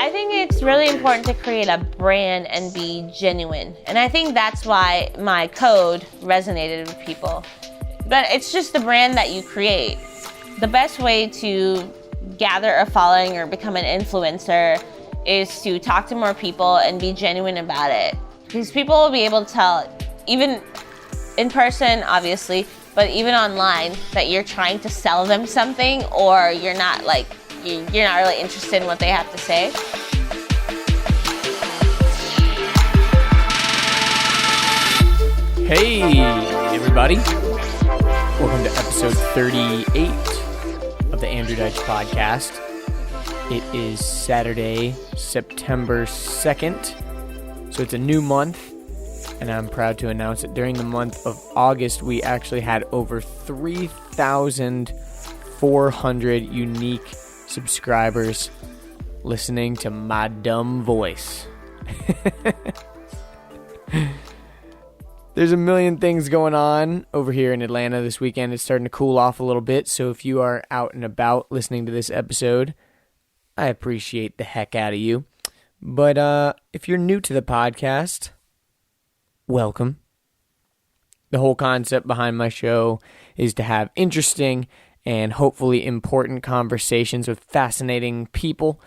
I think it's really important to create a brand and be genuine. And I think that's why my code resonated with people. But it's just the brand that you create. The best way to gather a following or become an influencer is to talk to more people and be genuine about it. Because people will be able to tell, even in person, obviously, but even online, that you're trying to sell them something, or you're not really interested in what they have to say. Hey, everybody. Welcome to episode 38 of the Andrew Deitch podcast. It is Saturday, September 2nd, so it's a new month, and I'm proud to announce that during the month of August, we actually had over 3,400 unique subscribers listening to my dumb voice. There's a million things going on over here in Atlanta this weekend. It's starting to cool off a little bit, so if you are out and about listening to this episode, I appreciate the heck out of you. But if you're new to the podcast, welcome. The whole concept behind my show is to have interesting and hopefully important conversations with fascinating people,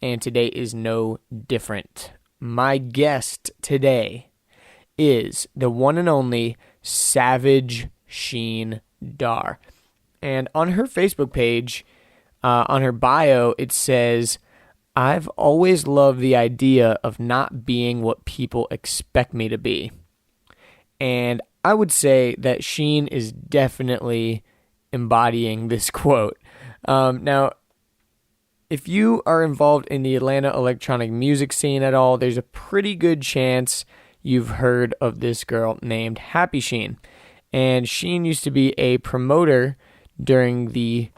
and today is no different. My guest today is the one and only Savage Sheen Dhar. And on her Facebook page, on her bio, it says, "I've always loved the idea of not being what people expect me to be." And I would say that Sheen is definitely embodying this quote. Now, if you are involved in the Atlanta electronic music scene at all, there's a pretty good chance you've heard of this girl named Happy Sheen. And Sheen used to be a promoter during the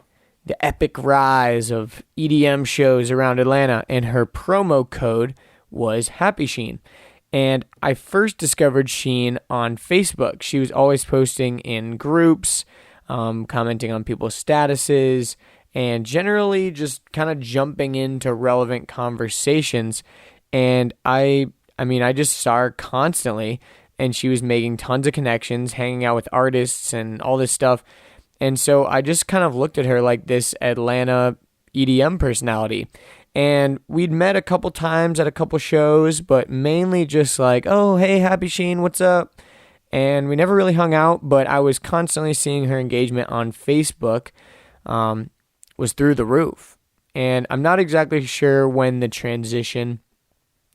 epic rise of EDM shows around Atlanta, and her promo code was Happy Sheen. And I first discovered Sheen on Facebook. She was always posting in groups, commenting on people's statuses, and generally just kind of jumping into relevant conversations. And I just saw her constantly, and she was making tons of connections, hanging out with artists and all this stuff. And so I just kind of looked at her like this Atlanta EDM personality. And we'd met a couple times at a couple shows, but mainly just like, oh, hey, Happy Sheen, what's up? And we never really hung out, but I was constantly seeing her engagement on Facebook was through the roof. And I'm not exactly sure when the transition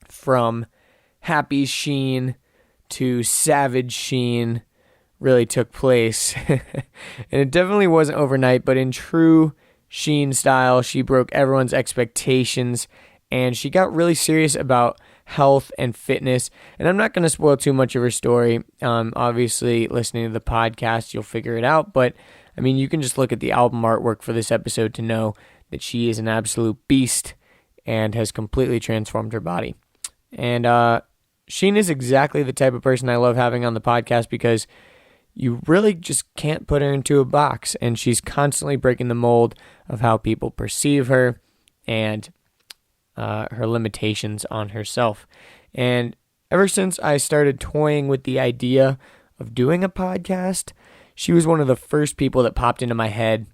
from Happy Sheen to Savage Sheen really took place. And it definitely wasn't overnight, but in true Sheen style, she broke everyone's expectations, and she got really serious about health and fitness. And I'm not going to spoil too much of her story. Obviously, listening to the podcast, you'll figure it out. But, I mean, you can just look at the album artwork for this episode to know that she is an absolute beast and has completely transformed her body. And Sheen is exactly the type of person I love having on the podcast, because you really just can't put her into a box, and she's constantly breaking the mold of how people perceive her and her limitations on herself. And ever since I started toying with the idea of doing a podcast, she was one of the first people that popped into my head.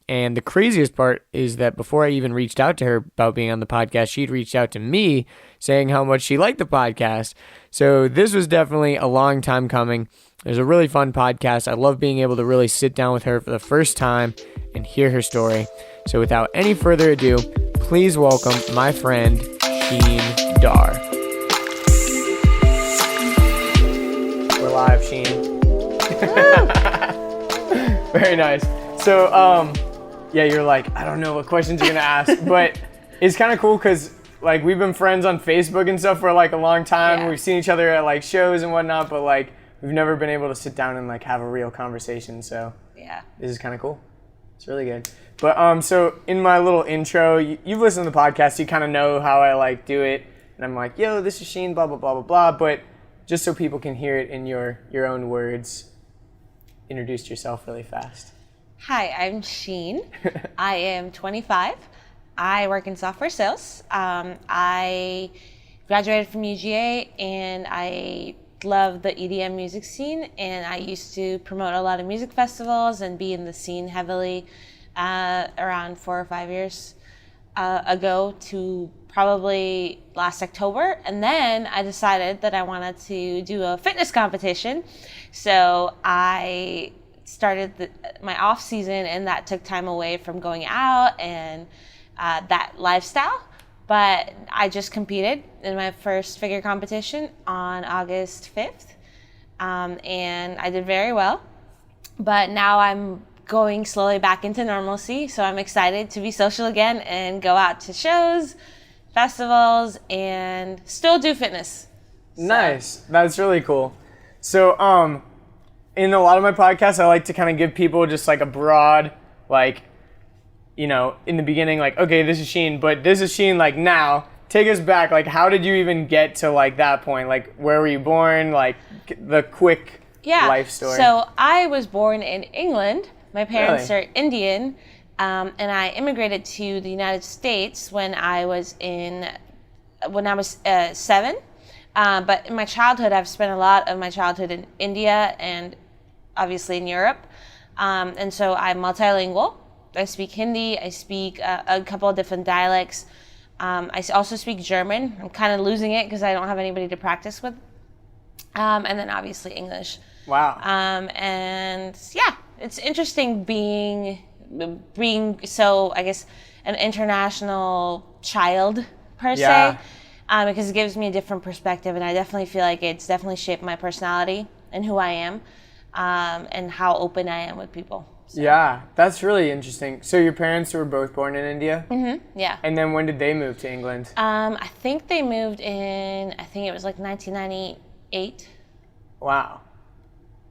And the craziest part is that before I even reached out to her about being on the podcast, she'd reached out to me saying how much she liked the podcast. So this was definitely a long time coming. It was a really fun podcast. I love being able to really sit down with her for the first time and hear her story. So without any further ado, please welcome my friend, Sheen Dhar. We're live, Sheen. Very nice. So, yeah, you're like, I don't know what questions you're going to ask, but it's kind of cool because, like, we've been friends on Facebook and stuff for, like, a long time. Yeah. We've seen each other at, like, shows and whatnot, but, like, we've never been able to sit down and, like, have a real conversation, so yeah, this is kind of cool. It's really good. But, so, in my little intro, you've listened to the podcast, you kind of know how I, like, do it, and I'm like, yo, this is Sheen, blah, blah, blah, blah, blah, but just so people can hear it in your own words, introduce yourself really fast. Hi, I'm Sheen. I am 25. I work in software sales. I graduated from UGA, and I love the EDM music scene, and I used to promote a lot of music festivals and be in the scene heavily around 4 or 5 years ago to probably last October. And then I decided that I wanted to do a fitness competition. So I started my off season, and that took time away from going out and that lifestyle. But I just competed in my first figure competition on August 5th. And I did very well. But now I'm going slowly back into normalcy. So I'm excited to be social again and go out to shows, festivals, and still do fitness. So. Nice. That's really cool. So in a lot of my podcasts, I like to kind of give people just like a broad, like, you know, in the beginning, like, okay, this is Sheen, but this is Sheen, like, now. Take us back. Like, how did you even get to, like, that point? Like, where were you born? Like, the quick life story. So I was born in England. My parents are Indian, and I immigrated to the United States when I was 7. But in my childhood, I've spent a lot of my childhood in India and obviously in Europe. And so I'm multilingual. I speak Hindi. I speak a couple of different dialects. I also speak German. I'm kind of losing it because I don't have anybody to practice with. And then obviously English. Wow. And yeah, it's interesting being so, I guess, an international child per se, because it gives me a different perspective, and I definitely feel like it's definitely shaped my personality and who I am, and how open I am with people. So. Yeah, that's really interesting. So your parents were both born in India? Mm-hmm, yeah. And then when did they move to England? I think they moved in, I think it was like 1998. Wow.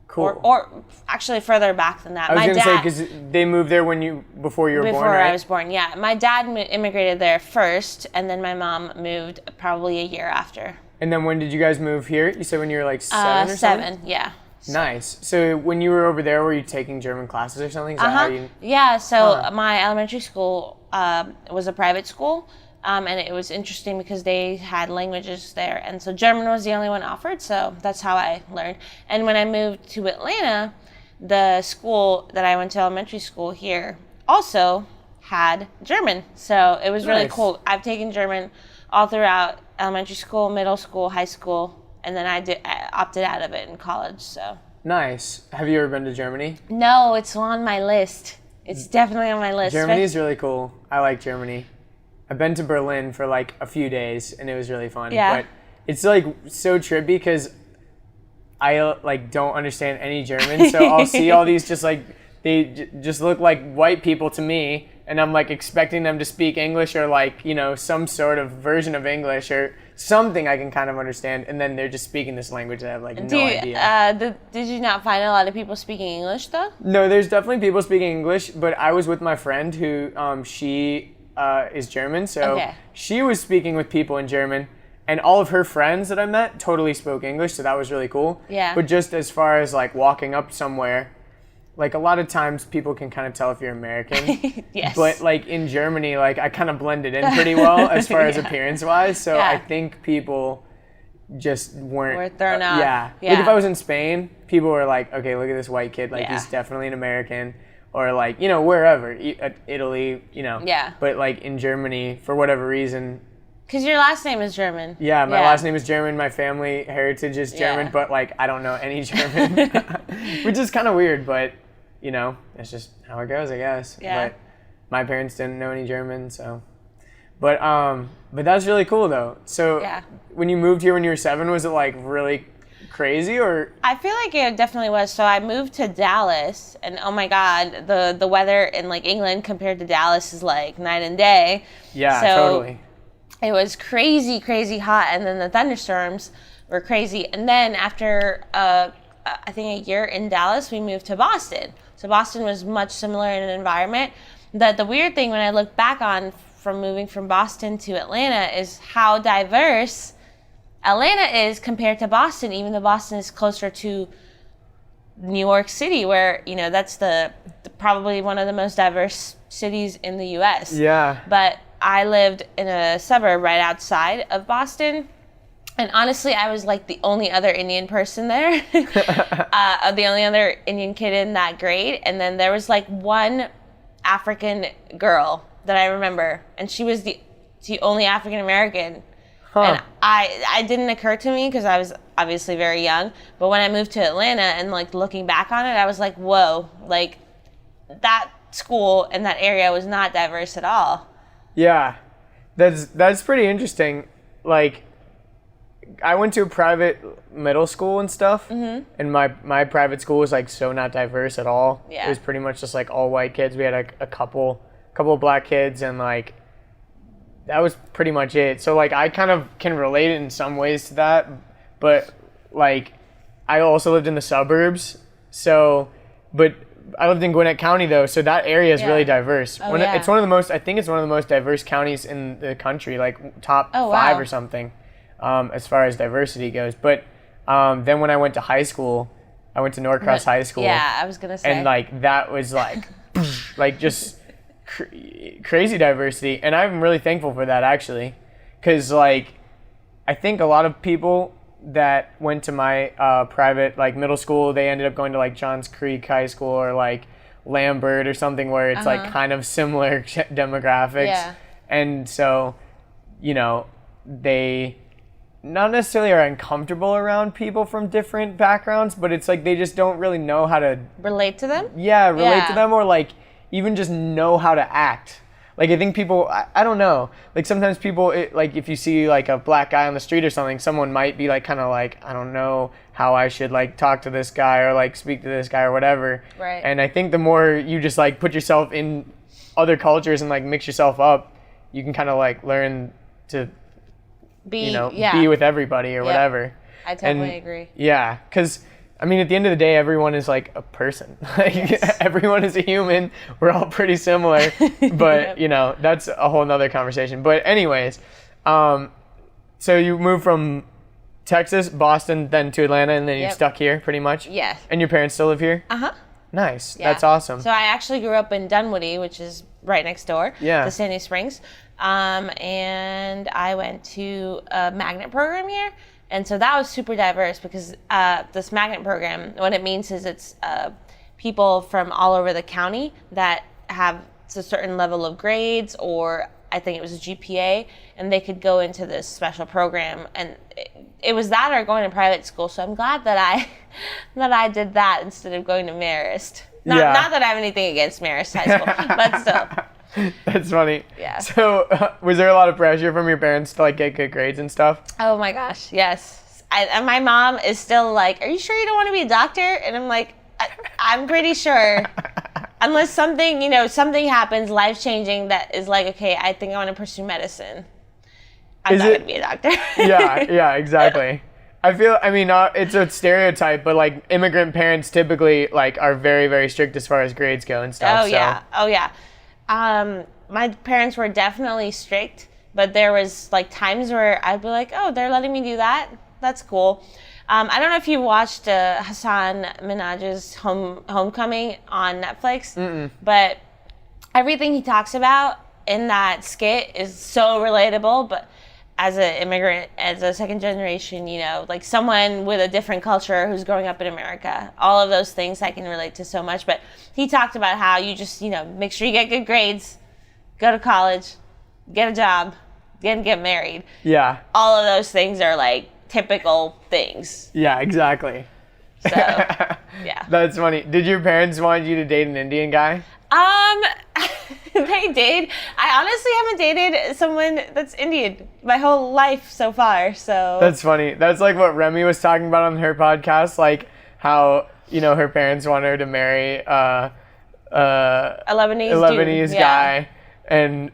Cool. Or actually further back than that. I was going to say, because they moved there before you were born, right? Before I was born, yeah. My dad immigrated there first, and then my mom moved probably a year after. And then when did you guys move here? You said when you were like 7 or something? 7, yeah. Nice. So when you were over there, were you taking German classes or something? Is that how you... Yeah, so my elementary school was a private school, and it was interesting because they had languages there. And so German was the only one offered, so that's how I learned. And when I moved to Atlanta, the school that I went to, elementary school here, also had German. So it was really cool. I've taken German all throughout elementary school, middle school, high school, and then I opted out of it in college. So nice. Have you ever been to Germany? No, it's on my list. It's definitely on my list. Germany is really cool. I like Germany. I've been to Berlin for like a few days, and it was really fun. Yeah. But it's like so trippy because I like don't understand any German, so I'll see all these just like they just look like white people to me, and I'm like expecting them to speak English or like, you know, some sort of version of English or something I can kind of understand, and then they're just speaking this language that I have like no idea. Did you not find a lot of people speaking English though? No, there's definitely people speaking English, but I was with my friend who she is German, so she was speaking with people in German, and all of her friends that I met totally spoke English, so that was really cool. Yeah. But just as far as like walking up somewhere, like a lot of times people can kind of tell if you're American. Yes. But like in Germany, like I kind of blended in pretty well as far as appearance-wise, so I think people just weren't thrown off. Yeah. Like if I was in Spain, people were like, okay, look at this white kid, like he's definitely an American. Or like, you know, wherever, Italy, you know. Yeah. But like in Germany, for whatever reason. Because your last name is German. Yeah, my last name is German. My family heritage is German, but like I don't know any German, which is kind of weird. But you know, it's just how it goes, I guess. Yeah. But my parents didn't know any German, so. But that's really cool though. So when you moved here when you were 7, was it like really crazy or? I feel like it definitely was. So I moved to Dallas, and oh my God, the weather in like England compared to Dallas is like night and day. Yeah, so totally. It was crazy, crazy hot, and then the thunderstorms were crazy. And then after I think a year in Dallas, we moved to Boston. So Boston was much similar in an environment. The weird thing when I look back on from moving from Boston to Atlanta is how diverse Atlanta is compared to Boston, even though Boston is closer to New York City, where, you know, that's the probably one of the most diverse cities in the U.S. Yeah. But I lived in a suburb right outside of Boston. And honestly, I was like the only other Indian person there, the only other Indian kid in that grade. And then there was like one African girl that I remember, and she was the only African American. And it didn't occur to me because I was obviously very young. But when I moved to Atlanta and like looking back on it, I was like, whoa, like that school and that area was not diverse at all. Yeah, that's pretty interesting. Like, I went to a private middle school and stuff, and my private school was like so not diverse at all. Yeah. It was pretty much just like all white kids. We had a couple of black kids, and like that was pretty much it. So like I kind of can relate it in some ways to that, but like I also lived in the suburbs. So, but I lived in Gwinnett County though, so that area is really diverse. Oh, It's one of the most, I think it's one of the most diverse counties in the country, like top 5 or something. As far as diversity goes. But then when I went to high school, I went to Norcross High School. Yeah, I was going to say. And like that was like, like just crazy diversity. And I'm really thankful for that actually. Because like, I think a lot of people that went to my private like middle school, they ended up going to like Johns Creek High School or like Lambert or something where it's like kind of similar demographics. Yeah. And so, you know, they not necessarily are uncomfortable around people from different backgrounds, but it's like they just don't really know how to relate to them? Relate to them, or like even just know how to act. Like I think people, I don't know, like sometimes people, like if you see like a black guy on the street or something, someone might be like kind of like, I don't know how I should like talk to this guy or like speak to this guy or whatever. Right. And I think the more you just like put yourself in other cultures and like mix yourself up, you can kind of like learn to be with everybody or whatever. I totally agree. Yeah, because I mean, at the end of the day, everyone is like a person. Like everyone is a human. We're all pretty similar, but you know, that's a whole nother conversation. But anyways, so you moved from Texas, Boston, then to Atlanta, and then you stuck here pretty much? Yes. And your parents still live here? Uh-huh. Nice. Yeah. That's awesome. So I actually grew up in Dunwoody, which is right next door to Sandy Springs. And I went to a magnet program here. And so that was super diverse because this magnet program, what it means is it's people from all over the county that have a certain level of grades, or I think it was a GPA, and they could go into this special program. And it was that or going to private school. So I'm glad that I did that instead of going to Marist. Not that I have anything against Marist High School, but still. That's funny. Yeah. So was there a lot of pressure from your parents to like get good grades and stuff? Oh my gosh, yes. And my mom is still like, are you sure you don't want to be a doctor? And I'm like, I'm pretty sure. Unless something happens life-changing that is like, okay, I think I want to pursue medicine. I'm not going to be a doctor. Yeah, exactly. I mean, it's a stereotype, but like immigrant parents typically like are very, very strict as far as grades go and stuff. Oh yeah. My parents were definitely strict, but there was like times where I'd be like, oh, they're letting me do that. That's cool. I don't know if you watched Hassan Minhaj's Homecoming on Netflix, but everything he talks about in that skit is so relatable. But as an immigrant, as a second generation, like someone with a different culture who's growing up in America, all of those things I can relate to so much. But he talked about how you just, make sure you get good grades, go to college, get a job, get married. Yeah. All of those things are like typical things. Yeah, exactly. So, yeah. That's funny. Did your parents want you to date an Indian guy? They did. I honestly haven't dated someone that's Indian my whole life so far, so. That's funny. That's like what Remy was talking about on her podcast, like how, her parents want her to marry a Lebanese guy. And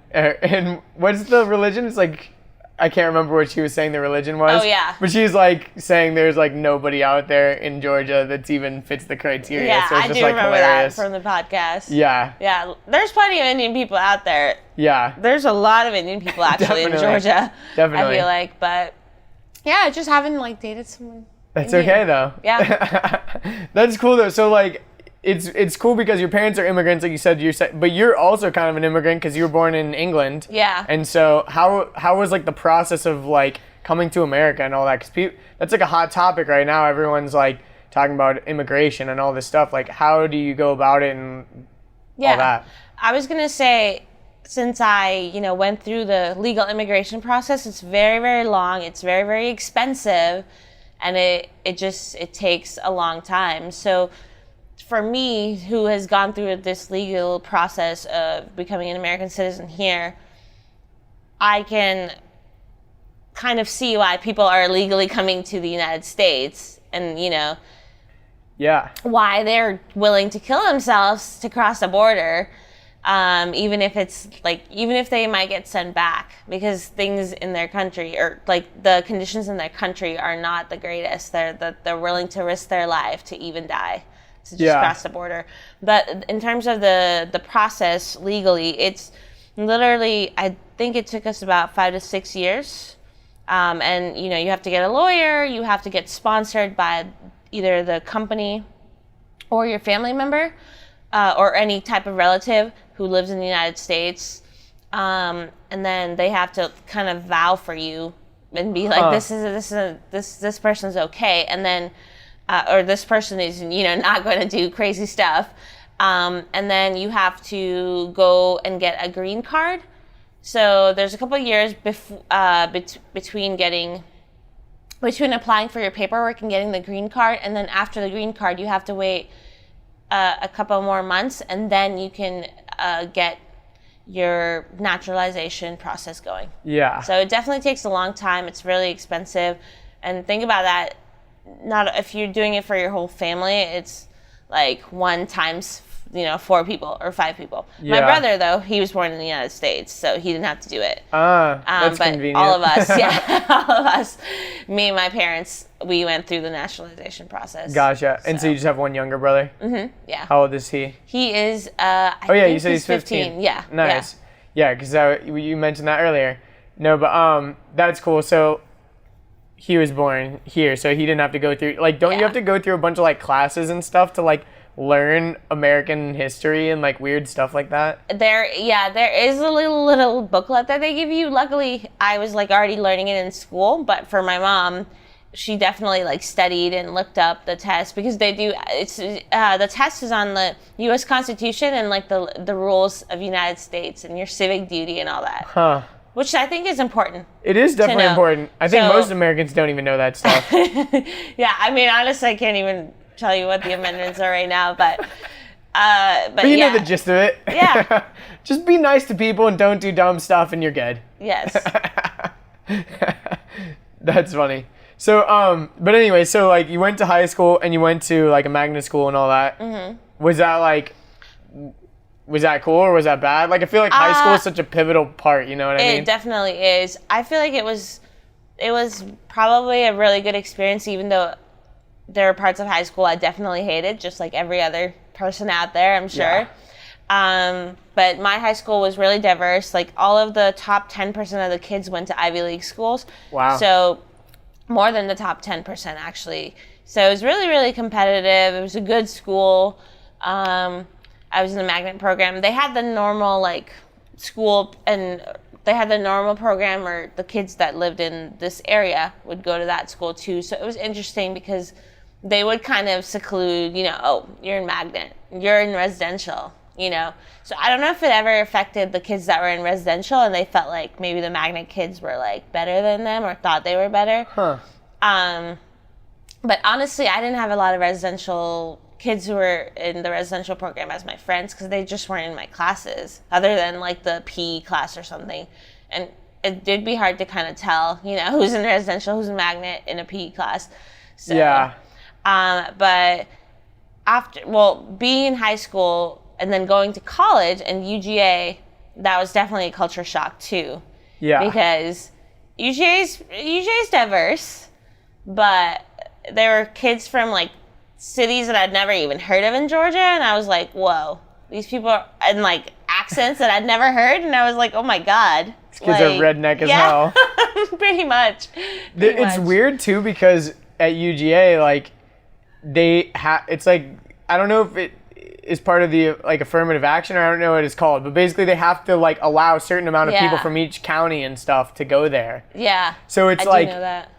what's the religion? It's like, I can't remember what she was saying the religion was. Oh, yeah. But she's like saying there's like nobody out there in Georgia that's even fits the criteria. Yeah, so it's I just do like remember hilarious. that from the podcast. Yeah. Yeah, there's plenty of Indian people out there. Yeah. There's a lot of Indian people actually in Georgia. Definitely. I feel like, but yeah, just haven't like dated someone. That's Indian. okay though. Yeah. That's cool though. So like, it's cool because your parents are immigrants, like you said, but you're also kind of an immigrant because you were born in England. Yeah. And so how was like the process of like coming to America and all that? Because that's like a hot topic right now. Everyone's like talking about immigration and all this stuff. Like, how do you go about it and all that? I was gonna say, since I went through the legal immigration process, it's very, very long. It's very, very expensive, and it takes a long time. So for me, who has gone through this legal process of becoming an American citizen here, I can kind of see why people are illegally coming to the United States, and why they're willing to kill themselves to cross the border, even if they might get sent back, because things in their country, or like the conditions in their country, are not the greatest. They're willing to risk their life to even die to just cross the border. But in terms of the process legally, it's literally, I think it took us about 5 to 6 years. And you have to get a lawyer, you have to get sponsored by either the company or your family member, or any type of relative who lives in the United States. And then they have to kind of vow for you and be like, this person's okay. And then, or this person is, not going to do crazy stuff. And then you have to go and get a green card. So there's a couple of years between applying for your paperwork and getting the green card. And then after the green card, you have to wait a couple more months, and then you can get your naturalization process going. Yeah. So it definitely takes a long time. It's really expensive. And think about that. Not if you're doing it for your whole family, it's like 1 times 4 people or 5 people. Yeah. My brother, though, he was born in the United States, so he didn't have to do it. That's but convenient. all of us, all of us, me and my parents, we went through the naturalization process. Gotcha. And so you just have one younger brother? Mm-hmm. Yeah. How old is he? He is, you said he's 15. Yeah. Nice. Yeah, because you mentioned that earlier. No, but that's cool. So he was born here, so he didn't have to go through, like, don't you have to go through a bunch of, like, classes and stuff to, like, learn American history and, like, weird stuff like that? There is a little booklet that they give you. Luckily, I was, like, already learning it in school, but for my mom, she definitely, like, studied and looked up the test, because they do, the test is on the U.S. Constitution and, like, the rules of United States and your civic duty and all that. Huh. Which I think is important. It is definitely important. I think most Americans don't even know that stuff. Yeah, I mean, honestly, I can't even tell you what the amendments are right now, but you know the gist of it. Yeah. Just be nice to people and don't do dumb stuff, and you're good. Yes. That's funny. So, but anyway, so like you went to high school and you went to like a magnet school and all that. Mm-hmm. Was that cool or was that bad? Like, I feel like high school is such a pivotal part, you know what I mean? It definitely is. I feel like it was probably a really good experience, even though there were parts of high school I definitely hated, just like every other person out there, I'm sure. Yeah. But my high school was really diverse. Like, all of the top 10% of the kids went to Ivy League schools. Wow. So more than the top 10%, actually. So it was really, really competitive. It was a good school. I was in the magnet program. They had the normal, like, school, and they had the normal program, or the kids that lived in this area would go to that school too. So it was interesting because they would kind of seclude, oh, you're in magnet, you're in residential, So I don't know if it ever affected the kids that were in residential and they felt like maybe the magnet kids were, like, better than them or thought they were better. Huh. But honestly, I didn't have a lot of residential kids who were in the residential program as my friends, because they just weren't in my classes, other than like the PE class or something. And it did be hard to kind of tell, who's in residential, who's in magnet in a PE class. So, yeah. But being in high school and then going to college and UGA, that was definitely a culture shock too. Yeah. Because UGA's diverse, but there were kids from like cities that I'd never even heard of in Georgia, and I was like, whoa, these people are, and like accents that I'd never heard, and I was like, oh my God. These kids are redneck as hell. Pretty much. It's weird too, because at UGA, like, it's like, I don't know if is part of the like affirmative action, or I don't know what it's called, but basically they have to like allow a certain amount of people from each county and stuff to go there. Yeah. So it's I do know that.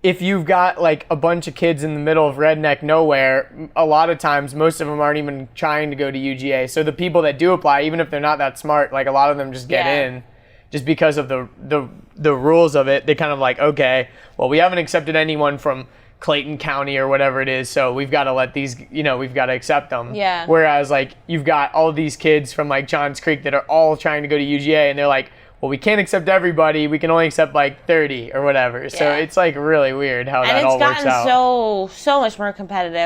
If you've got like a bunch of kids in the middle of redneck nowhere, a lot of times most of them aren't even trying to go to UGA. So the people that do apply, even if they're not that smart, like a lot of them just get in just because of the rules of it. They kind of like, okay, well, we haven't accepted anyone from Clayton County or whatever it is, so we've got to let these, we've got to accept them. Yeah. Whereas like you've got all these kids from like Johns Creek that are all trying to go to UGA, and they're like, well, we can't accept everybody. We can only accept like 30 or whatever. Yeah. So it's like really weird how that all works out. And it's gotten so much more competitive.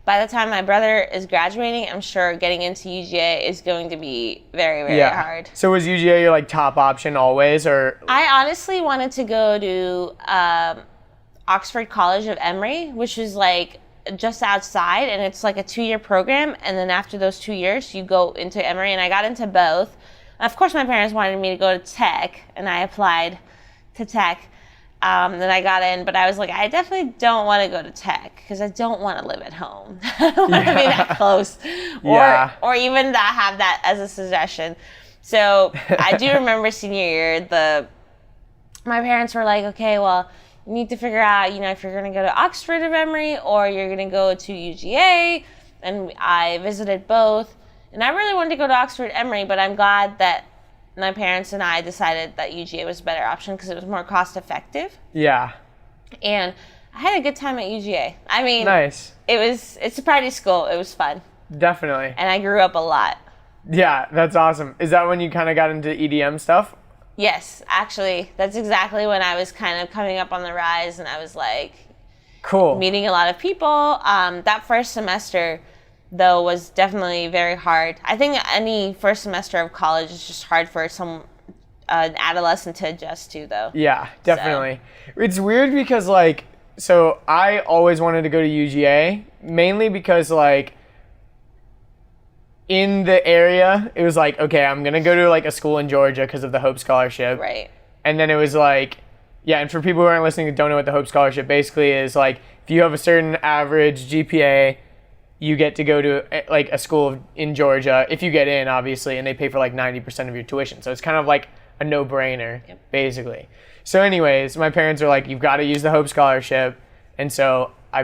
By the time my brother is graduating, I'm sure getting into UGA is going to be very, very hard. So was UGA your like top option always, or? I honestly wanted to go to Oxford College of Emory, which is like just outside, and it's like a 2-year program. And then after those 2 years, you go into Emory, and I got into both. Of course, my parents wanted me to go to Tech, and I applied to Tech. Then I got in, but I was like, I definitely don't want to go to Tech because I don't want to live at home. I don't want to be that close, or even have that as a suggestion. So I do remember senior year, my parents were like, okay, well, you need to figure out, if you're going to go to Oxford of Emory or you're going to go to UGA. And I visited both. And I really wanted to go to Oxford Emory, but I'm glad that my parents and I decided that UGA was a better option because it was more cost effective. Yeah. And I had a good time at UGA. I mean, nice. It's a party school. It was fun. Definitely. And I grew up a lot. Yeah, that's awesome. Is that when you kind of got into EDM stuff? Yes, actually. That's exactly when I was kind of coming up on the rise, and I was like, cool, meeting a lot of people. That first semester, though, was definitely very hard. I think any first semester of college is just hard for an adolescent to adjust to, though. Yeah, definitely. So. It's weird because, so I always wanted to go to UGA, mainly because, in the area, it was like, okay, I'm going to go to, a school in Georgia because of the Hope Scholarship. Right. And then it was and for people who aren't listening and don't know what the Hope Scholarship basically is, if you have a certain average GPA, you get to go to a school in Georgia if you get in, obviously, and they pay for 90% of your tuition. So it's kind of a no-brainer, basically. So anyways, my parents are like, you've got to use the Hope Scholarship. And so I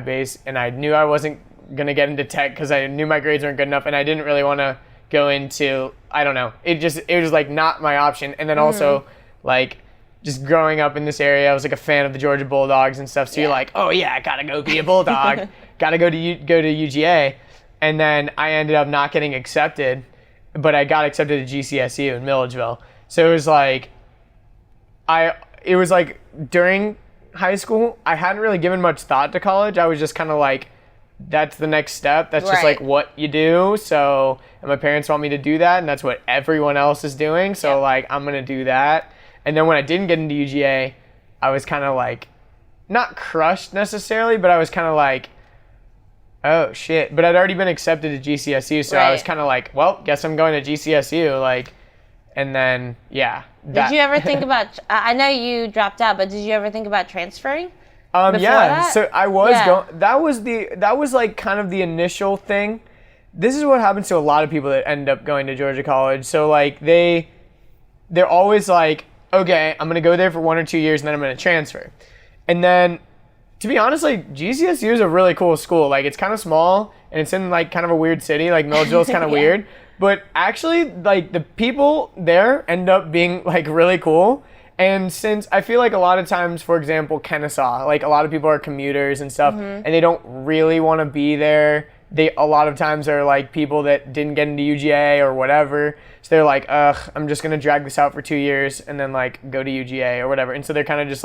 knew I wasn't going to get into tech because I knew my grades weren't good enough, and I didn't really want to go into, I don't know. It was not my option. And then also just growing up in this area, I was a fan of the Georgia Bulldogs and stuff. So you're like, oh yeah, I gotta go be a Bulldog. Gotta go to UGA. And then I ended up not getting accepted, but I got accepted to GCSU in Milledgeville. So it was during high school, I hadn't really given much thought to college. I was just kind of that's the next step. That's just what you do. So, and my parents want me to do that, and that's what everyone else is doing. So I'm gonna do that. And then when I didn't get into UGA, I was kind of not crushed necessarily, but I was kind of oh shit. But I'd already been accepted to GCSU, so I was kind of well, guess I'm going to GCSU. And then, yeah. Did you ever think about, I know you dropped out, but did you ever think about transferring? Yeah, that? So I was going, that was kind of the initial thing. This is what happens to a lot of people that end up going to Georgia College. So they're always okay, I'm going to go there for 1 or 2 years and then I'm going to transfer. And then, to be honest, GCSU is a really cool school. It's kind of small and it's in kind of a weird city. Milledgeville's kind of weird. But actually, the people there end up being really cool. And since I feel a lot of times, for example, Kennesaw, a lot of people are commuters and stuff, and they don't really want to be there. They a lot of times are people that didn't get into UGA or whatever. So they're ugh, I'm just going to drag this out for 2 years and then go to UGA or whatever. And so they're kind of just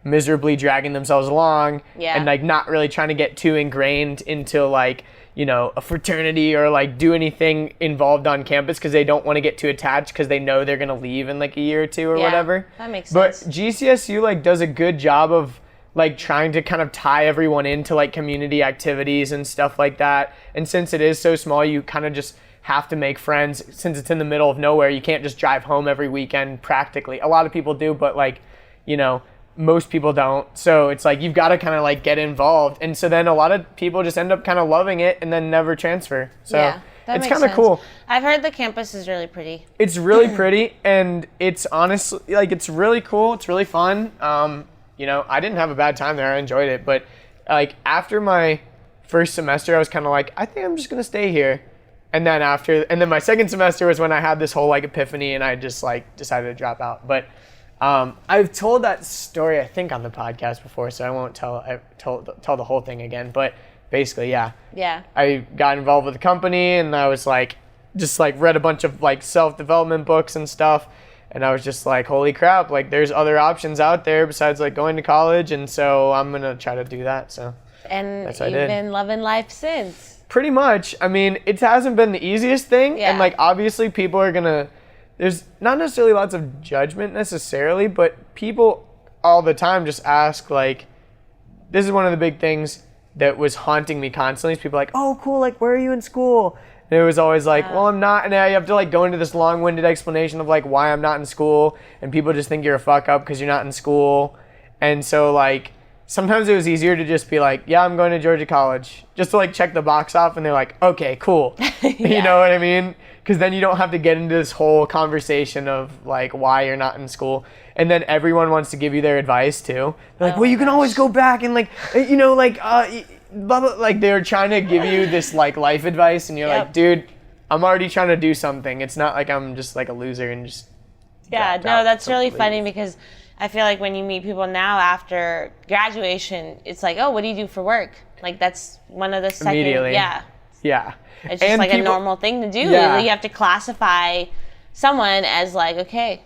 miserably dragging themselves along and not really trying to get too ingrained into a fraternity or do anything involved on campus because they don't want to get too attached because they know they're going to leave in a year or two or whatever. That makes sense. But GCSU does a good job of trying to kind of tie everyone into community activities and stuff like that. And since it is so small, you kind of just have to make friends. Since it's in the middle of nowhere, you can't just drive home every weekend practically. A lot of people do, but most people don't. So it's you've got to kind of get involved. And so then a lot of people just end up kind of loving it and then never transfer. So That it's makes kind of sense. cool. I've heard the campus is really pretty. It's really pretty, and it's honestly, like, it's really cool. It's really fun. You know, I didn't have a bad time there. I enjoyed it. But, like, after my first semester, I was kind of like, I think I'm just going to stay here. And then my second semester was when I had this whole, like, epiphany, and I just, like, decided to drop out. But I've told that story, I think, on the podcast before, so I won't tell the whole thing again. But basically, yeah. Yeah. I got involved with the company, and I was like, just like read a bunch of like self-development books and stuff, and I was just like, holy crap, like there's other options out there besides like going to college, and so I'm gonna try to do that. So And that's what you've been loving life since. pretty much. I mean, it hasn't been the easiest thing, Yeah. and like obviously people are gonna, there's not necessarily lots of judgment necessarily, but people all the time just ask, like, this is one of the big things that was haunting me constantly, is people like, oh cool, like where are you in school? And it was always like, well, I'm not, and I have to like go into this long-winded explanation of like why I'm not in school, and people just think you're a fuck up because you're not in school. And so like sometimes it was easier to just be like, yeah, I'm going to Georgia College, just to like check the box off, and they're like, okay, cool. You know what I mean? Because then you don't have to get into this whole conversation of like why you're not in school. And then everyone wants to give you their advice too. They're like, well, you can always go back and like, you know, like, blah, blah. Like they're trying to give you this like life advice, and you're like, dude, I'm already trying to do something. It's not like I'm just like a loser and just. Yeah, no, that's really funny, because I feel like when you meet people now after graduation, it's like, oh, what do you do for work? Like that's one of the second. Immediately. Yeah. Yeah. It's just like a normal thing to do. Yeah. You have to classify someone as like, okay,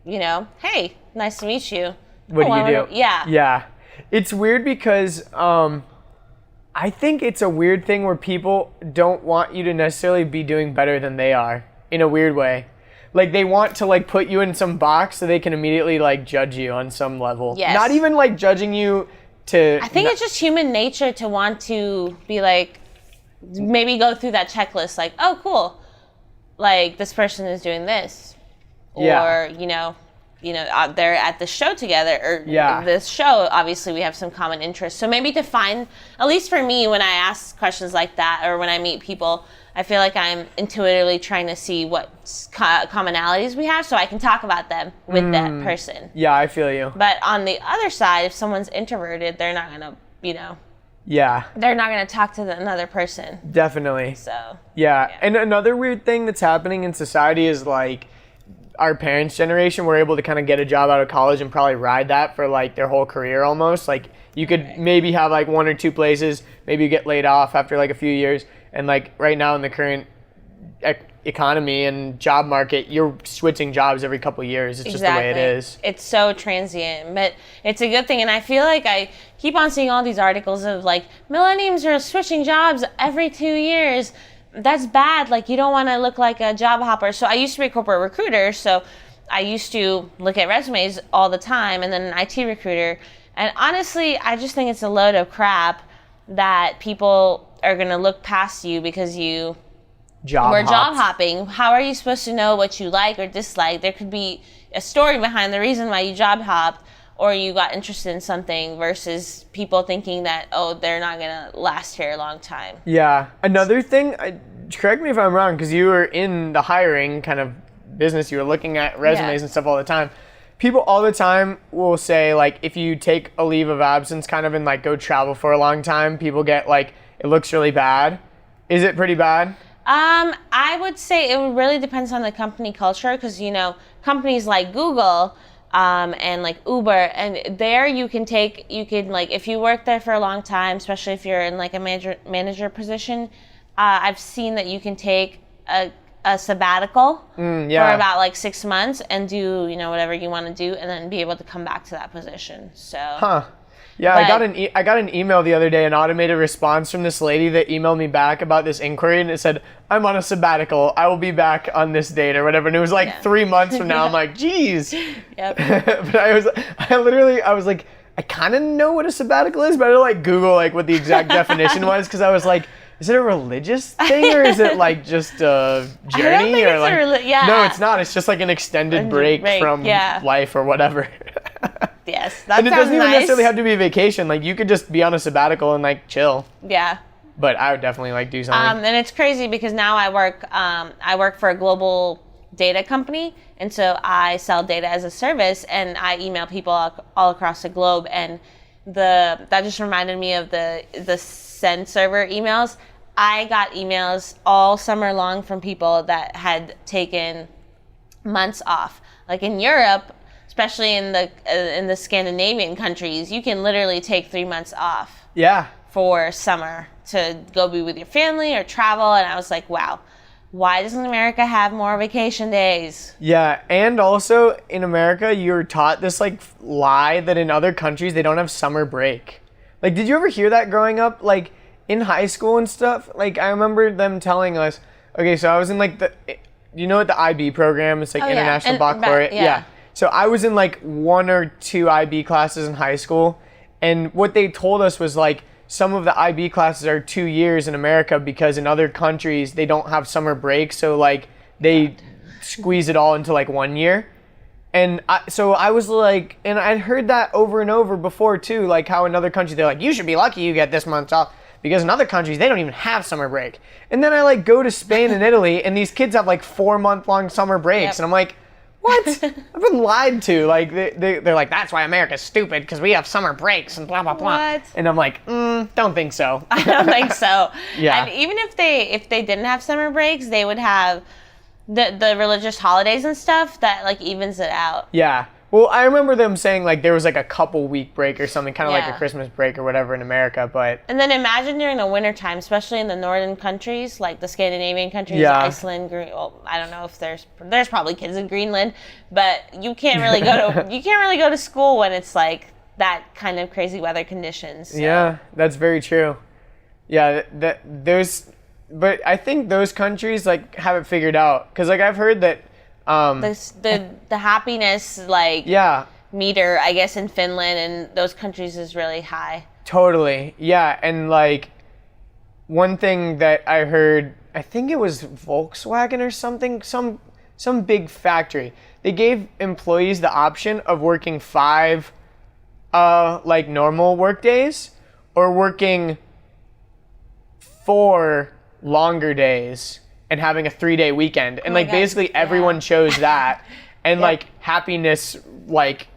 you know, hey, nice to meet you. What do you do? Yeah. Yeah. It's weird because I think it's a weird thing where people don't want you to necessarily be doing better than they are, in a weird way. Like they want to like put you in some box so they can immediately like judge you on some level. Yes. Not even like judging you to. I think it's just human nature to want to be like, maybe go through that checklist, like, oh, cool, like this person is doing this, or you know, they're at the show together, or this show. Obviously, we have some common interests, so maybe to find, at least for me, when I ask questions like that, or when I meet people, I feel like I'm intuitively trying to see what commonalities we have, so I can talk about them with that person. Yeah, I feel you. But on the other side, if someone's introverted, they're not gonna, you know. Yeah. They're not going to talk to another person. Definitely. So. Yeah. And another weird thing that's happening in society is like our parents' generation were able to kind of get a job out of college and probably ride that for like their whole career almost. Like you could maybe have like one or two places, maybe you get laid off after like a few years. And like right now in the current economy and job market, you're switching jobs every couple of years. It's just the way it is. It's so transient, but it's a good thing. And I feel like I keep on seeing all these articles of like millennials are switching jobs every 2 years. That's bad. Like you don't want to look like a job hopper. So I used to be a corporate recruiter, so I used to look at resumes all the time, and then an IT recruiter. And honestly, I just think it's a load of crap that people are going to look past you because you job hopping. How are you supposed to know what you like or dislike? There could be a story behind the reason why you job hopped or you got interested in something, versus people thinking that, oh, they're not going to last here a long time. Yeah. Another thing, correct me if I'm wrong, because you were in the hiring kind of business, you were looking at resumes and stuff all the time. People all the time will say, like, if you take a leave of absence kind of and like go travel for a long time, people get like, it looks really bad. Is it pretty bad? I would say it really depends on the company culture, because, you know, companies like Google and like Uber, and there you can like, if you work there for a long time, especially if you're in like a manager position, I've seen that you can take a sabbatical for about like 6 months and do, you know, whatever you want to do, and then be able to come back to that position. So. Yeah, I got an email the other day, an automated response from this lady that emailed me back about this inquiry, and it said, I'm on a sabbatical. I will be back on this date or whatever. And it was like 3 months from now. I'm like, geez. Yep. But I was like, I kind of know what a sabbatical is, but I don't like Google like what the exact definition was, because I was like, is it a religious thing or is it like just a journey? I don't think or it's like no, it's not. It's just like an extended break from life or whatever. Yes, that and it sounds doesn't even nice. necessarily have to be a vacation. Like you could just be on a sabbatical and like chill. Yeah, but I would definitely like do something. And it's crazy because now I work for a global data company, and so I sell data as a service, and I email people all across the globe. And that just reminded me of the send server emails. I got emails all summer long from people that had taken months off. Like in Europe, especially in the Scandinavian countries, you can literally take 3 months off. Yeah. For summer to go be with your family or travel. And I was like, wow, why doesn't America have more vacation days? Yeah, and also in America, you're taught this like lie that in other countries they don't have summer break. Like, did you ever hear that growing up? Like in high school and stuff? Like I remember them telling us, okay, so I was in like you know what the IB program is, like International Baccalaureate? Yeah. So I was in like 1 or 2 IB classes in high school, and what they told us was like, some of the IB classes are 2 years in America because in other countries they don't have summer break, so like they squeeze it all into like 1 year. And so I was like, and I'd heard that over and over before too, like how in other countries they're like, you should be lucky you get this month off, because in other countries they don't even have summer break. And then I like go to Spain and Italy, and these kids have like 4-month-long summer breaks, and I'm like, what? I've been lied to. Like they're like, that's why America's stupid because we have summer breaks and blah blah blah. What? And I'm like, don't think so. I don't think so. Yeah. And even if they didn't have summer breaks, they would have the religious holidays and stuff that like evens it out. Yeah. Well, I remember them saying like there was like a couple week break or something, kind of like a Christmas break or whatever in America, but... And then imagine during the winter time, especially in the northern countries, like the Scandinavian countries, Iceland, well, I don't know if there's probably kids in Greenland, but you can't really go to school when it's like that kind of crazy weather conditions. So. Yeah, that's very true. Yeah, but I think those countries like have it figured out, because like I've heard that the happiness meter, I guess, in Finland and those countries is really high. Totally. Yeah, and like one thing that I heard, I think it was Volkswagen or something, some big factory. They gave employees the option of working 5 like normal work days or working 4 longer days and having a 3-day weekend. And like basically everyone chose that. And like happiness, like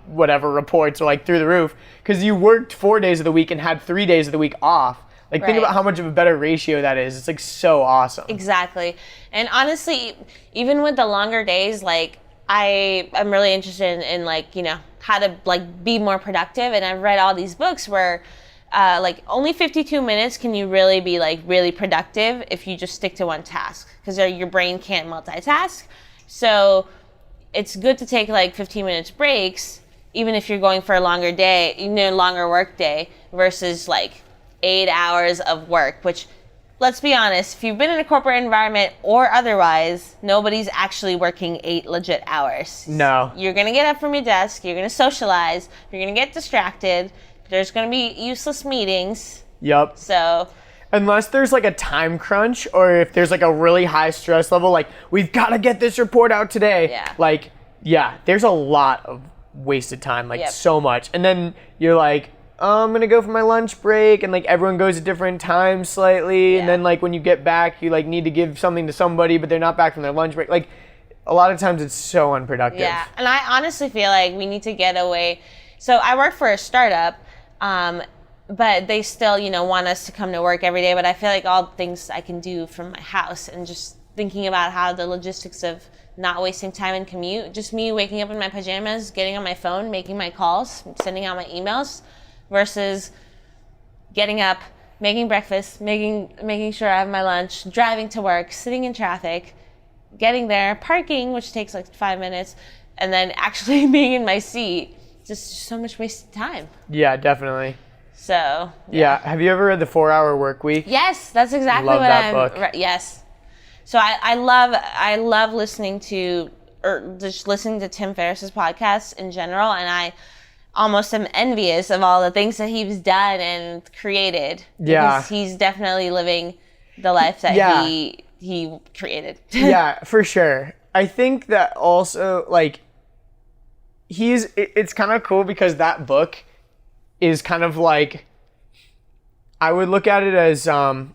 whatever reports are like through the roof, because you worked 4 days of the week and had 3 days of the week off. Like think about how much of a better ratio that is. It's like so awesome. Exactly. And honestly, even with the longer days, like I'm really interested in like, you know, how to like be more productive. And I've read all these books where like only 52 minutes can you really be like really productive if you just stick to one task, because your brain can't multitask. So it's good to take like 15 minutes breaks, even if you're going for a longer day, you know, longer work day versus like 8 hours of work, which, let's be honest, if you've been in a corporate environment or otherwise, nobody's actually working 8 legit hours. No. You're going to get up from your desk, you're going to socialize, you're going to get distracted, there's going to be useless meetings. Yep. So... unless there's like a time crunch, or if there's like a really high stress level, like we've got to get this report out today. Yeah. Like, yeah, there's a lot of wasted time, like so much. And then you're like, oh, I'm going to go for my lunch break. And like everyone goes at different times slightly. And then like when you get back, you like need to give something to somebody, but they're not back from their lunch break. Like a lot of times it's so unproductive. Yeah. And I honestly feel like we need to get away. So I work for a startup, but they still, you know, want us to come to work every day. But I feel like all things I can do from my house, and just thinking about how the logistics of not wasting time in commute, just me waking up in my pajamas, getting on my phone, making my calls, sending out my emails, versus getting up, making breakfast, making sure I have my lunch, driving to work, sitting in traffic, getting there, parking, which takes like 5 minutes, and then actually being in my seat. Just so much wasted time. Yeah, definitely. So yeah. Have you ever read The 4-Hour Workweek? Yes, that's exactly love what that I'm. book. Yes. So I love listening to, or just listening to Tim Ferriss's podcast in general, and I almost am envious of all the things that he's done and created. Yeah. Because he's definitely living the life that he created. Yeah, for sure. I think that also like it's kind of cool because that book is kind of like I would look at it as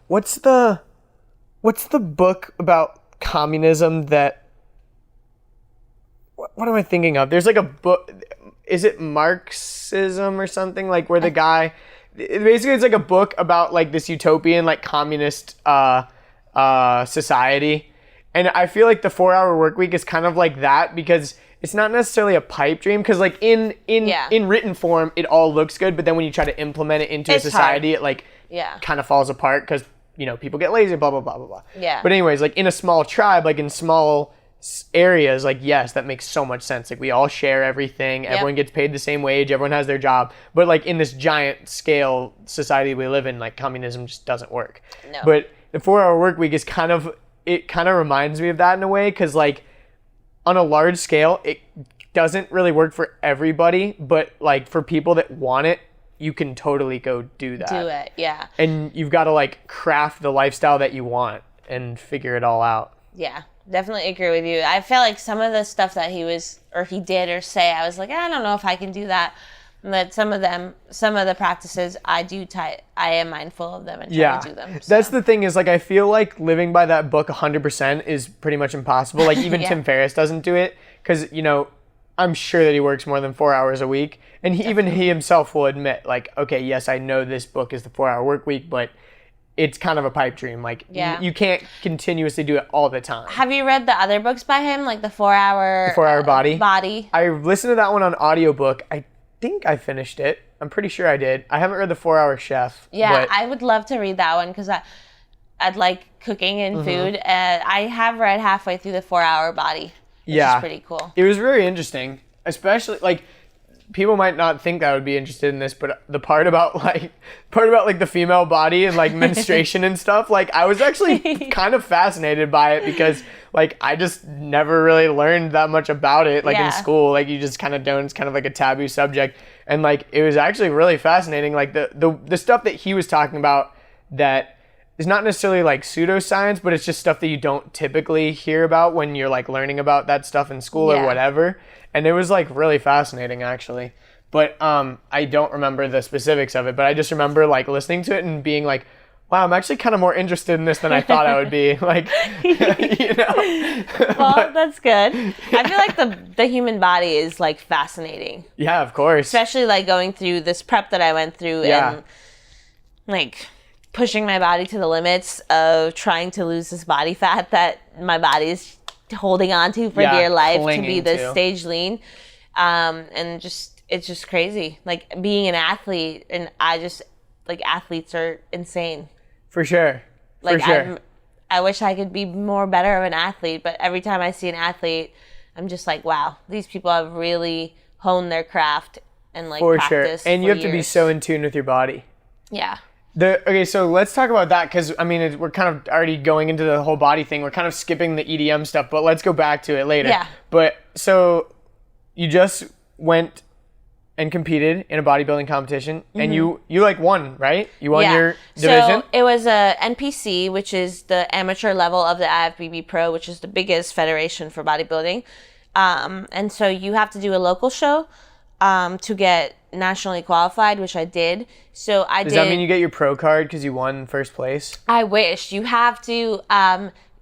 what's the book about communism that what am I thinking of? There's like a book, is it Marxism or something, like where the guy basically it's like a book about like this utopian like communist society. And I feel like the 4-hour work week is kind of like that, because it's not necessarily a pipe dream, because like in written form it all looks good, but then when you try to implement it into a society it like kind of falls apart, because people get lazy, blah blah blah blah blah. But anyways, like in a small tribe, like in small areas, like yes, that makes so much sense. Like we all share everything, everyone gets paid the same wage, everyone has their job. But like in this giant scale society we live in, like communism just doesn't work. No. But the 4-hour work week is kind of reminds me of that in a way, because like on a large scale it doesn't really work for everybody, but like for people that want it, you can totally go do that. Do it, yeah. And you've got to like craft the lifestyle that you want and figure it all out. Yeah, definitely agree with you. I feel like some of the stuff that he did or say, I was like, I don't know if I can do that. But some of the practices I am mindful of them and try to do them. So. That's the thing, is like I feel like living by that book 100% is pretty much impossible. Like even Tim Ferriss doesn't do it, because I'm sure that he works more than 4 hours a week, and he himself will admit, like, okay, yes, I know this book is the 4-hour work week, but it's kind of a pipe dream. Like you can't continuously do it all the time. Have you read the other books by him, like the 4-hour Body? I listened to that one on audiobook. I think I finished it. I'm pretty sure I did. I haven't read the 4-hour Chef. Yeah, I would love to read that one, because I'd like cooking and food. I have read halfway through the 4-hour Body, which is pretty cool. It was very interesting, especially like people might not think that I would be interested in this, but the part about like the female body and like menstruation and stuff, like I was actually kind of fascinated by it, because like I just never really learned that much about it, like in school. Like you just kind of don't. It's kind of like a taboo subject, and like it was actually really fascinating. Like the stuff that he was talking about that is not necessarily like pseudoscience, but it's just stuff that you don't typically hear about when you're like learning about that stuff in school or whatever. And it was like really fascinating actually. But I don't remember the specifics of it, but I just remember like listening to it and being like, wow, I'm actually kind of more interested in this than I thought I would be. Like, Well, that's good. I feel like the human body is like fascinating. Yeah, of course. Especially like going through this prep that I went through and like pushing my body to the limits of trying to lose this body fat that my body is holding on to for dear life to be this stage lean. And just, it's just crazy. Like being an athlete, and athletes are insane. For sure. I wish I could be more better of an athlete, but every time I see an athlete, I'm just like, wow, these people have really honed their craft and like practiced. And you have to be so in tune with your body. Yeah. Okay, so let's talk about that, because I mean we're kind of already going into the whole body thing. We're kind of skipping the EDM stuff, but let's go back to it later. Yeah. But so you just went and competed in a bodybuilding competition, and you like won, right? You won your division? So it was a NPC, which is the amateur level of the IFBB Pro, which is the biggest federation for bodybuilding. And so you have to do a local show to get nationally qualified, which I did. So Does that mean you get your pro card because you won first place? I wish. You have to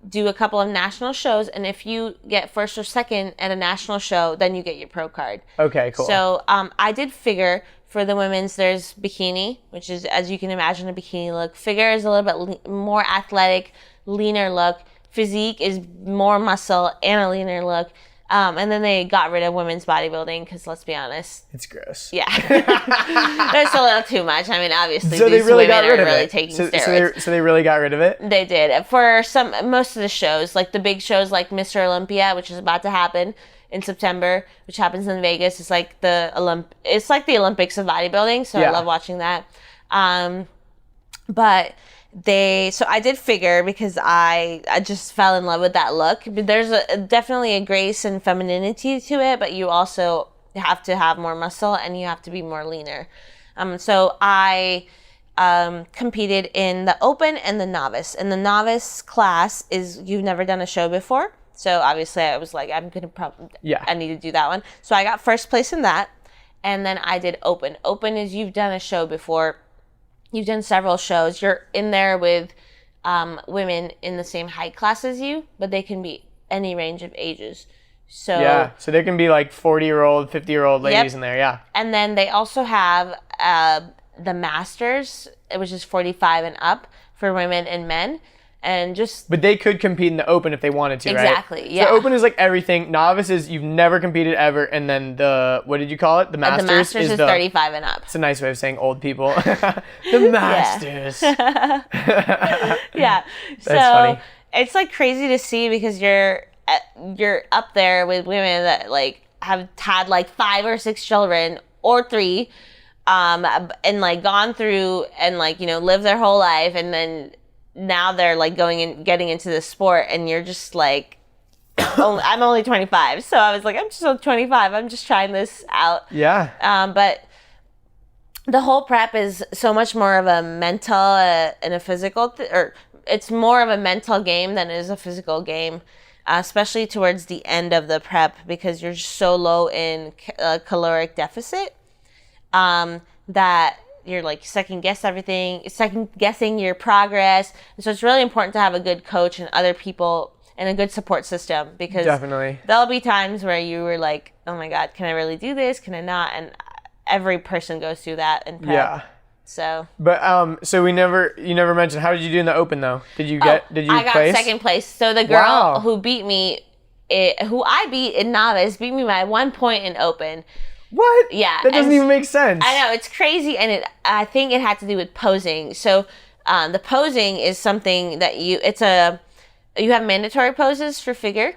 do a couple of national shows, and if you get first or second at a national show, then you get your pro card. Okay, cool. So I did figure. For the women's, there's bikini, which is, as you can imagine, a bikini look. Figure is a little bit more athletic, leaner look. Physique is more muscle and a leaner look. And then they got rid of women's bodybuilding because, let's be honest, it's gross. Yeah. There's a little too much. I mean, obviously, so these women are really taking steroids. So they really got rid of it? They did. For most of the shows, like the big shows like Mr. Olympia, which is about to happen in September, which happens in Vegas. It's like the Olympics of bodybuilding, so I love watching that. So I did figure, because I just fell in love with that look. There's definitely a grace and femininity to it, but you also have to have more muscle and you have to be more leaner. So I competed in the open and the novice. And the novice class is, you've never done a show before. So obviously I was like, I need to do that one. So I got first place in that. And then I did open. Open is, you've done a show before. you've done several shows, you're in there with women in the same height class as you, but they can be any range of ages. So Yeah, so there can be like 40-year-old, 50-year-old ladies Yep. in there, yeah. And then they also have the Masters, which is 45 and up for women and men. And just But they could compete in the Open if they wanted to, right? Exactly, yeah. So Open is like everything. Novice is you've never competed ever, and then what did you call it? The Masters, the Masters is 35 and up. It's a nice way of saying old people. The Masters. Yeah. So funny. it's like crazy to see because you're up there with women that like have had like 5 or 6 children or 3, and like gone through and like, you know, lived their whole life, and then now they're like getting into the sport, and you're just like, I'm only 25. So I was like, I'm just 25. I'm just trying this out. Yeah. But the whole prep is so much more of a mental and a physical, or it's more of a mental game than it is a physical game, especially towards the end of the prep, because you're just so low in caloric deficit that you're like second guessing your progress. And so it's really important to have a good coach and other people and a good support system, because Definitely. there'll be times where you were like, oh my God, can I really do this? Can I not? And every person goes through that in prep. Yeah. So. But so you never mentioned, how did you do in the Open though? Did you I got place? second place. So the girl Wow. who beat me, who I beat in novice, beat me by 1 point in Open. What? Yeah, That doesn't and even make sense. I know, it's crazy, and I think it had to do with posing. So the posing is something that you have mandatory poses for figure,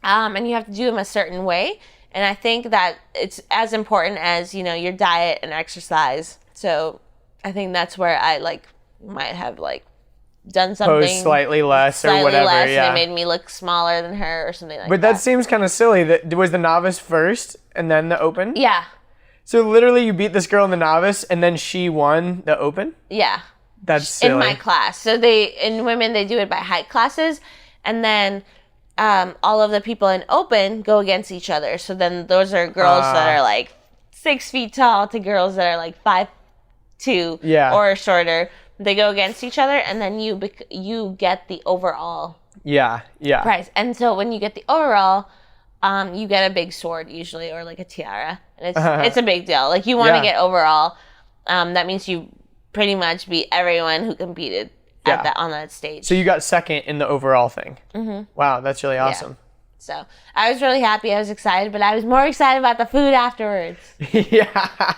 and you have to do them a certain way. And I think that it's as important as, you know, your diet and exercise. So I think that's where I like might have like done something Pose slightly less or whatever. less, Yeah. and it made me look smaller than her or something like But that seems kind of silly. Was the novice first and then the Open? Yeah. So literally you beat this girl in the novice and then she won the Open? Yeah. That's silly. In my class. So in women, they do it by height classes. And then all of the people in Open go against each other. So then those are girls that are like 6 feet tall to girls that are like 5'2" or shorter. They go against each other, and then you get the overall Yeah. prize. And so when you get the overall, you get a big sword usually, or like a tiara. And it's a big deal. Like, you want to get overall. That means you pretty much beat everyone who competed on that stage. So you got second in the overall thing. Mm-hmm. Wow, that's really awesome. So I was really happy. I was excited, but I was more excited about the food afterwards. Yeah.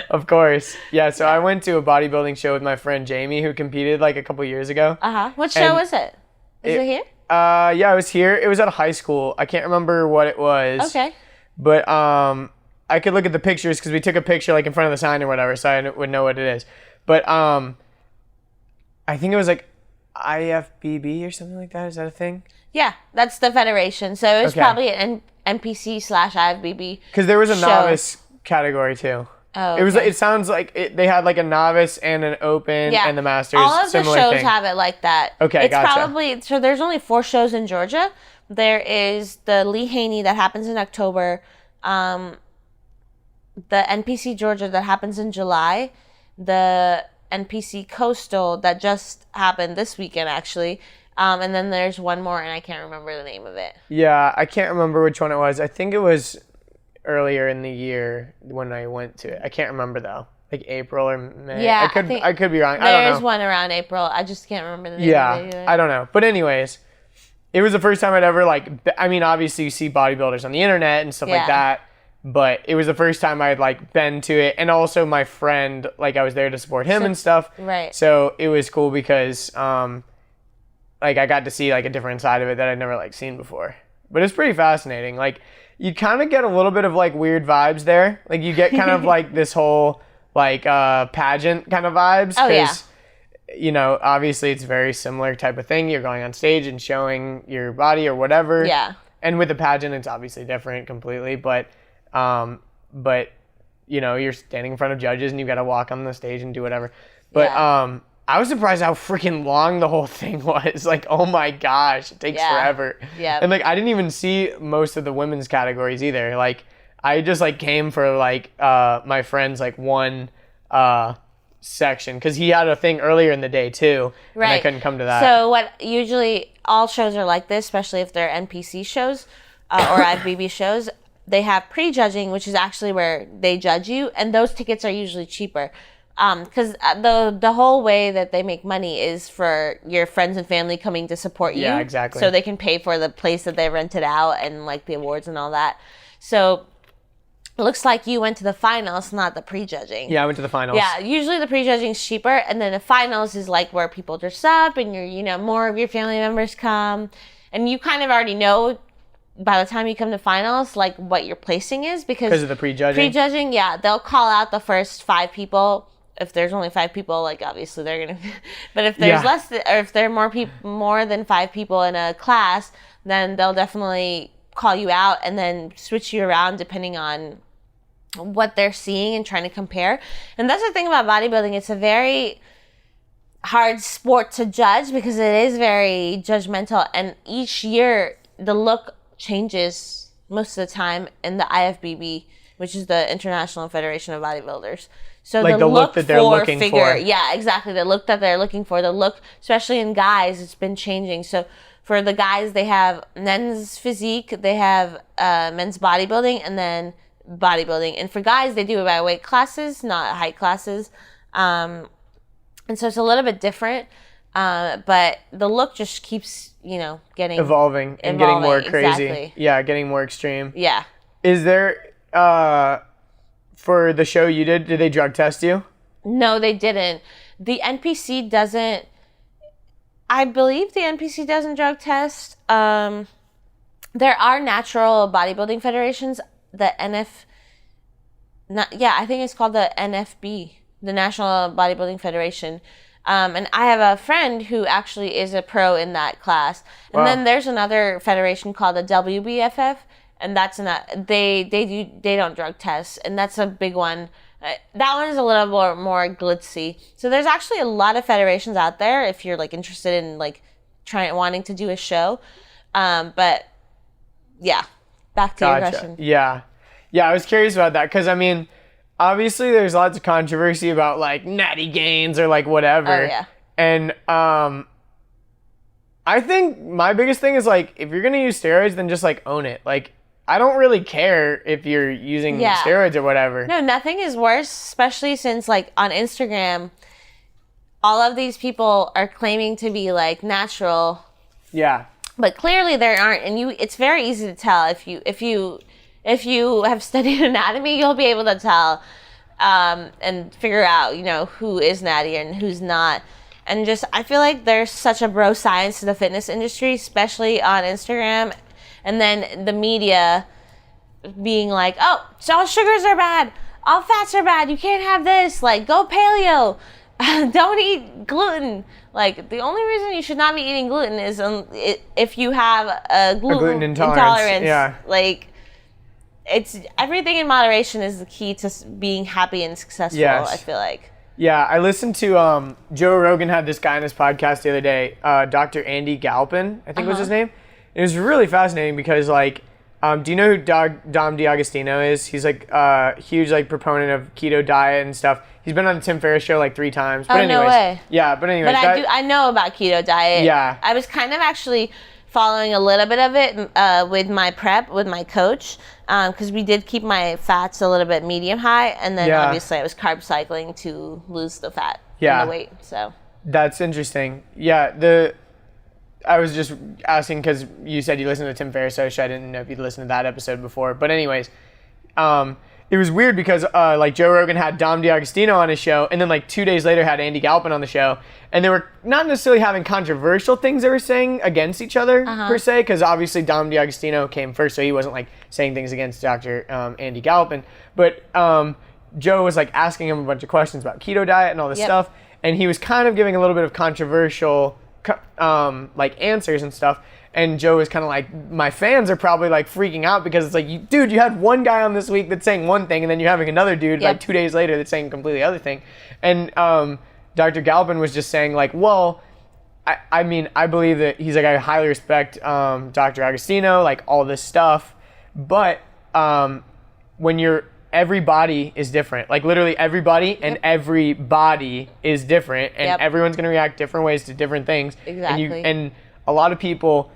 Of course. Yeah, so I went to a bodybuilding show with my friend Jamie, who competed like a couple years ago. What show was it? Is it here? Yeah, it was here. It was at a high school. I can't remember what it was. Okay. But I could look at the pictures because we took a picture like in front of the sign or whatever, so I would know what it is. But I think it was like IFBB or something like that. Is that a thing? Yeah, that's the federation. So it was probably an NPC/IFBB. Because there was a show. Novice category too. Oh, It was. It sounds like they had like a novice and an Open and the Masters. All of the similar shows thing. have it like that. Okay, it's gotcha. probably so. There's only 4 shows in Georgia. There is the Lee Haney that happens in October, the NPC Georgia that happens in July, the NPC Coastal that just happened this weekend actually, and then there's one more and I can't remember the name of it. Yeah, I can't remember which one it was. I think it was earlier in the year when I went to it. I can't remember though. Like April or May. Yeah, I could be wrong. I don't know. There's one around April. I just can't remember the name of it either. I don't know. But anyways, it was the first time I'd ever I mean, obviously you see bodybuilders on the internet and stuff like that, but it was the first time I'd like been to it, and also my friend, like I was there to support him and stuff. Right. So it was cool because like I got to see like a different side of it that I'd never like seen before. But it's pretty fascinating. Like you kind of get a little bit of like weird vibes there. Like you get kind of like this whole like pageant kind of vibes. Oh yeah. You know, obviously it's a very similar type of thing. You're going on stage and showing your body or whatever. Yeah. And with a pageant, it's obviously different completely. But you know, you're standing in front of judges and you got to walk on the stage and do whatever. But I was surprised how freaking long the whole thing was. Like, oh my gosh, it takes forever. Yeah. And like, I didn't even see most of the women's categories either. Like, I just like came for like my friend's like one section? Because he had a thing earlier in the day too, Right. and I couldn't come to that. So what usually all shows are like this, especially if they're NPC shows or IFBB shows. They have pre-judging, which is actually where they judge you, and those tickets are usually cheaper. Because the whole way that they make money is for your friends and family coming to support you. Yeah, exactly. So they can pay for the place that they rented out and like the awards and all that. So it looks like you went to the finals, not the pre-judging. Yeah, I went to the finals. Yeah, usually the pre-judging is cheaper, and then the finals is like where people dress up and more of your family members come, and you kind of already know by the time you come to finals like what your placing is because of the pre-judging. Pre-judging, yeah, they'll call out the first 5 people. If there's only 5 people, like obviously they're gonna. But if there's or if there are more than 5 people in a class, then they'll definitely call you out and then switch you around depending on what they're seeing and trying to compare. And that's the thing about bodybuilding. It's a very hard sport to judge because it is very judgmental. And each year, the look changes most of the time in the IFBB, which is the International Federation of Bodybuilders. So like the look that they're looking for. Yeah, exactly. The look that they're looking for. The look, especially in guys, it's been changing. So for the guys, they have men's physique, they have men's bodybuilding, and then bodybuilding. And for guys, they do it by weight classes, not height classes. And so it's a little bit different. But the look just keeps, getting... Evolving and getting more crazy. Exactly. Yeah, getting more extreme. Yeah. Is there... for the show you did they drug test you? No, they didn't. The NPC doesn't... I believe the NPC doesn't drug test. There are natural bodybuilding federations. The I think it's called the NFB, the National Bodybuilding Federation. And I have a friend who actually is a pro in that class. And then there's another federation called the WBFF, and that's not they don't drug test, and that's a big one. That one is a little more glitzy. So there's actually a lot of federations out there if you're like interested in like wanting to do a show. But yeah, back to your question. Yeah, I was curious about that because I mean, obviously there's lots of controversy about like natty gains or like whatever. Oh yeah. And I think my biggest thing is like if you're gonna use steroids, then just like own it. Like I don't really care if you're using steroids or whatever. No, nothing is worse, especially since like on Instagram, all of these people are claiming to be like natural. Yeah. But clearly there aren't, and it's very easy to tell if you have studied anatomy, you'll be able to tell and figure out, who is natty and who's not. And just I feel like there's such a bro science to the fitness industry, especially on Instagram. And then the media being like, oh, so all sugars are bad. All fats are bad. You can't have this. Like, go paleo. Don't eat gluten. Like, the only reason you should not be eating gluten is if you have a gluten intolerance. Yeah. Like, it's everything in moderation is the key to being happy and successful, yes. I feel like. Yeah, I listened to Joe Rogan had this guy on his podcast the other day, Dr. Andy Galpin, I think was his name. It was really fascinating because, like, do you know who Dom D'Agostino is? He's, like, a huge, like, proponent of keto diet and stuff. He's been on the Tim Ferriss show, like, 3 times. But anyways, no way. Yeah, but anyways. But I know about keto diet. Yeah. I was kind of actually following a little bit of it with my prep, with my coach, because we did keep my fats a little bit medium high, and then obviously I was carb cycling to lose the fat and the weight, so. That's interesting. Yeah, I was just asking because you said you listened to the Tim Ferriss show. I didn't know if you'd listened to that episode before. But anyways, it was weird because like Joe Rogan had Dom D'Agostino on his show, and then like 2 days later had Andy Galpin on the show, and they were not necessarily having controversial things they were saying against each other per se, because obviously Dom D'Agostino came first, so he wasn't like saying things against Dr. Andy Galpin. But Joe was like asking him a bunch of questions about keto diet and all this stuff, and he was kind of giving a little bit of controversial like answers and stuff, and Joe was kind of like, my fans are probably like freaking out because it's like, dude, you had one guy on this week that's saying one thing, and then you're having another dude like 2 days later that's saying a completely other thing. And Dr. Galpin was just saying like, well, I mean, I believe that he's like, I highly respect Dr. Agostino, like all this stuff, but when you're every body is different. Like literally everybody and every body is different, and everyone's going to react different ways to different things. Exactly. And a lot of people,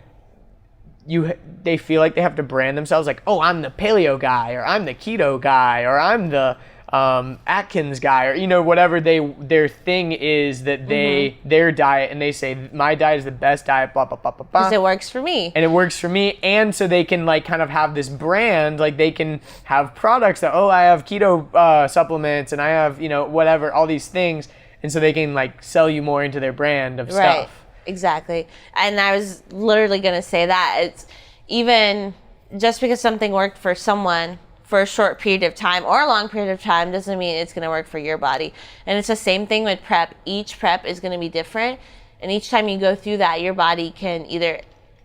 they feel like they have to brand themselves like, oh, I'm the paleo guy, or I'm the keto guy, or I'm the Atkins guy, or whatever their thing is that their diet, and they say my diet is the best diet, blah blah blah blah blah. Because it works for me. And it works for me, and so they can like kind of have this brand, like they can have products that, oh, I have keto supplements, and I have whatever, all these things, and so they can like sell you more into their brand of stuff. Exactly. And I was literally going to say that it's even just because something worked for someone for a short period of time or a long period of time doesn't mean it's going to work for your body. And it's the same thing with prep. Each prep is going to be different. And each time you go through that, your body can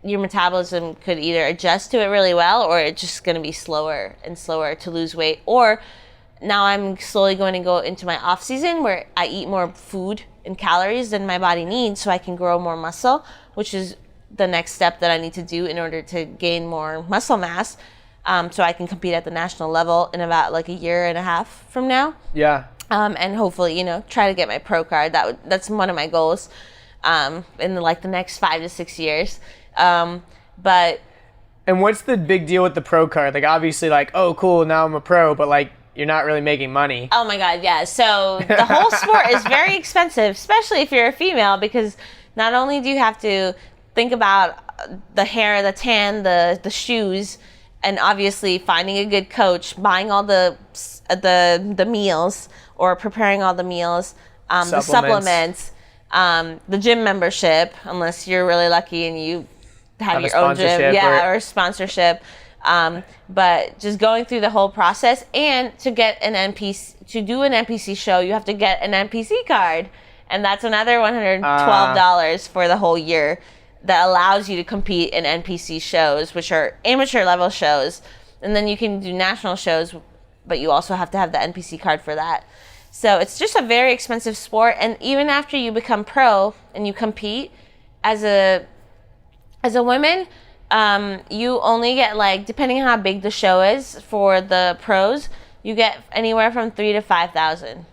your metabolism could either adjust to it really well, or it's just going to be slower and slower to lose weight. Or now I'm slowly going to go into my off season where I eat more food and calories than my body needs so I can grow more muscle, which is the next step that I need to do in order to gain more muscle mass. So I can compete at the national level in about like a year and a half from now. Yeah. And hopefully, try to get my pro card. That's one of my goals in like the next 5 to 6 years. And what's the big deal with the pro card? Like obviously like, oh cool, now I'm a pro, but like you're not really making money. Oh my God, yeah. So the whole sport is very expensive, especially if you're a female, because not only do you have to think about the hair, the tan, the shoes, and obviously finding a good coach, buying all the meals or preparing all the meals, the supplements, the gym membership, unless you're really lucky and you have your own gym, or sponsorship. But just going through the whole process, and to get an NPC, to do an NPC show, you have to get an NPC card, and that's another $112 for the whole year. That allows you to compete in NPC shows, which are amateur level shows. And then you can do national shows, but you also have to have the NPC card for that. So it's just a very expensive sport. And even after you become pro and you compete as a woman, you only get like, depending on how big the show is for the pros, you get anywhere from $3,000 to $5,000.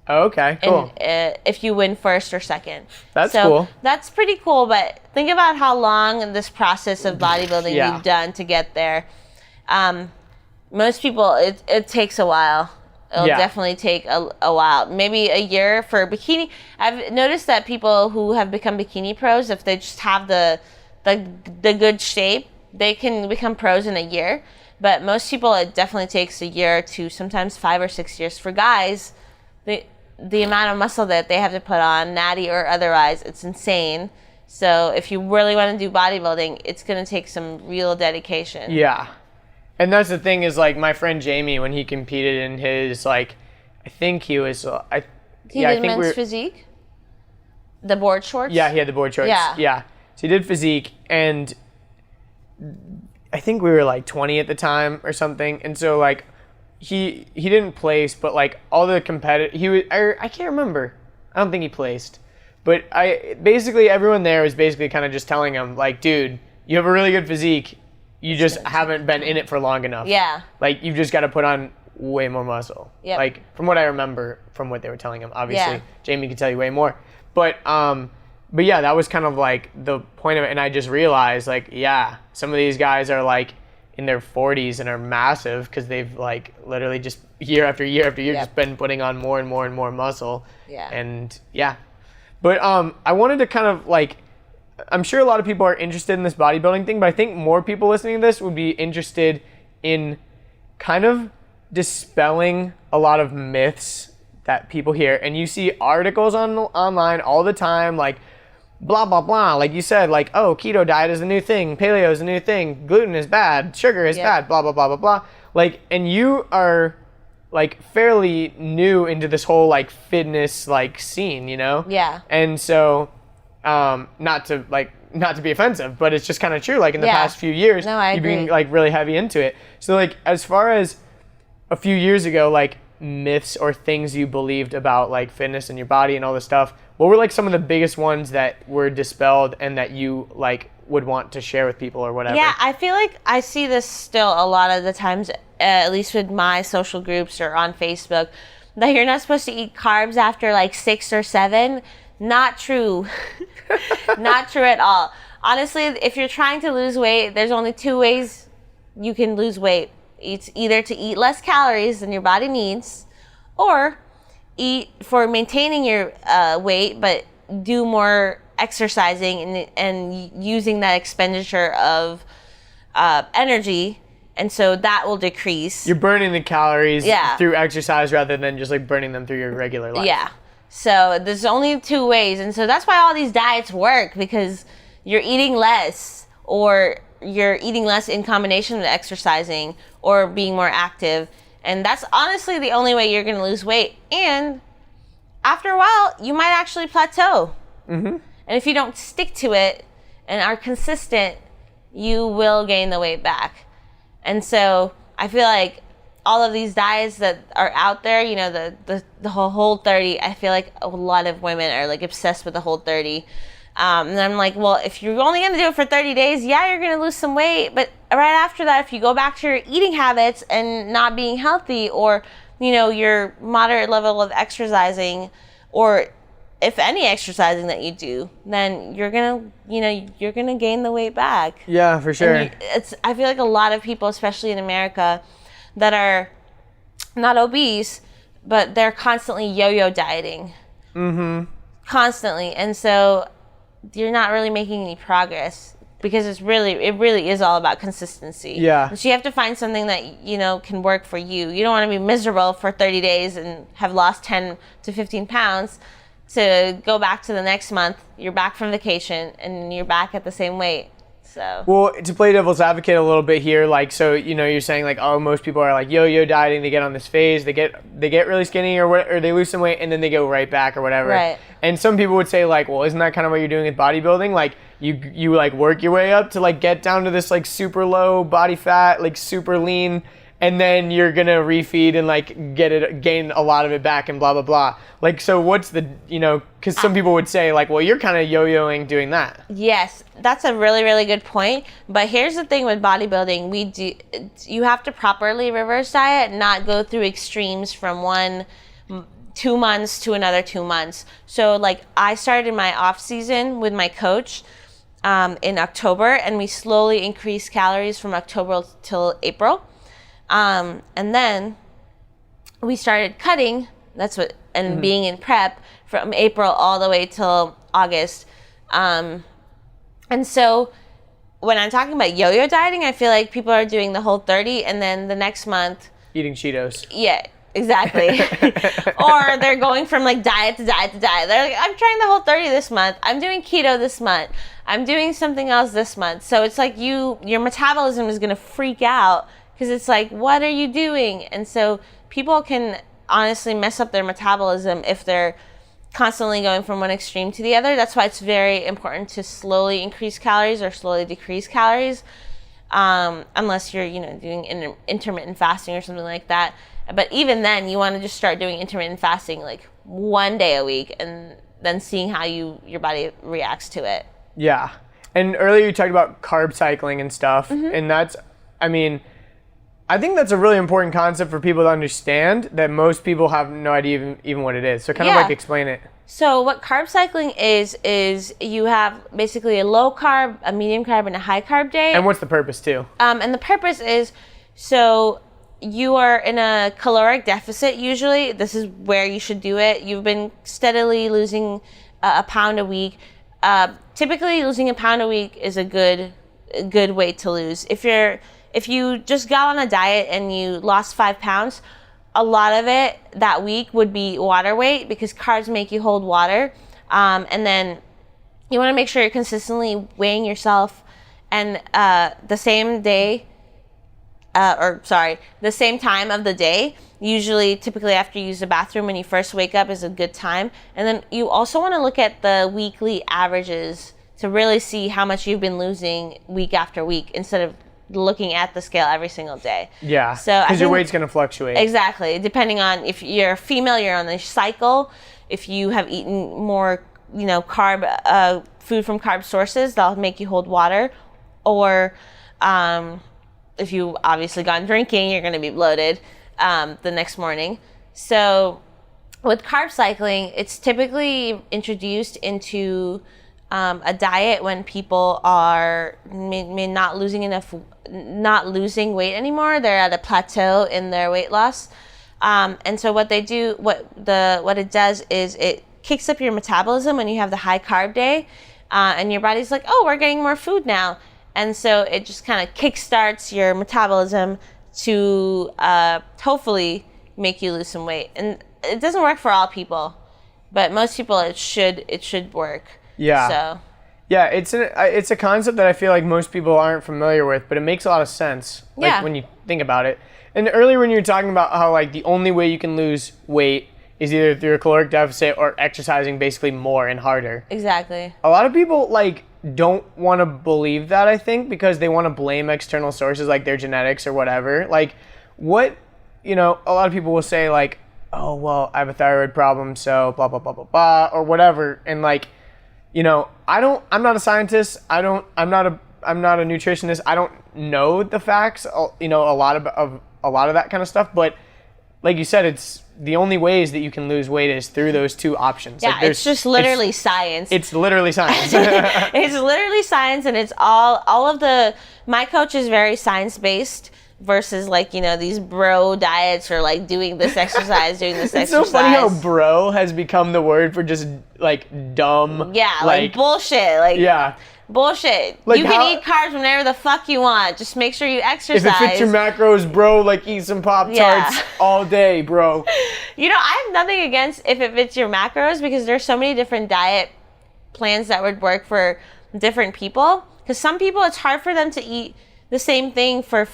Oh, okay, cool. And, if you win first or second. That's cool. That's pretty cool, but think about how long this process of bodybuilding you've done to get there. Most people, it takes a while. It'll definitely take a while. Maybe a year for bikini. I've noticed that people who have become bikini pros, if they just have the good shape, they can become pros in a year. But most people, it definitely takes a year to sometimes 5 or 6 years. For guys, the amount of muscle that they have to put on, natty or otherwise, it's insane. So if you really want to do bodybuilding, it's going to take some real dedication. Yeah. And that's the thing is, like, my friend Jamie, when he competed in his, like, I think he was... He did men's physique? The board shorts? Yeah, he had the board shorts. Yeah. So he did physique, and I think we were, like, 20 at the time or something. And so, like... He didn't place, but like all the competitive, I can't remember. I don't think he placed, but basically everyone there was basically kind of just telling him like, dude, you have a really good physique, you just haven't been in it for long enough. Yeah. Like you've just got to put on way more muscle. Yeah. Like from what I remember from what they were telling him, obviously Jamie could tell you way more, but yeah, that was kind of like the point of it, and I just realized like, yeah, some of these guys are like in their 40s and are massive because they've like literally just year after year after year just been putting on more and more and more muscle. Yeah. And but I wanted to kind of like, I'm sure a lot of people are interested in this bodybuilding thing, but I think more people listening to this would be interested in kind of dispelling a lot of myths that people hear. And you see articles online all the time, like blah, blah, blah. Like you said, like, oh, keto diet is a new thing. Paleo is a new thing. Gluten is bad. Sugar is bad. Blah, blah, blah, blah, blah. Like, and you are like fairly new into this whole like fitness like scene, Yeah. And so, not to be offensive, but it's just kind of true. Like in the past few years, you've been like really heavy into it. So like, as far as a few years ago, like myths or things you believed about like fitness and your body and all this stuff, what were like some of the biggest ones that were dispelled and that you like would want to share with people or whatever? Yeah, I feel like I see this still a lot of the times at least with my social groups or on Facebook, that you're not supposed to eat carbs after like 6 or 7. Not true. Not true at all. Honestly, if you're trying to lose weight, there's only 2 ways you can lose weight. It's either to eat less calories than your body needs, or eat for maintaining your weight, but do more exercising and using that expenditure of energy, and so that will decrease. You're burning the calories through exercise rather than just like burning them through your regular life. Yeah. So there's only 2 ways, and so that's why all these diets work, because you're eating less, or you're eating less in combination with exercising or being more active, and that's honestly the only way you're going to lose weight. And after a while, you might actually plateau. Mm-hmm. And if you don't stick to it and are consistent, you will gain the weight back. And so I feel like all of these diets that are out there, you know, the whole 30, I feel like a lot of women are like obsessed with the whole 30. And I'm like, well, if you're only going to do it for 30 days, yeah, you're going to lose some weight. But right after that, if you go back to your eating habits and not being healthy, or, you know, your moderate level of exercising, or if any exercising that you do, then you're going to gain the weight back. Yeah, for sure. I feel like a lot of people, especially in America, that are not obese, but they're constantly yo-yo dieting. Mm-hmm. Constantly. And so you're not really making any progress, because it really is all about consistency. Yeah. So you have to find something that, you know, can work for you. You don't want to be miserable for 30 days and have lost 10 to 15 pounds to go back to the next month. You're back from vacation and you're back at the same weight. So. Well, to play devil's advocate a little bit here, like, so, you know, you're saying like, oh, most people are like yo-yo dieting, they get on this phase, they get really skinny or they lose some weight and then they go right back or whatever. Right. And some people would say like, well, isn't that kind of what you're doing with bodybuilding? Like you like work your way up to like get down to this like super low body fat, like super lean, and then you're gonna refeed and like gain a lot of it back and blah blah blah. Like, so what's the, you know, because some people would say like, well, you're kind of yo-yoing doing that. Yes, that's a really, really good point. But here's the thing with bodybuilding: you have to properly reverse diet, not go through extremes from 2 months to another 2 months. So like, I started my off season with my coach in October, and we slowly increased calories from October till April. And then we started cutting, being in prep from April all the way till August. And so when I'm talking about yo-yo dieting, I feel like people are doing the whole 30 and then the next month Eating Cheetos. Yeah, exactly. Or they're going from like diet to diet to diet. They're like, I'm trying the whole 30 this month. I'm doing keto this month. I'm doing something else this month. So it's like your metabolism is going to freak out, because it's like, what are you doing? And so people can honestly mess up their metabolism if they're constantly going from one extreme to the other. That's why it's very important to slowly increase calories or slowly decrease calories, unless you're, you know, doing intermittent fasting or something like that. But even then, you want to just start doing intermittent fasting like 1 day a week, and then seeing how your body reacts to it. Yeah. And earlier you talked about carb cycling and stuff, and that's, I mean, I think that's a really important concept for people to understand, that most people have no idea even what it is. So kind of like explain it. So what carb cycling is you have basically a low carb, a medium carb, and a high carb day. And what's the purpose too? And the purpose is, so you are in a caloric deficit usually. This is where you should do it. You've been steadily losing a pound a week. Typically losing a pound a week is a good weight to lose. If you just got on a diet and you lost 5 pounds, a lot of it that week would be water weight, because carbs make you hold water. And then you want to make sure you're consistently weighing yourself. And the same time of the day, typically after you use the bathroom when you first wake up, is a good time. And then you also want to look at the weekly averages to really see how much you've been losing week after week, instead of looking at the scale every single day. Yeah, so because your weight's going to fluctuate. Exactly. Depending on if you're a female, you're on the cycle. If you have eaten more, you know, food from carb sources, that'll make you hold water. Or if you obviously gone drinking, you're going to be bloated the next morning. So with carb cycling, it's typically introduced into a diet when people are not losing weight anymore. They're at a plateau in their weight loss. And so what they do, what it does is it kicks up your metabolism when you have the high carb day, and your body's like, oh, we're getting more food now. And so it just kind of kickstarts your metabolism to hopefully make you lose some weight. And it doesn't work for all people, but most people it should work. Yeah. So. Yeah, it's a concept that I feel like most people aren't familiar with, but it makes a lot of sense. Like, Yeah. when you think about it. And earlier when you were talking about how like the only way you can lose weight is either through a caloric deficit or exercising basically more and harder. Exactly. A lot of people like don't want to believe that, I think, because they want to blame external sources like their genetics or whatever. Like what, a lot of people will say like, oh, well, I have a thyroid problem, so blah, blah, blah, blah, blah, or whatever. And like, I'm not a scientist. I'm not a nutritionist. I don't know the facts, a lot of that kind of stuff. But like you said, it's the only ways that you can lose weight is through those two options. Yeah, like it's just literally science. It's literally science. It's literally science, and it's all of my coach is very science-based versus like, these bro diets or like doing this exercise, doing this It's exercise. so funny how bro has become the word for just like dumb. Yeah, like bullshit. Like, yeah. Bullshit. Like you can eat carbs whenever the fuck you want. Just make sure you exercise. If it fits your macros, bro, like eat some Pop-Tarts all day, bro. I have nothing against if it fits your macros because there's so many different diet plans that would work for different people. Because some people, it's hard for them to eat the same thing for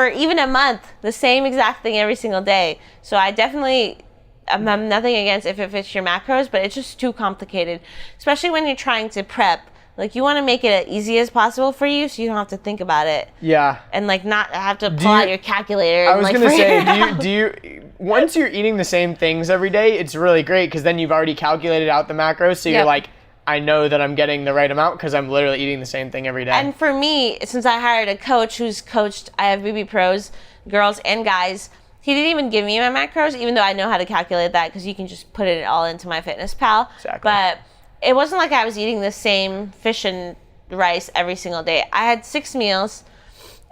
even a month, the same exact thing every single day. So I definitely have nothing against if it fits your macros, but it's just too complicated, especially when you're trying to prep. Like, you want to make it as easy as possible for you so you don't have to think about it. Yeah. And, like, not have to pull out your calculator. I was going to say, do you, once you're eating the same things every day, it's really great because then you've already calculated out the macros. So you're like, I know that I'm getting the right amount because I'm literally eating the same thing every day. And for me, since I hired a coach who's coached, I have BB pros, girls and guys, he didn't even give me my macros, even though I know how to calculate that because you can just put it all into MyFitnessPal. Exactly. But it wasn't like I was eating the same fish and rice every single day. I had 6 meals,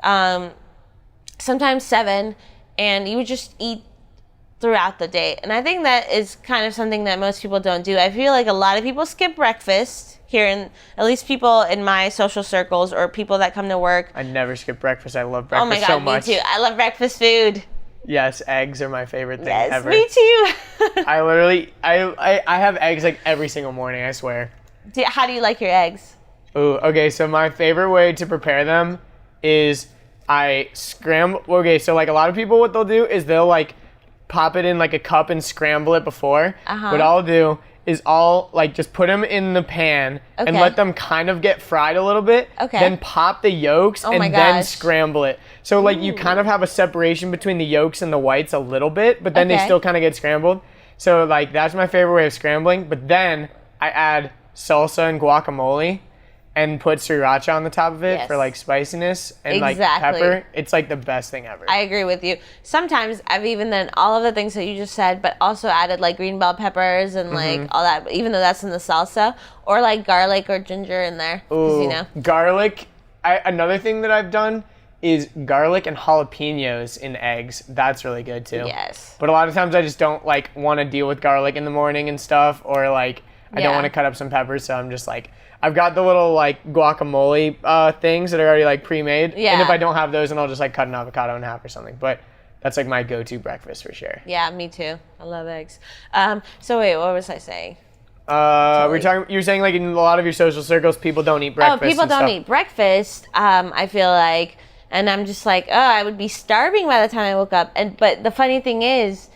sometimes 7, and you would just eat throughout the day. And I think that is kind of something that most people don't do. I feel like a lot of people skip breakfast here, and at least people in my social circles or people that come to work. I never skip breakfast. I love breakfast so much. Oh my God, me too. I love breakfast food. Yes, eggs are my favorite thing ever. Me too. I literally, I have eggs like every single morning, I swear. How do you like your eggs? Ooh, okay, so my favorite way to prepare them is I scramble. Okay, so like a lot of people, what they'll do is they'll like pop it in like a cup and scramble it before. What I'll do is I'll like just put them in the pan and let them kind of get fried a little bit. Okay. Then pop the yolks and then scramble it. So like you kind of have a separation between the yolks and the whites a little bit, but then they still kind of get scrambled. So like that's my favorite way of scrambling. But then I add salsa and guacamole and put sriracha on the top of it for like spiciness and like pepper. It's like the best thing ever. I agree with you. Sometimes I've even done all of the things that you just said, but also added like green bell peppers and like all that, even though that's in the salsa, or like garlic or ginger in there. Ooh, garlic. Another thing that I've done is garlic and jalapenos in eggs. That's really good too. Yes. But a lot of times I just don't like want to deal with garlic in the morning and stuff, or like I don't want to cut up some peppers, so I'm just like, I've got the little like guacamole things that are already like pre-made. Yeah. And if I don't have those, then I'll just like cut an avocado in half or something. But that's like my go-to breakfast for sure. Yeah, me too. I love eggs. So wait, what was I saying? You were saying like in a lot of your social circles, people don't eat breakfast. Oh, people don't eat breakfast. I feel like, and I'm just like, I would be starving by the time I woke up. But the funny thing is,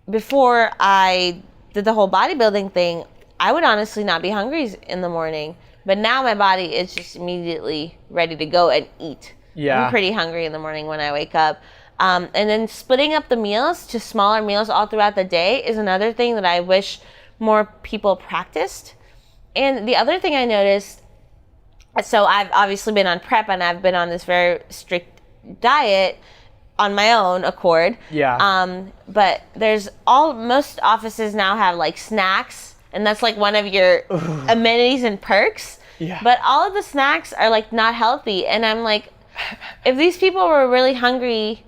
before I did the whole bodybuilding thing, I would honestly not be hungry in the morning. But now my body is just immediately ready to go and eat. Yeah. I'm pretty hungry in the morning when I wake up. And then splitting up the meals to smaller meals all throughout the day is another thing that I wish more people practiced. And the other thing I noticed, so I've obviously been on prep and I've been on this very strict diet on my own accord. Yeah. But most offices now have like snacks, and that's like one of your amenities and perks. Yeah. But all of the snacks are like not healthy, and I'm like, if these people were really hungry,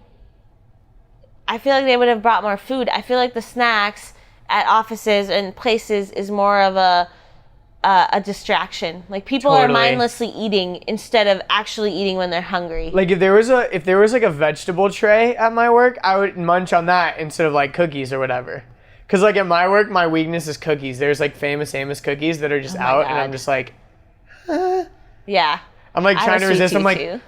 I feel like they would have brought more food. I feel like the snacks at offices and places is more of a distraction. Like people are mindlessly eating instead of actually eating when they're hungry. Like if there was like a vegetable tray at my work, I would munch on that instead of like cookies or whatever. Cause like at my work, my weakness is cookies. There's like Famous Amos cookies that are just out, and I'm just like, yeah. I'm like trying to resist. I'm like,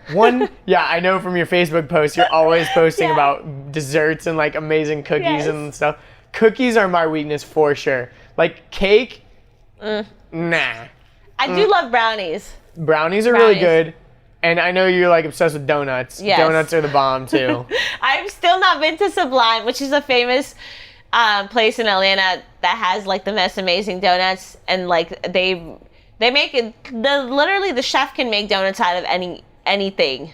yeah, I know from your Facebook post, you're always posting about desserts and like amazing cookies and stuff. Cookies are my weakness for sure. Like cake, nah. I do love brownies. Brownies are really good. And I know you're like obsessed with donuts. Yes. Donuts are the bomb too. I've still not been to Sublime, which is a famous place in Atlanta that has like the most amazing donuts, and like they make it. Literally the chef can make donuts out of anything.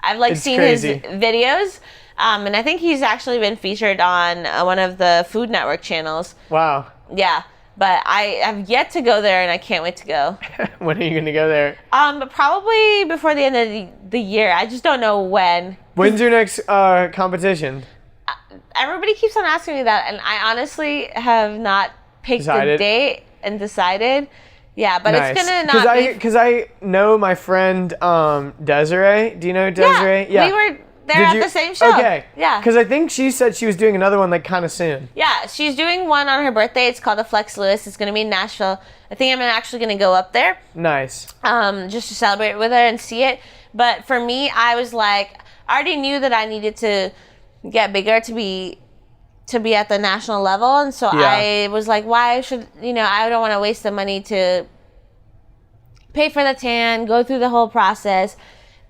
I've like seen his videos, and I think he's actually been featured on one of the Food Network channels. Wow. Yeah, but I have yet to go there, and I can't wait to go. When are you going to go there? But probably before the end of the year. I just don't know when. When's your next competition? Everybody keeps on asking me that, and I honestly have not picked a date and decided. Yeah, but it's gonna not be... Because I know my friend Desiree. Do you know Desiree? Yeah. We were there at the same show. Okay. Yeah. Because I think she said she was doing another one like kind of soon. Yeah, she's doing one on her birthday. It's called the Flex Lewis. It's gonna be in Nashville. I think I'm actually gonna go up there. Nice. Just to celebrate with her and see it. But for me, I was like, I already knew that I needed to get bigger to be at the national level, and so I was like, why should I don't want to waste the money to pay for the tan, go through the whole process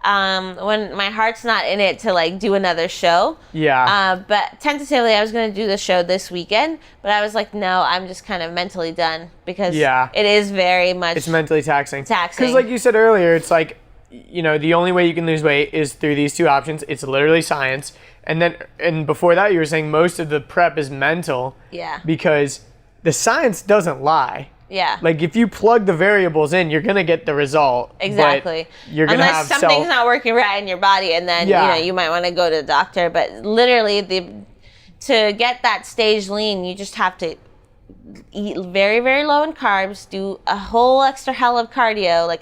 when my heart's not in it to like do another show. But tentatively I was going to do the show this weekend, but I was like, no, I'm just kind of mentally done, because it is very much, it's mentally taxing because like you said earlier, it's like, the only way you can lose weight is through these two options. It's literally science. And before that, you were saying most of the prep is mental. Yeah. Because the science doesn't lie. Yeah. Like if you plug the variables in, you're gonna get the result. Exactly. You're gonna Unless something's not working right in your body, and then you might want to go to the doctor. But literally, to get that stage lean, you just have to eat very, very low in carbs, do a whole extra hell of cardio, like.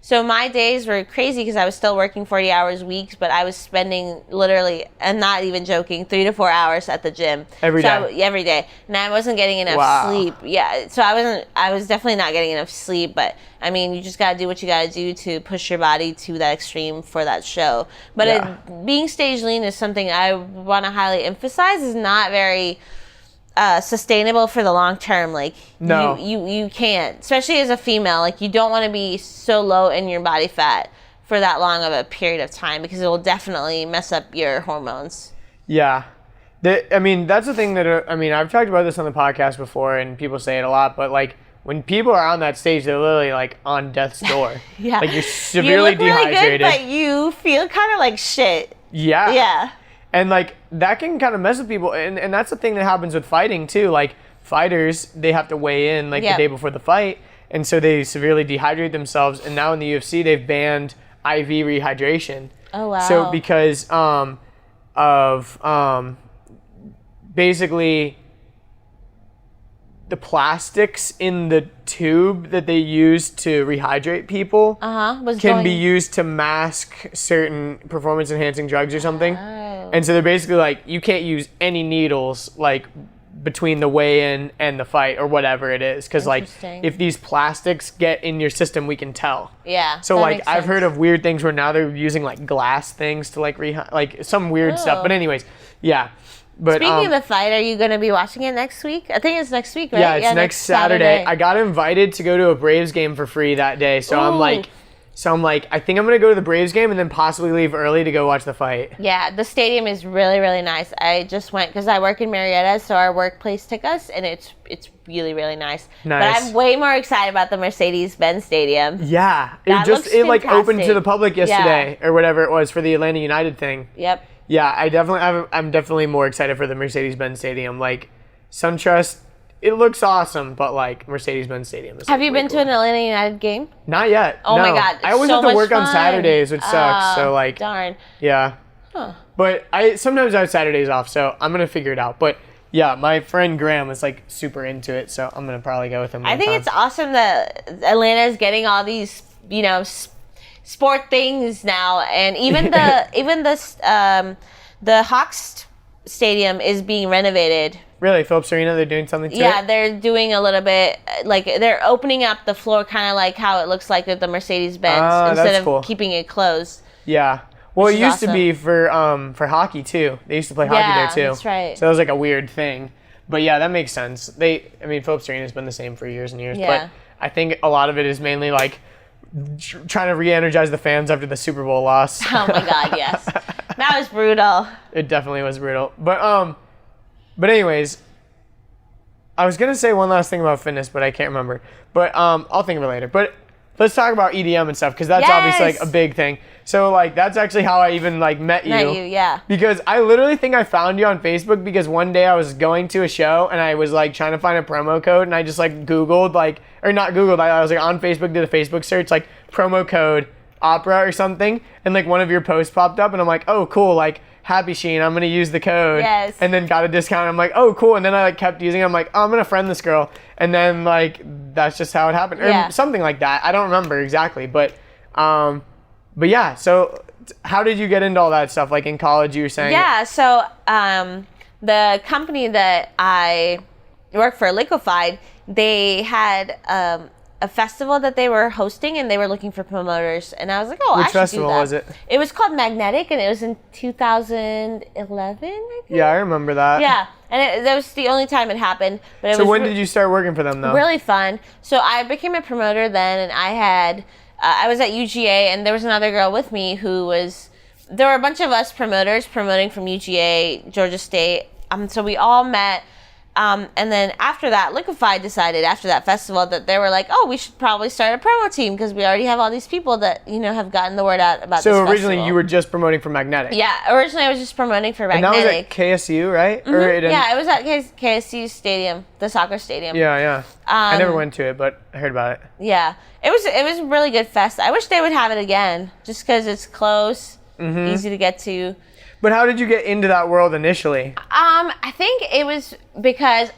So my days were crazy because I was still working 40 hours weeks, but I was spending literally, and not even joking, 3 to 4 hours at the gym. Every day. And I wasn't getting enough sleep. Yeah. So I was definitely not getting enough sleep, but I mean, you just got to do what you got to do to push your body to that extreme for that show. But being stage lean is something I want to highly emphasize is not very sustainable for the long term. Like no, you can't, especially as a female. Like you don't want to be so low in your body fat for that long of a period of time, because it will definitely mess up your hormones. Yeah, I mean that's the thing that I've talked about this on the podcast before, and people say it a lot, but like when people are on that stage, they're literally like on death's door. Yeah, like you're severely you look dehydrated, really good, but you feel kind of like shit. Yeah. And, like, that can kind of mess with people. And that's the thing that happens with fighting, too. Like, fighters, they have to weigh in, like, the day before the fight. And so they severely dehydrate themselves. And now in the UFC, they've banned IV rehydration. Oh, wow. So because of basically the plastics in the tube that they use to rehydrate people can be used to mask certain performance-enhancing drugs or something. And so they're basically like, you can't use any needles like between the weigh-in and the fight or whatever it is, because like if these plastics get in your system, we can tell. Yeah. So like I've heard of weird things where now they're using like glass things to like like some weird stuff. But anyways, yeah. But speaking of the fight, are you going to be watching it next week? I think it's next week, right? Yeah, it's next Saturday. I got invited to go to a Braves game for free that day, so I'm like So I'm like, I think I'm going to go to the Braves game and then possibly leave early to go watch the fight. Yeah, the stadium is really, really nice. I just went because I work in Marietta, so our workplace took us, and it's really, really nice. Nice. But I'm way more excited about the Mercedes-Benz Stadium. Yeah. That looks It like opened to fantastic. the public yesterday or whatever it was for the Atlanta United thing. Yep. Yeah, I'm definitely more excited for the Mercedes-Benz Stadium. Like, SunTrust, it looks awesome, but like Mercedes-Benz Stadium is Have you been to an an Atlanta United game? Not yet. Oh no. my God, I always so have to much work on fun. Saturdays, which sucks. So like, Darn. yeah. Huh. But sometimes I have Saturdays off, so I'm gonna figure it out. But yeah, my friend Graham is like super into it, so I'm gonna probably go with him. I think it's awesome that Atlanta is getting all these, sport things now, and even the Hawks Stadium is being renovated. Really, Phillips Arena, they're doing something to Yeah, it? they're doing a little bit, like they're opening up the floor kind of like how it looks like with the Mercedes-Benz instead that's of cool. keeping it closed. Yeah. Well, Which it is used to awesome. be for hockey too. They used to play hockey Yeah, there too. that's right. So that was like a weird thing. But yeah, that makes sense. Phillips Arena has been the same for years and years. Yeah. But I think a lot of it is mainly like trying to re-energize the fans after the Super Bowl loss. Oh my God, yes. That was brutal. It definitely was brutal. But anyways, I was gonna say one last thing about fitness, but I can't remember. But I'll think of it later. But let's talk about EDM and stuff because that's obviously like Yes. a big thing. So like that's actually how I even like met you. Met you, yeah. Because I literally think I found you on Facebook because one day I was going to a show and I was like trying to find a promo code and I just like Googled I was like on Facebook, did a Facebook search like promo code opera or something, and like one of your posts popped up and I'm like, oh cool, like happy Sheen, I'm gonna use the code. Yes. And then got a discount. I'm like, oh cool, and then I like kept using it. I'm like, oh, I'm gonna friend this girl, and then like that's just how it happened, Yeah. or something like that. I don't remember exactly, but yeah. So how did you get into all that stuff? Like in college, you were saying. Yeah, so the company that I work for, Liquefied, they had a festival that they were hosting, and they were looking for promoters. And I was like, oh, Which I should do festival that. was it? It was called Magnetic, and it was in 2011, I think. Yeah, I remember that. Yeah, and that was the only time it happened. But it So was when did you start working for them though? really fun. So I became a promoter then, and I was at UGA, and there was another girl with me there were a bunch of us promoters promoting from UGA, Georgia State. So we all met. And then after that, Liquefied decided after that festival that they were like, oh, we should probably start a promo team because we already have all these people that, have gotten the word out about this So originally festival. you were just promoting for Magnetic. Yeah, originally I was just promoting for And that was Magnetic. at KSU, right? Or Yeah, it was at KSU Stadium, the soccer stadium. Yeah. I never went to it, but I heard about it. Yeah, it was a really good fest. I wish they would have it again, just because it's close, easy to get to. But how did you get into that world initially? I think it was because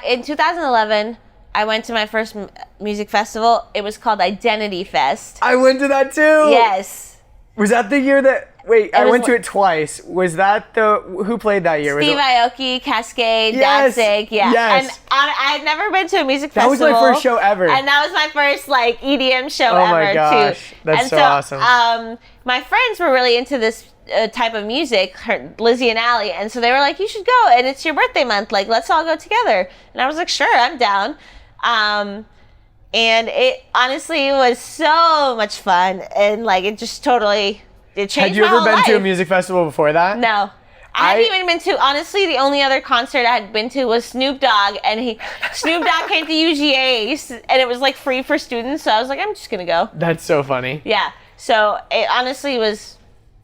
in 2011 I went to my first music festival. It was called Identity Fest. I went to that too. Yes. Was that the year that? Wait, I was went to it twice. Was that who played that year? Steve Aoki, Cascade, Yes, Danzig, yeah. yes. And I had never been to a music That was festival. my first show ever. And that was my first like EDM show Oh ever my gosh, too. that's and so awesome. My friends were really into this type of music, Lizzie and Allie, and so they were like, "You should go, and it's your birthday month. Like, let's all go together." And I was like, "Sure, I'm down." And it honestly was so much fun, and like it just totally changed Had you my ever whole been to a life. music festival before that? No. I hadn't even been to, honestly, the only other concert I had been to was Snoop Dogg, and Snoop Dogg came to UGA, and it was like free for students, so I was like, I'm just gonna go. That's so funny. Yeah, so it honestly was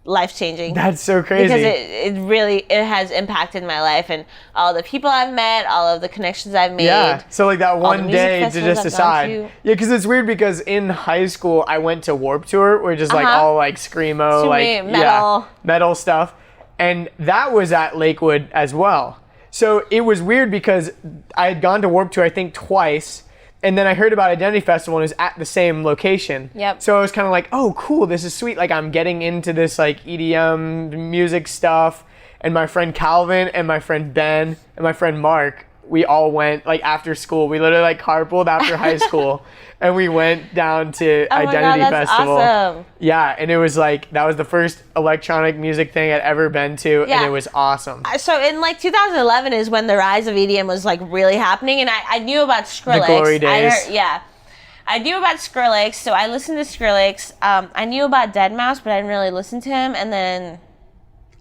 life-changing. That's so crazy. Because it really has impacted my life, and all the people I've met, all of the connections I've made. Yeah, so like that the one music day to festivals just I've gone decide. to. Yeah, because it's weird because in high school I went to Warped Tour, which is like all like screamo, like metal. metal stuff, and that was at Lakewood as well. So it was weird because I had gone to Warped Tour I think twice, and then I heard about Identity Festival and it was at the same location. Yep. So I was kind of like, oh cool, this is sweet. Like I'm getting into this like EDM music stuff. And my friend Calvin and my friend Ben and my friend Mark, we all went like after school. We literally like carpooled after high school and we went down to Identity that's Festival. awesome. Yeah, and it was like, that was the first electronic music thing I'd ever been to, Yeah. and it was awesome. So in like 2011 is when the rise of EDM was like really happening, and I knew about Skrillex. glory days. I knew about Skrillex, so I listened to Skrillex. I knew about Deadmau5, but I didn't really listen to him. And then,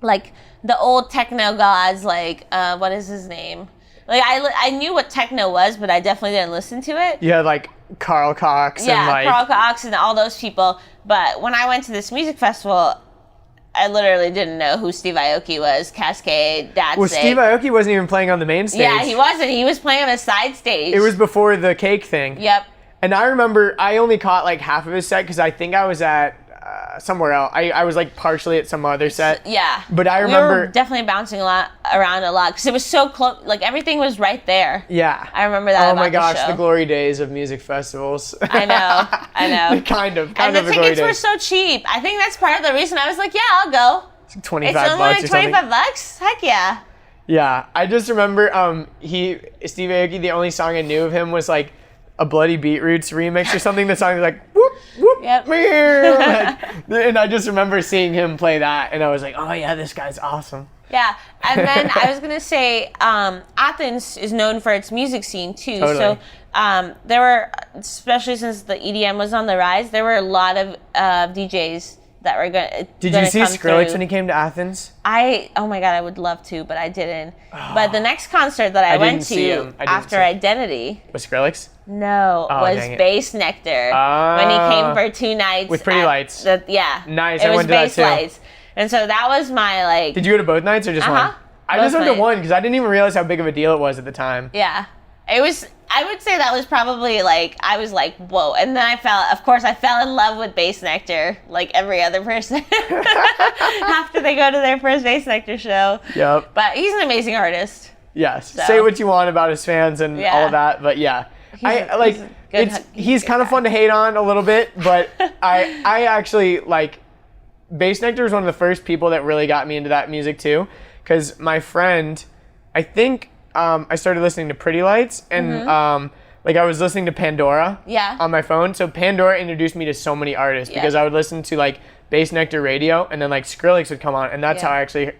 like, the old techno gods, like, what is his name? Like, I knew what techno was, but I definitely didn't listen to it. Yeah, like Carl Cox and like... Carl Cox and all those people. But when I went to this music festival, I literally didn't know who Steve Aoki was, Cascade, That's Well, Steve Aoki wasn't even playing on the main stage. Yeah, he wasn't. He was playing on a side stage. It was before the cake thing. Yep. And I remember I only caught like half of his set because I think I was at somewhere else. I was like partially at some other set. Yeah. But I remember... We were definitely bouncing around a lot because it was so close. Like, everything was right there. Yeah. I remember that. Oh about my gosh, the show. the glory days of music festivals. I know. kind of And the the glory tickets were days. so cheap. I think that's part of the reason I was like, yeah, I'll go. It's like 25 It's only bucks like or something. $25? Heck yeah. Yeah, I just remember Steve Aoki, the only song I knew of him was like a Bloody Beetroots remix or something. The song was like whoop whoop Yep. like, and I just remember seeing him play that, and I was like, oh yeah, this guy's awesome. Yeah, and then I was gonna say Athens is known for its music scene too. Totally. So there were, especially since the EDM was on the rise, there were a lot of DJs that were going. Did you see Skrillex when he came to Athens? Oh my god, I would love to, but I didn't. But the next concert that I went to after Identity Was Skrillex? was dang it. Bass Nectar when he came for 2 nights With Pretty Lights. Yeah, Nice, It I was went to that Bass too. Lights, and so that was my like. Did you go to both nights or just one? I Both just went to nights. one because I didn't even realize how big of a deal it was at the time. Yeah. It was, I would say that was probably like, I was like, whoa. And then I fell in love with Bass Nectar, like every other person after they go to their first Bass Nectar show. Yep. But he's an amazing artist. Yes. So. Say what you want about his fans and all of that, but yeah. He's kind of fun to hate on a little bit, but I actually like Bass Nectar was one of the first people that really got me into that music too, because my friend, I think I started listening to Pretty Lights and like I was listening to Pandora on my phone. So Pandora introduced me to so many artists because I would listen to like Bass Nectar radio and then like Skrillex would come on, and that's how I actually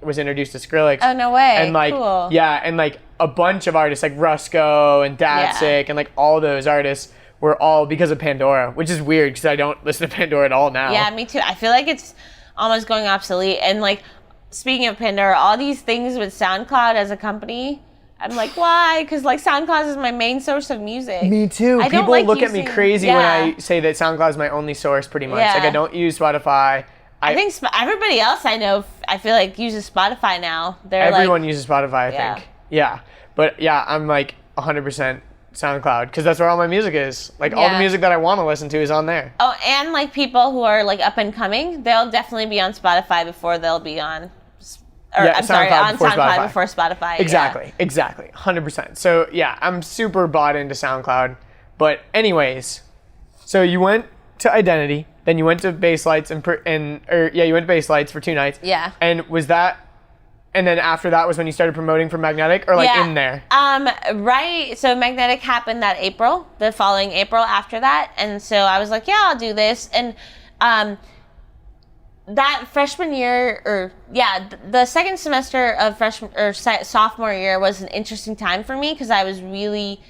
was introduced to Skrillex. Oh, no way. And like cool. and like a bunch of artists like Rusko and Datsick and like all those artists were all because of Pandora, which is weird because I don't listen to Pandora at all now. Yeah, me too. I feel like it's almost going obsolete. And like, speaking of Pandora, all these things with SoundCloud as a company, I'm like, why? Because like SoundCloud is my main source of music. Me too. I don't People like look at me using- crazy when I say that SoundCloud is my only source pretty much. Yeah. Like I don't use Spotify. I think everybody else I know, I feel like, uses Spotify now. Everyone uses Spotify, I think. Yeah. But yeah, I'm like 100% SoundCloud because that's where all my music is. Like all the music that I want to listen to is on there. Oh, and like people who are like up and coming, they'll definitely be on Spotify before they'll be on. On SoundCloud before Spotify. Exactly. 100%. So yeah, I'm super bought into SoundCloud. But anyways, so you went to Identity, then you went to Bass Lights you went to Bass Lights for 2 nights. Yeah. And was that, and then after that was when you started promoting for Magnetic, or like in there? Right. So Magnetic happened the following April after that, and so I was like, yeah, I'll do this, and that freshman year, the second semester of sophomore year was an interesting time for me because I was really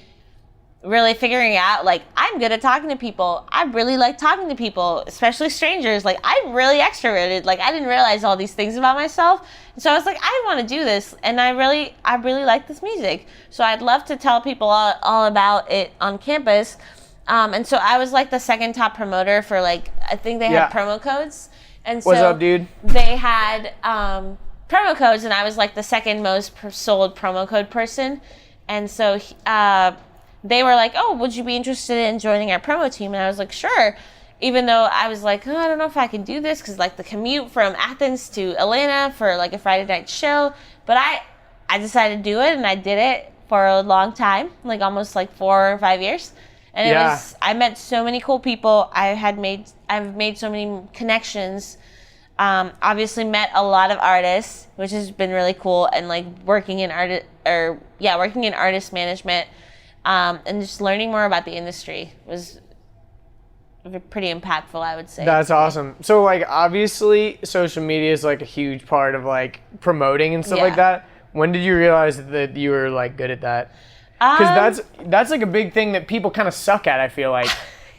figuring out, like, I'm good at talking to people. I really like talking to people, especially strangers. Like, I'm really extroverted. Like, I didn't realize all these things about myself. And so I was like, I want to do this. And I really like this music. So I'd love to tell people all about it on campus. And so I was like the second top promoter for, like, I think they had promo codes. And so what's up, dude? They had promo codes, and I was like the second most sold promo code person. And so they were like, oh, would you be interested in joining our promo team? And I was like, sure. Even though I was like, oh, I don't know if I can do this because like the commute from Athens to Atlanta for like a Friday night show. But I decided to do it, and I did it for a long time, like almost like 4 or 5 years. And I met so many cool people. I've made so many connections. Obviously met a lot of artists, which has been really cool. And like working in artist management, and just learning more about the industry was pretty impactful, I would say. That's awesome. So like obviously social media is like a huge part of like promoting and stuff like that. When did you realize that you were like good at that? Because that's like a big thing that people kind of suck at, I feel like.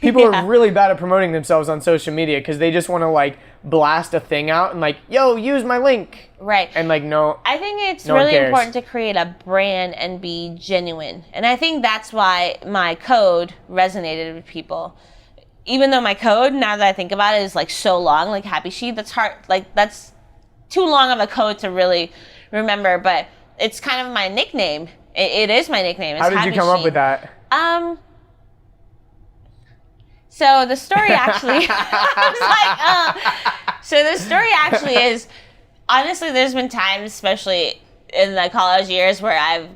People are really bad at promoting themselves on social media because they just want to like blast a thing out and like, yo, use my link. Right. And like, no. I think it's no one really cares. important to create a brand and be genuine. And I think that's why my code resonated with people. Even though my code, now that I think about it, is like so long, like Happy Sheen, that's hard. Like that's too long of a code to really remember, but it's kind of my nickname. It is my nickname. It's How did Happy you come Sheen. up with that? So the story actually, so the story actually is, honestly, there's been times, especially in the college years, where I've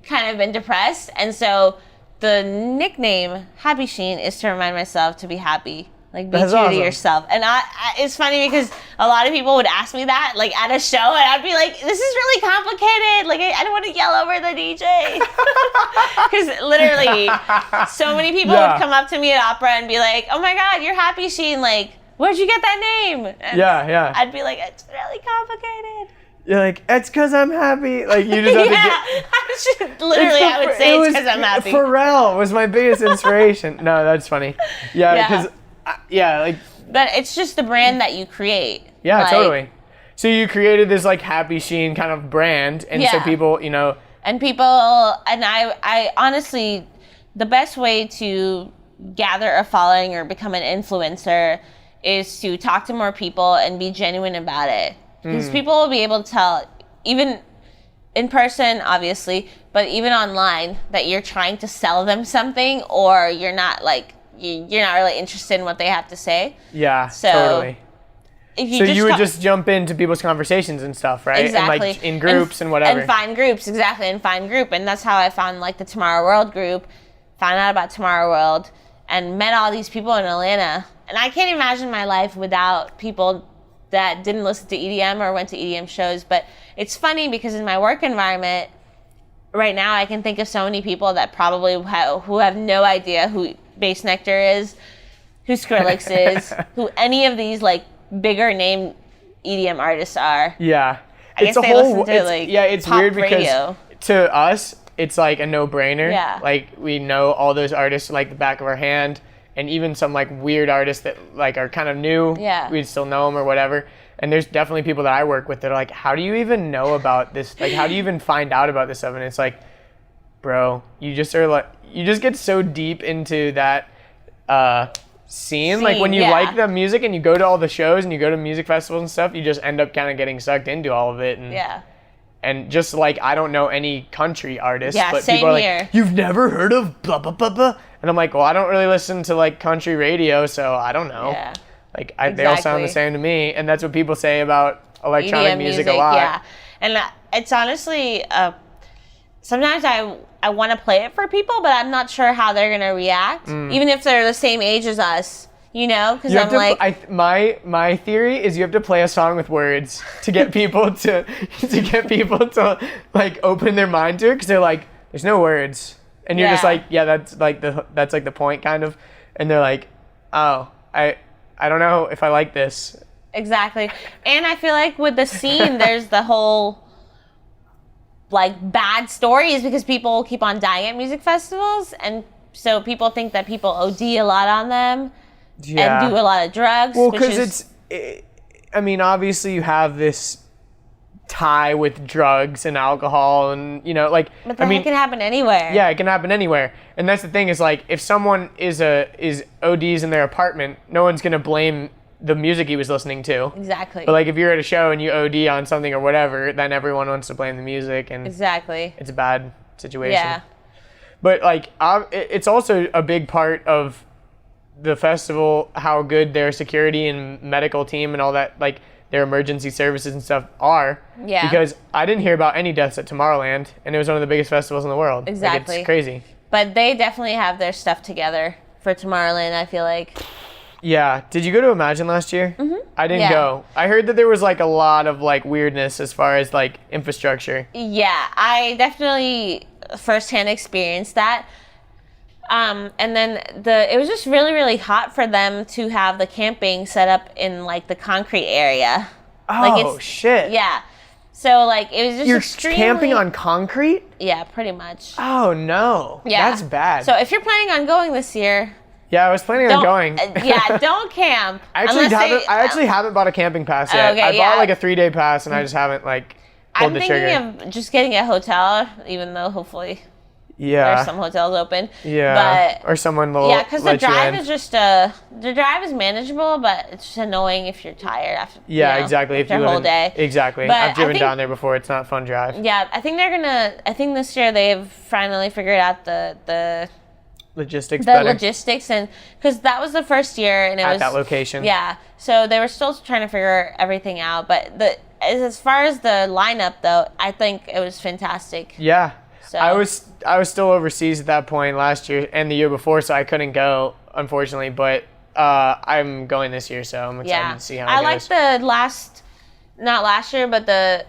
kind of been depressed. And so the nickname Happy Sheen is to remind myself to be happy. Like, be true to yourself. And it's funny because a lot of people would ask me that, like, at a show, and I'd be like, this is really complicated. Like, I don't want to yell over the DJ. Because literally, so many people would come up to me at opera and be like, oh my God, you're Happy Sheen. Like, where'd you get that name? And I'd be like, it's really complicated. You're like, it's because I'm happy. Like, you just have to get... I would say it's because I'm happy. Pharrell was my biggest inspiration. No, that's funny. Yeah, because... like, but it's just the brand that you create. Yeah, like, totally. So you created this like Happy Sheen kind of brand, and so people, and I honestly, the best way to gather a following or become an influencer is to talk to more people and be genuine about it, because people will be able to tell, even in person, obviously, but even online, that you're trying to sell them something, or you're not like. You're not really interested in what they have to say. Yeah, so totally. If you would just jump into people's conversations and stuff, right? Exactly. And like in groups and whatever. And find groups, exactly, and find group. And that's how I found like the Tomorrow World group, found out about Tomorrow World, and met all these people in Atlanta. And I can't imagine my life without people that didn't listen to EDM or went to EDM shows. But it's funny because in my work environment, right now I can think of so many people that probably who have no idea who Bass Nectar is, who Skrillex is, who any of these like bigger name EDM artists are. Yeah, I guess they listen to like it's pop weird because radio. To us it's like a no-brainer. Yeah, like we know all those artists like the back of our hand, and even some like weird artists that like are kind of new. Yeah, we still know them or whatever. And there's definitely people that I work with that are like, how do you even know about this? Like, how do you even find out about this stuff? And it's like, bro, you just get so deep into that scene. Like when you like the music and you go to all the shows and you go to music festivals and stuff, you just end up kind of getting sucked into all of it. And just like, I don't know any country artists, but people are like, you've never heard of blah, blah, blah, blah. And I'm like, well, I don't really listen to like country radio, so I don't know. Yeah. Like they all sound the same to me. And that's what people say about electronic music a lot. Yeah. And it's honestly, sometimes I want to play it for people, but I'm not sure how they're going to react, even if they're the same age as us, because I'm like... My theory is you have to play a song with words to get people to like open their mind to it, because they're like, there's no words. And you're just like, that's like the point kind of. And they're like, oh, I don't know if I like this. Exactly. And I feel like with the scene, there's the whole... like bad stories because people keep on dying at music festivals, and so people think that people OD a lot on them and do a lot of drugs. Well, because obviously you have this tie with drugs and alcohol, and but it can happen anywhere. Yeah, it can happen anywhere. And that's the thing, is like, if someone is ODs in their apartment, no one's gonna blame the music he was listening to. Exactly. But like if you're at a show and you OD on something or whatever, then everyone wants to blame the music, and it's a bad situation. Yeah. But like it's also a big part of the festival how good their security and medical team and all that, like their emergency services and stuff are. Yeah. Because I didn't hear about any deaths at Tomorrowland, and it was one of the biggest festivals in the world. Exactly. Like, it's crazy. But they definitely have their stuff together for Tomorrowland, I feel like. Yeah. Did you go to Imagine last year? Mm-hmm. I didn't go. I heard that there was like a lot of like weirdness as far as like infrastructure. Yeah, I definitely firsthand experienced that. And then it was just really, really hot for them to have the camping set up in like the concrete area. Oh, shit. Yeah. So like it was just You're extremely camping on concrete? Yeah, pretty much. Oh no. Yeah. That's bad. So if you're planning on going this year, yeah, I was planning on going. Don't camp. I actually haven't bought a camping pass yet. Okay, I bought like a 3-day pass and I just haven't like pulled the trigger. I'm thinking of just getting a hotel, even though hopefully yeah. there's some hotels open. Yeah. But or someone will because the drive is just the drive is manageable, but it's just annoying if you're tired after. Exactly. After a whole day. Exactly. But I've driven down there before. It's not a fun drive. Yeah, I think this year they've finally figured out the logistics and because that was the first year and it was at that location. Yeah. So they were still trying to figure everything out, but as far as the lineup though, I think it was fantastic. Yeah. So I was still overseas at that point last year and the year before, so I couldn't go, unfortunately. But I'm going this year, so I'm excited to see how it goes. I like not last year, but the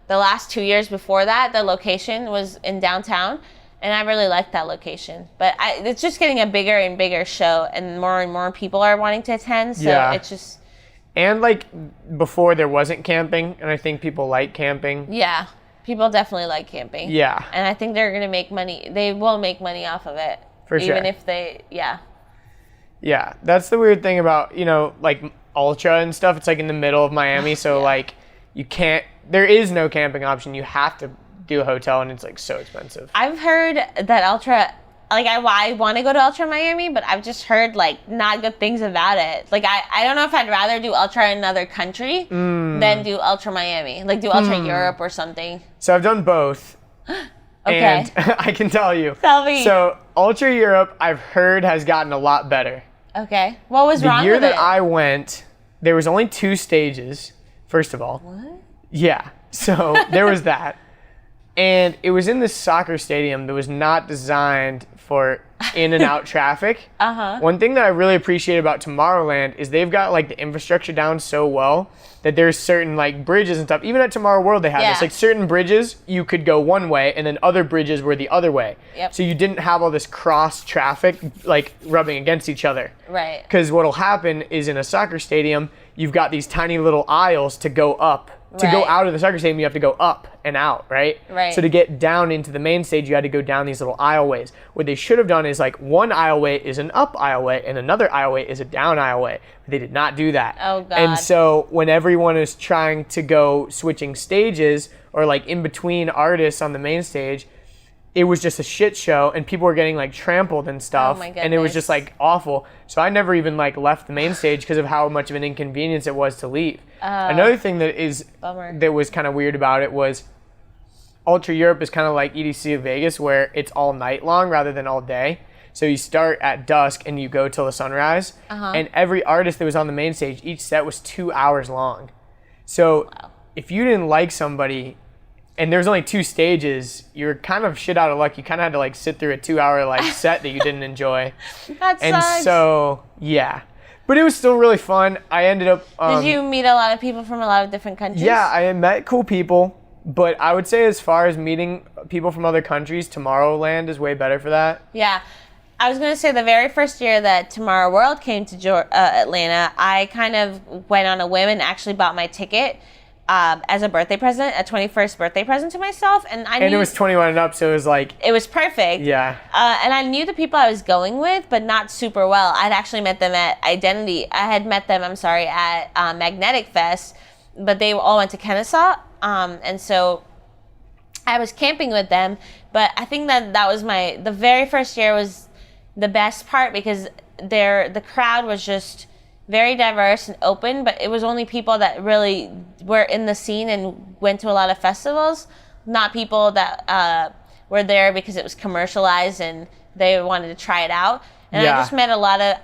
last 2 years before that, the location was in downtown, and I really liked that location. But it's just getting a bigger and bigger show, and more people are wanting to attend. So it's just. And like before, there wasn't camping, and I think people like camping. Yeah. People definitely like camping. Yeah. And I think they're going to make money. They will make money off of it. For sure. Even if Yeah. That's the weird thing about, like Ultra and stuff. It's like in the middle of Miami. So like there is no camping option. You have to do a hotel and it's like so expensive. I've heard that Ultra, like I want to go to Ultra Miami, but I've just heard like not good things about it. Like I don't know if I'd rather do Ultra in another country than do Ultra Miami. Like do Ultra Europe or something. So I've done both. Okay. And I can tell you. Tell me. So Ultra Europe, I've heard, has gotten a lot better. Okay. What was wrong with it? The year that I went, there was only 2 stages, first of all. What? Yeah. So there was that. And it was in this soccer stadium that was not designed for in and out traffic. One thing that I really appreciate about Tomorrowland is they've got like the infrastructure down so well that there's certain like bridges and stuff. Even at Tomorrow World they have this. Like certain bridges you could go one way and then other bridges were the other way. Yep. So you didn't have all this cross traffic like rubbing against each other. Right. Because what'll happen is in a soccer stadium, you've got these tiny little aisles to go up. To go out of the soccer stadium, you have to go up and out, right? Right. So to get down into the main stage, you had to go down these little aisleways. What they should have done is like one aisleway is an up aisleway and another aisleway is a down aisleway. But they did not do that. Oh, God. And so when everyone is trying to go switching stages or like in between artists on the main stage, it was just a shit show and people were getting like trampled and stuff. Oh my and it was goodness. just like awful. So I never even like left the main stage because of how much of an inconvenience it was to leave. Another thing that was kind of weird about it was Ultra Europe is kind of like EDC of Vegas where it's all night long rather than all day. So you start at dusk and you go till the sunrise. And every artist that was on the main stage, each set was 2 hours long. So if you didn't like somebody and there's only 2 stages, you're kind of shit out of luck. You kind of had to like sit through a 2-hour like set that you didn't enjoy. That and sucks. so, yeah. But it was still really fun. I ended up... Did you meet a lot of people from a lot of different countries? Yeah, I met cool people. But I would say as far as meeting people from other countries, Tomorrowland is way better for that. Yeah. I was going to say the very first year that Tomorrow World came to Atlanta, I kind of went on a whim and actually bought my ticket as a birthday present, a 21st birthday present to myself. And it was 21 and up, so it was like... It was perfect. Yeah. And I knew the people I was going with, but not super well. I'd actually met them at Identity. I had met them, at Magnetic Fest, but they all went to Kennesaw. And so I was camping with them, but I think that was the very first year was the best part because the crowd was just very diverse and open, but it was only people that really were in the scene and went to a lot of festivals, not people that were there because it was commercialized and they wanted to try it out. And I just met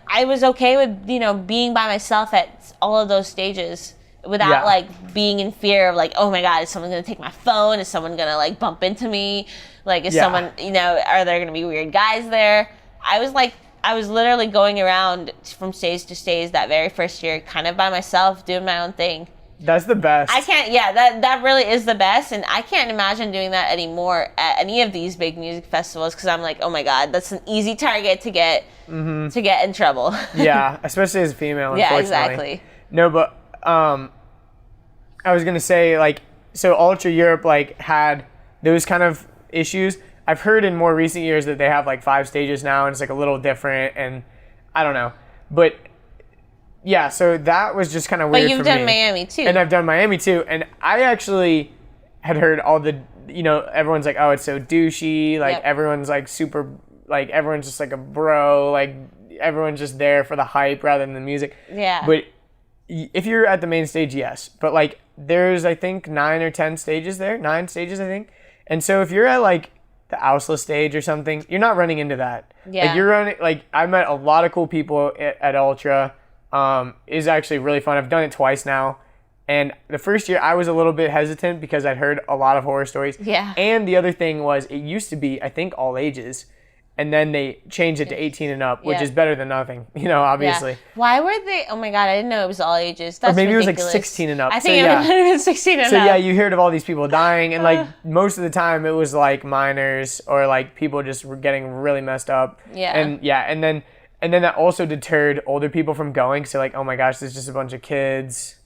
I was okay with, being by myself at all of those stages without like being in fear of like, oh my God, is someone going to take my phone? Is someone going to like bump into me? Like, is someone, are there going to be weird guys there? I was literally going around from stage to stage that very first year, kind of by myself, doing my own thing. That's the best. That really is the best, and I can't imagine doing that anymore at any of these big music festivals because I'm like, oh my God, that's an easy target to get in trouble. Yeah, especially as a female, unfortunately. Yeah, exactly. No, but I was gonna say, like, so Ultra Europe like had those kind of issues. I've heard in more recent years that they have like 5 stages now, and it's like a little different, and I don't know, but yeah. So that was just kind of weird. But you've for done me. Miami too. And I've done Miami too, and I actually had heard all the, everyone's like, oh, it's so douchey, like everyone's like super, like everyone's just like a bro, like everyone's just there for the hype rather than the music. Yeah. But if you're at the main stage, yes. But like there's, I think, 9 or 10 stages there, 9 stages, I think. And so if you're at like the Ausla stage or something, you're not running into that. Yeah. Like you're running, like I met a lot of cool people at Ultra. Is actually really fun. I've done it twice now. And the first year I was a little bit hesitant because I'd heard a lot of horror stories. Yeah. And the other thing was it used to be, I think, all ages. And then they changed it to 18 and up, which is better than nothing, obviously. Yeah. Why were they? Oh my God, I didn't know it was all ages. That's Or maybe ridiculous. it was like 16 and up. I think it might have been 16 and up. So yeah, you heard of all these people dying, and like most of the time it was like minors or like people just were getting really messed up. Yeah. And then that also deterred older people from going. So like, oh my gosh, there's just a bunch of kids.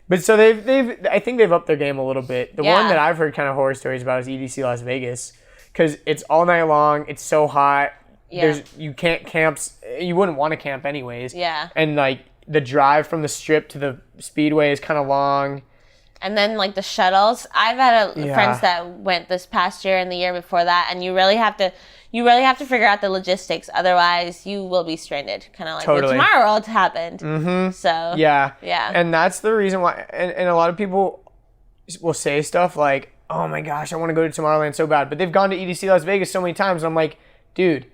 But so I think they've upped their game a little bit. The one that I've heard kind of horror stories about is EDC Las Vegas, because it's all night long. It's so hot. Yeah. You can't camp. You wouldn't want to camp anyways. Yeah. And like the drive from the strip to the speedway is kind of long. And then like the shuttles. I've had friends that went this past year and the year before that, and you really have to figure out the logistics. Otherwise, you will be stranded. Kind of like what Tomorrow World happened. Mm-hmm. So yeah. And that's the reason why. And a lot of people will say stuff like, "Oh my gosh, I want to go to Tomorrowland so bad," but they've gone to EDC Las Vegas so many times. And I'm like, dude,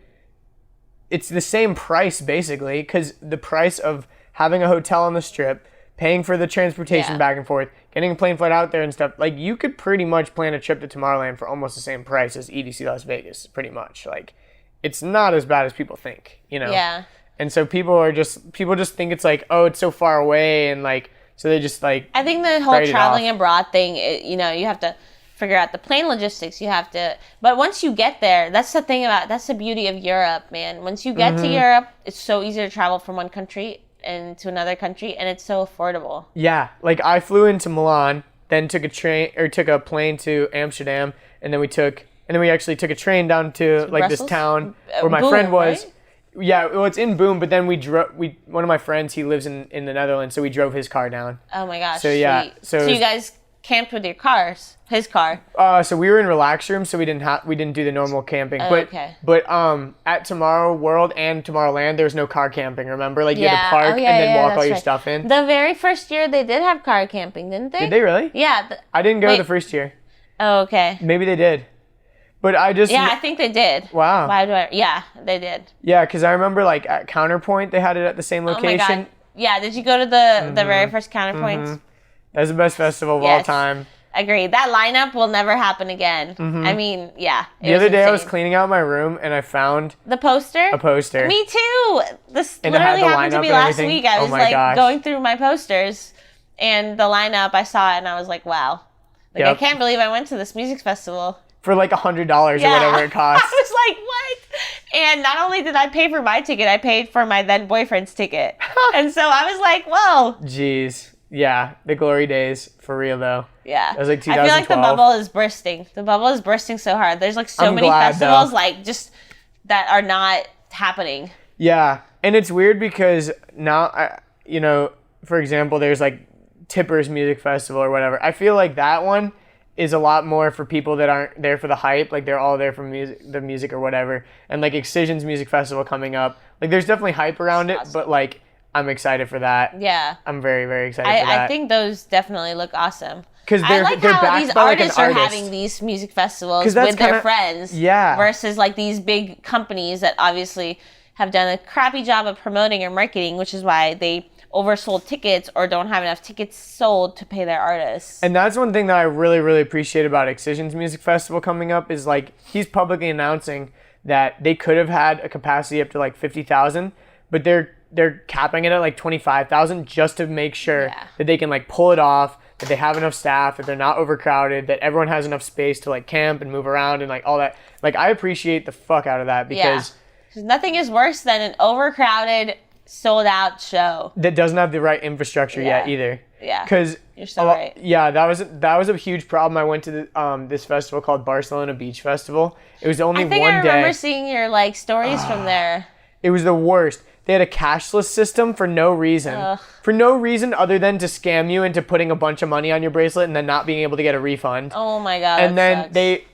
it's the same price basically, because the price of having a hotel on the strip, paying for the transportation back and forth, getting a plane flight out there and stuff, like you could pretty much plan a trip to Tomorrowland for almost the same price as EDC Las Vegas, pretty much. Like, it's not as bad as people think, Yeah. And so people just think it's like, oh, it's so far away, and like, so they just like. I think the whole traveling abroad thing, you have to figure out the plane logistics. But once you get there, that's the beauty of Europe, man. Once you get to Europe, it's so easy to travel from one country and to another country, and it's so affordable. Yeah, like I flew into Milan, then took a plane to Amsterdam, and then we actually took a train down to like Brussels? this town where my Boom, friend was. Right? Yeah, well, it's in Boom, but then one of my friends, he lives in the Netherlands, so we drove his car down. Oh my gosh. So yeah, sweet. so you guys camped with your cars, his car. So we were in relax room, so we didn't do the normal camping. Okay. But at Tomorrow World and Tomorrowland, there was no car camping. Remember, like you had to park and then walk all your stuff in. The very first year they did have car camping, didn't they? Did they really? Yeah. I didn't go the first year. Oh, okay. Maybe they did. But I just... Yeah, I think they did. Wow. Yeah, they did. Yeah, because I remember like at Counterpoint, they had it at the same location. Oh my God. Yeah, did you go to the very first Counterpoints? That's the best festival of all time. Agreed. That lineup will never happen again. I mean, yeah. The other day I was cleaning out my room and I found... The poster? A poster. Me too! This and literally happened to lineup me and last everything. week. I was gosh. going through my posters and the lineup, I saw it and I was like, wow. Like, I can't believe I went to this music festival. For like $100 or whatever it costs. I was like, what? And not only did I pay for my ticket, I paid for my then boyfriend's ticket. And so I was like, whoa. Jeez. Yeah, the glory days, for real though. Yeah. It was like 2012. I feel like the bubble is bursting. The bubble is bursting so hard. There's like so many festivals like just that are not happening. Yeah. And it's weird because now, for example, there's like Tipper's Music Festival or whatever. I feel like that one is a lot more for people that aren't there for the hype. Like they're all there for the music or whatever. And like Excision's Music Festival coming up. Like there's definitely hype around it, but like I'm excited for that. Yeah. I'm very, very excited for that. I think those definitely look awesome. Because I like how these artists are artist. having these music festivals with their friends. Yeah. Versus like these big companies that obviously have done a crappy job of promoting or marketing, which is why they oversold tickets or don't have enough tickets sold to pay their artists. And that's one thing that I really, really appreciate about Excision's Music Festival coming up is like he's publicly announcing that they could have had a capacity up to like 50,000, but they're capping it at like 25,000 just to make sure that they can like pull it off, that they have enough staff, that they're not overcrowded, that everyone has enough space to like camp and move around and like all that. Like I appreciate the fuck out of that because nothing is worse than an overcrowded, sold out show that doesn't have the right infrastructure yet either. Yeah. Because You're so right. Yeah, that was a huge problem. I went to this festival called Barcelona Beach Festival. It was only one day. I remember seeing your like stories from there. It was the worst. They had a cashless system for no reason. Ugh. For no reason other than to scam you into putting a bunch of money on your bracelet and then not being able to get a refund. Oh my God. And then sucks. they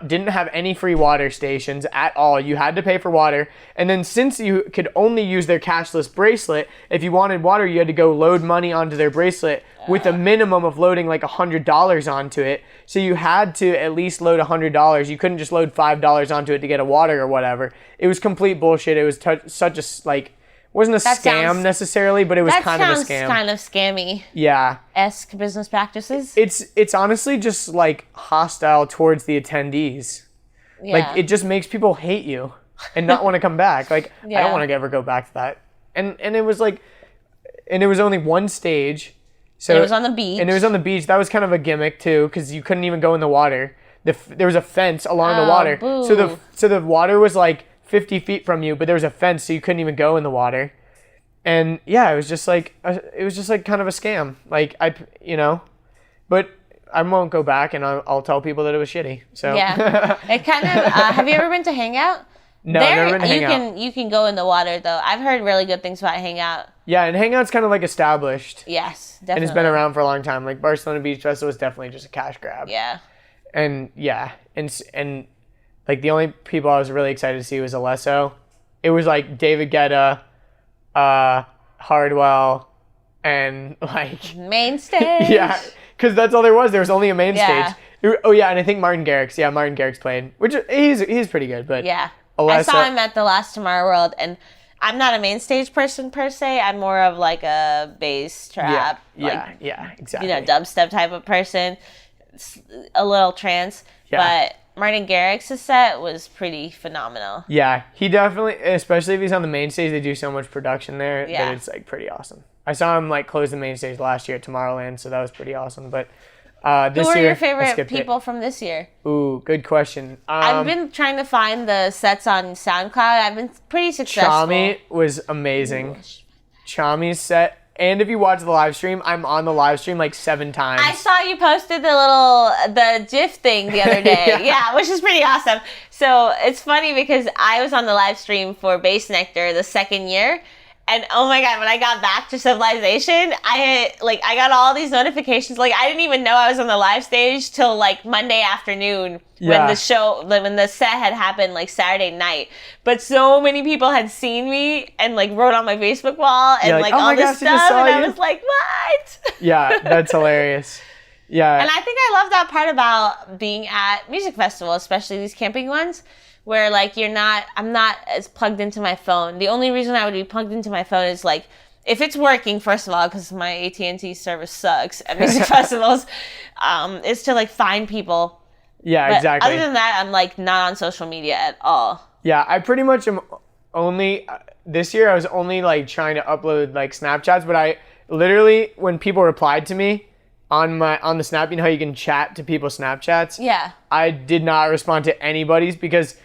didn't have any free water stations at all. You had to pay for water. And then since you could only use their cashless bracelet, if you wanted water, you had to go load money onto their bracelet with a minimum of loading like $100 onto it. So you had to at least load $100. You couldn't just load $5 onto it to get a water or whatever. It was complete bullshit. It was such a wasn't a scam necessarily, but it was kind of a scam. That sounds kind of scammy. Yeah. Esque business practices. It's honestly just like hostile towards the attendees. Yeah. Like it just makes people hate you and not want to come back. Like I don't want to ever go back to that. And it was like, and it was only one stage. So and it was on the beach. And it was on the beach. That was kind of a gimmick too, because you couldn't even go in the water. There was a fence along the water. Boo. So the water was like 50 feet from you, but there was a fence, so you couldn't even go in the water. And yeah, it was just like kind of a scam. Like but I won't go back, and I'll tell people that it was shitty. So yeah, it kind of. Have you ever been to Hangout? No, never been to Hangout. You can go in the water though. I've heard really good things about Hangout. Yeah, and Hangout's kind of like established. Yes, definitely. And it's been around for a long time. Like Barcelona Beach Festival was definitely just a cash grab. Yeah. And yeah, and like the only people I was really excited to see was Alesso. It was like David Guetta, Hardwell, and like main stage. Yeah, because that's all there was. There was only a main Yeah. stage. Oh yeah, and I think Martin Garrix. Yeah, Martin Garrix played, which he's pretty good. But Yeah, Alesso, I saw him at the Last Tomorrow World, and I'm not a main stage person per se. I'm more of like a bass trap, yeah, exactly. Dubstep type of person. A little trance, but Martin Garrix's set was pretty phenomenal. Yeah, he definitely, especially if he's on the main stage, they do so much production there Yeah. that it's like pretty awesome. I saw him like close the main stage last year at Tomorrowland, so that was pretty awesome. But this Who were year, your favorite people from this year? Ooh, good question. I've been trying to find the sets on SoundCloud. I've been pretty successful. Chami was amazing. Chami's set. And if you watch the live stream, I'm on the live stream like 7 times. I saw you posted the GIF thing the other day. yeah, which is pretty awesome. So it's funny because I was on the live stream for Bass Nectar the second year. And oh my God, when I got back to Civilization, I got all these notifications. Like I didn't even know I was on the live stage till like Monday afternoon when the set had happened like Saturday night. But so many people had seen me and like wrote on my Facebook wall and like, all this stuff. And I you. was like, what? Yeah, that's hilarious. Yeah. And I think I love that part about being at music festivals, especially these camping ones, where like I'm not as plugged into my phone. The only reason I would be plugged into my phone is like if it's working, first of all, because my AT&T service sucks at music festivals, is to like find people. Yeah, but exactly. Other than that, I'm like not on social media at all. Yeah, I pretty much am only this year. I was only like trying to upload like Snapchats, but I literally when people replied to me on the Snap, you know how you can chat to people's Snapchats? Yeah. I did not respond to anybody's because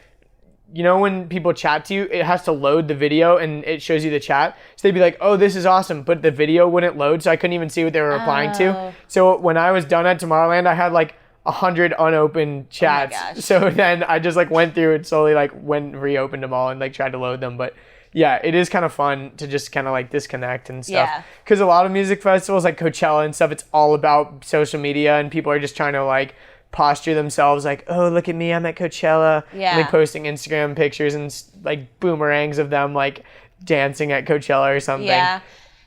when people chat to you, it has to load the video and it shows you the chat. So they'd be like, oh, this is awesome. But the video wouldn't load, so I couldn't even see what they were replying to. So when I was done at Tomorrowland, I had like 100 unopened chats. Oh my gosh. So then I just like went through and slowly like reopened them all and like tried to load them. But yeah, it is kind of fun to just kind of like disconnect and stuff. Yeah. Because a lot of music festivals like Coachella and stuff, it's all about social media and people are just trying to like posture themselves like, oh, look at me, I'm at Coachella. Yeah. And like posting Instagram pictures and like boomerangs of them like dancing at Coachella or something. Yeah.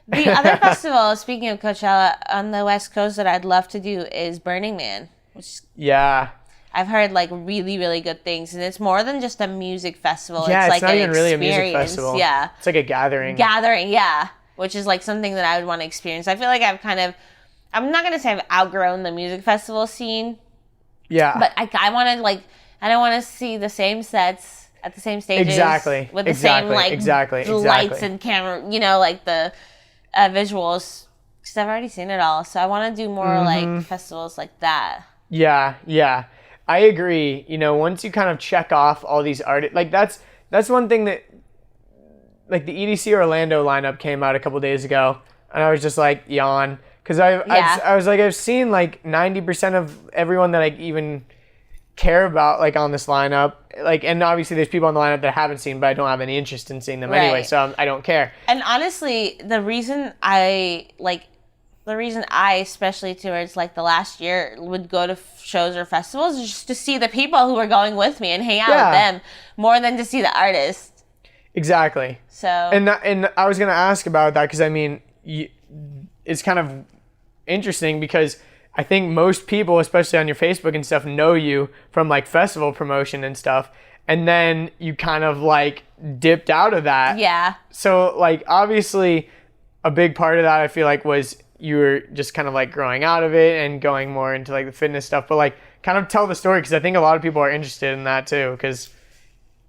The other festival, speaking of Coachella, on the West Coast that I'd love to do is Burning Man. Which Yeah. I've heard like really, really good things. And it's more than just a music festival. Yeah, it's like not an even really a music experience. festival. Yeah. It's like a gathering. Yeah. Which is like something that I would want to experience. I feel like I'm not going to say I've outgrown the music festival scene. Yeah. But I want to I don't want to see the same sets at the same stages. Exactly. With the same lights and camera, like the visuals. Because I've already seen it all. So I want to do more like festivals like that. Yeah. I agree. Once you kind of check off all these artists, like that's one thing that, like the EDC Orlando lineup came out a couple days ago, and I was just like, yawn, Because I was like, I've seen like 90% of everyone that I even care about like on this lineup. Like, and obviously there's people on the lineup that I haven't seen, but I don't have any interest in seeing them anyway, so I don't care. And honestly, the reason I, especially towards like the last year, would go to shows or festivals is just to see the people who were going with me and hang out with them more than to see the artists. Exactly. So. And I was going to ask about that because, I mean, it's kind of interesting because I think most people, especially on your Facebook and stuff, know you from like festival promotion and stuff. And then you kind of like dipped out of that. Yeah. So like obviously a big part of that I feel like was you were just kind of like growing out of it and going more into like the fitness stuff. But like kind of tell the story because I think a lot of people are interested in that too. Because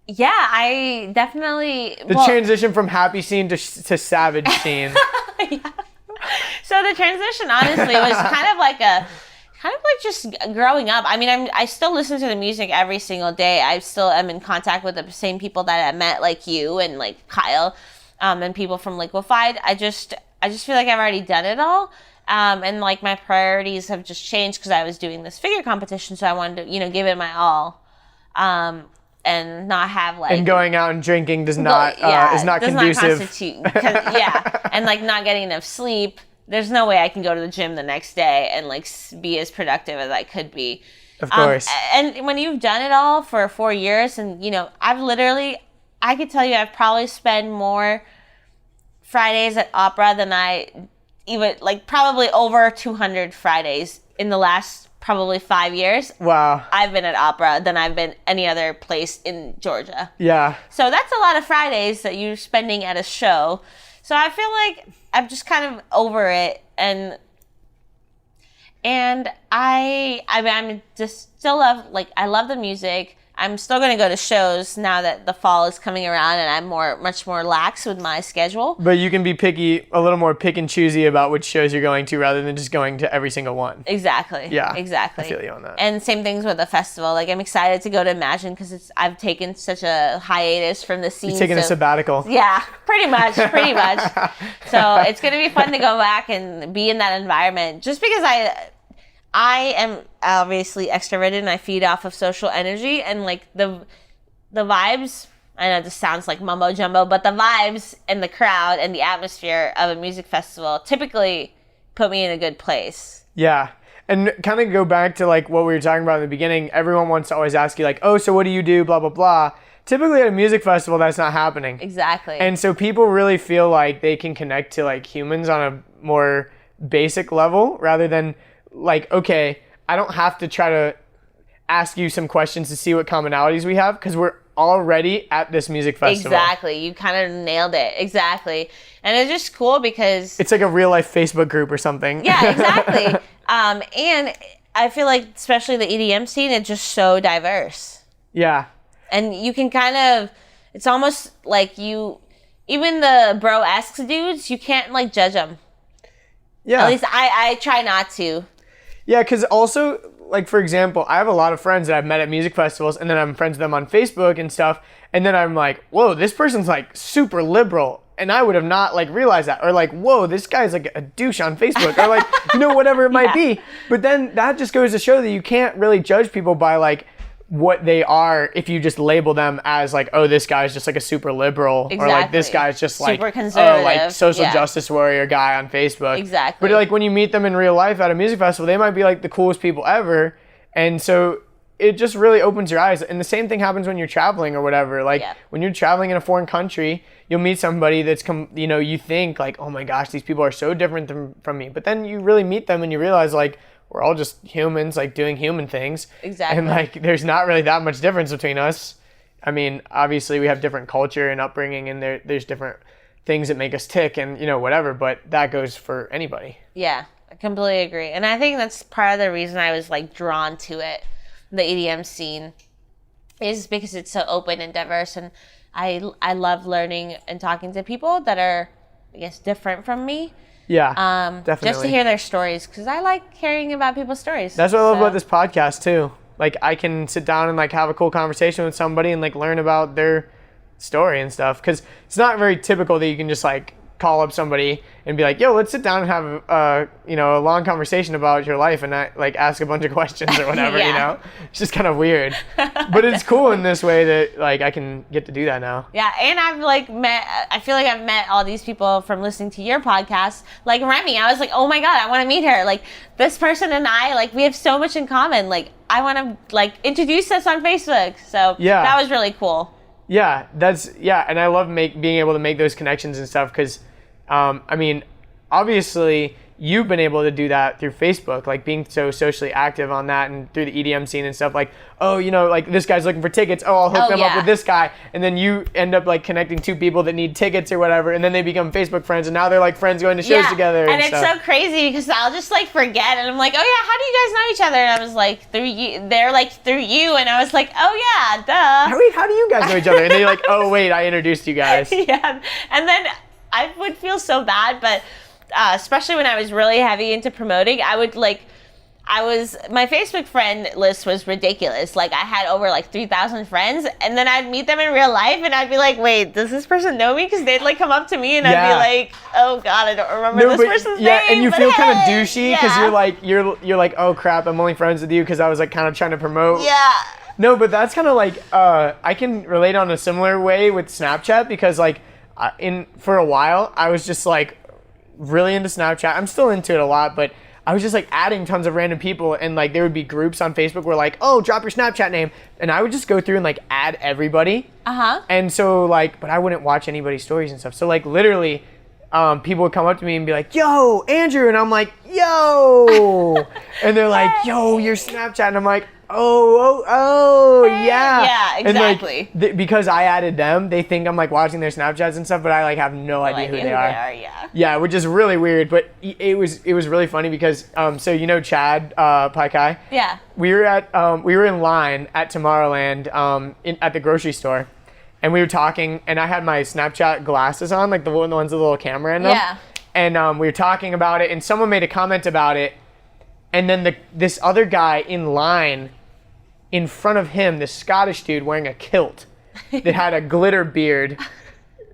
yeah, I definitely... The transition from happy scene to savage scene. Yeah. So the transition, honestly, was kind of like just growing up. I mean, I still listen to the music every single day. I still am in contact with the same people that I met, like you and like Kyle, and people from Liquefied. I just feel like I've already done it all. And like my priorities have just changed because I was doing this figure competition. So I wanted to, give it my all. And not have like... And going out and drinking is not conducive. And like not getting enough sleep. There's no way I can go to the gym the next day and like be as productive as I could be. Of course. And when you've done it all for 4 years and, I could tell you I've probably spent more Fridays at opera than I even, like probably over 200 Fridays in the last probably 5 years. Wow. I've been at opera than I've been any other place in Georgia. Yeah. So that's a lot of Fridays that you're spending at a show. So I feel like I'm just kind of over it, and I'm just still I love the music. I'm still going to go to shows now that the fall is coming around and I'm much more lax with my schedule. But you can be a little more pick and choosy about which shows you're going to rather than just going to every single one. Exactly. Yeah. Exactly. I feel you on that. And same things with the festival. Like I'm excited to go to Imagine because I've taken such a hiatus from the scene. You're taking a sabbatical. Yeah, pretty much. So it's going to be fun to go back and be in that environment just because I am obviously extroverted and I feed off of social energy and like the vibes, I know this sounds like mumbo jumbo, but the vibes and the crowd and the atmosphere of a music festival typically put me in a good place. Yeah. And kind of go back to like what we were talking about in the beginning, everyone wants to always ask you like, oh, so what do you do, blah, blah, blah. Typically at a music festival, that's not happening. Exactly. And so people really feel like they can connect to like humans on a more basic level rather than like, okay, I don't have to try to ask you some questions to see what commonalities we have because we're already at this music festival. Exactly. You kind of nailed it. Exactly. And it's just cool because... It's like a real life Facebook group or something. Yeah, exactly. And I feel like, especially the EDM scene, it's just so diverse. Yeah. And you can kind of... It's almost like even the bro-esque dudes, you can't like judge them. Yeah. At least I try not to. Yeah, because also, like, for example, I have a lot of friends that I've met at music festivals, and then I'm friends with them on Facebook and stuff, and then I'm like, whoa, this person's, like, super liberal, and I would have not, like, realized that. Or, like, whoa, this guy's, like, a douche on Facebook, or, like, whatever it might be. But then that just goes to show that you can't really judge people by, like, what they are if you just label them as like, oh, this guy's just like a super liberal. Exactly. Or like this guy's just like super conservative. Oh, like social justice warrior guy on Facebook. Exactly. But like when you meet them in real life at a music festival, they might be like the coolest people ever. And so it just really opens your eyes. And the same thing happens when you're traveling or whatever. Like when you're traveling in a foreign country, you'll meet somebody that's you think like, oh my gosh, these people are so different from me. But then you really meet them and you realize like, we're all just humans, like, doing human things. Exactly. And, like, there's not really that much difference between us. I mean, obviously, we have different culture and upbringing, and there's different things that make us tick and, whatever, but that goes for anybody. Yeah, I completely agree. And I think that's part of the reason I was, like, drawn to it, the EDM scene, is because it's so open and diverse, and I love learning and talking to people that are, I guess, different from me. Yeah, definitely. Just to hear their stories, because I like hearing about people's stories. That's what I love about this podcast, too. Like, I can sit down and, like, have a cool conversation with somebody and, like, learn about their story and stuff. Because it's not very typical that you can just, like, call up somebody and be like, yo, let's sit down and have a long conversation about your life and not like ask a bunch of questions or whatever. Yeah. It's just kind of weird, but it's cool in this way that like I can get to do that now. Yeah, and I feel like I've met all these people from listening to your podcast. Like Remy, I was like, oh my God, I want to meet her. Like this person and I, like we have so much in common. Like I want to like introduce us on Facebook. So that was really cool. Yeah, and I love being able to make those connections and stuff because, obviously you've been able to do that through Facebook, like being so socially active on that and through the EDM scene and stuff like, oh, like this guy's looking for tickets. Oh, I'll hook them up with this guy. And then you end up like connecting two people that need tickets or whatever. And then they become Facebook friends and now they're like friends going to shows together. And it's so crazy because I'll just like forget and I'm like, oh yeah, how do you guys know each other? And I was like, through you. They're like, through you. And I was like, oh yeah, duh. Wait, how do you guys know each other? And they're like, oh wait, I introduced you guys. Yeah. And then I would feel so bad, but especially when I was really heavy into promoting, my Facebook friend list was ridiculous. Like I had over like 3,000 friends, and then I'd meet them in real life, and I'd be like, "Wait, does this person know me?" Because they'd like come up to me, and I'd be like, "Oh God, I don't remember this person's name." Yeah, and you feel kind of douchey because Yeah. you're like, "Oh crap, I'm only friends with you," because I was like kind of trying to promote. Yeah. No, but that's kind of like I can relate on a similar way with Snapchat because like for a while I was just like really into Snapchat. I'm still into it a lot, but I was just like adding tons of random people and like there would be groups on Facebook where like, oh, drop your Snapchat name. And I would just go through and like add everybody. And so like, but I wouldn't watch anybody's stories and stuff. So like literally people would come up to me and be like, yo, Andrew. And I'm like, yo. And they're like, yo, your Snapchat. And I'm like, oh, yeah. Yeah, exactly. And like, because I added them, they think I'm like watching their Snapchats and stuff, but I like have no idea who they are. Yeah, which is really weird, but it was really funny because so Chad Paikai? Yeah. We were in line at Tomorrowland at the grocery store, and we were talking, and I had my Snapchat glasses on, like the ones with the little camera in them. Yeah. And we were talking about it, and someone made a comment about it. And then this other guy in line, in front of him, this Scottish dude wearing a kilt that had a glitter beard,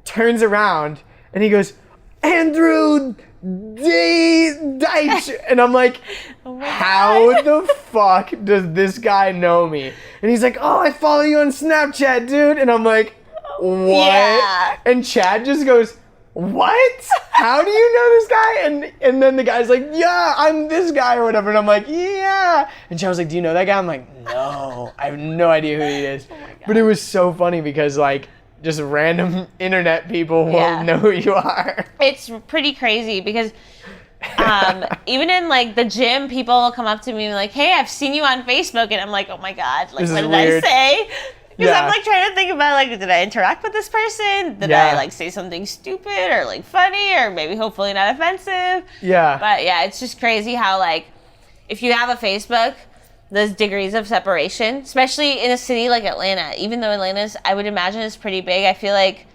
turns around and he goes, Andrew Deitch. And I'm like, how the fuck does this guy know me? And he's like, oh, I follow you on Snapchat, dude. And I'm like, what? Yeah. And Chad just goes, what? How do you know this guy? And then the guy's like, yeah, I'm this guy or whatever. And I'm like, yeah. And Chad was like, do you know that guy? I'm like, no, I have no idea who he is. But it was so funny because like just random internet people won't know who you are. It's pretty crazy because even in like the gym, people will come up to me and be like, hey, I've seen you on Facebook. And I'm like, oh my God, like what did I say? Because I'm like trying to think about like, did I interact with this person? Did I like say something stupid or like funny or maybe hopefully not offensive? Yeah. But yeah, it's just crazy how like if you have a Facebook, there's degrees of separation, especially in a city like Atlanta. Even though Atlanta's, I would imagine, is pretty big, I feel like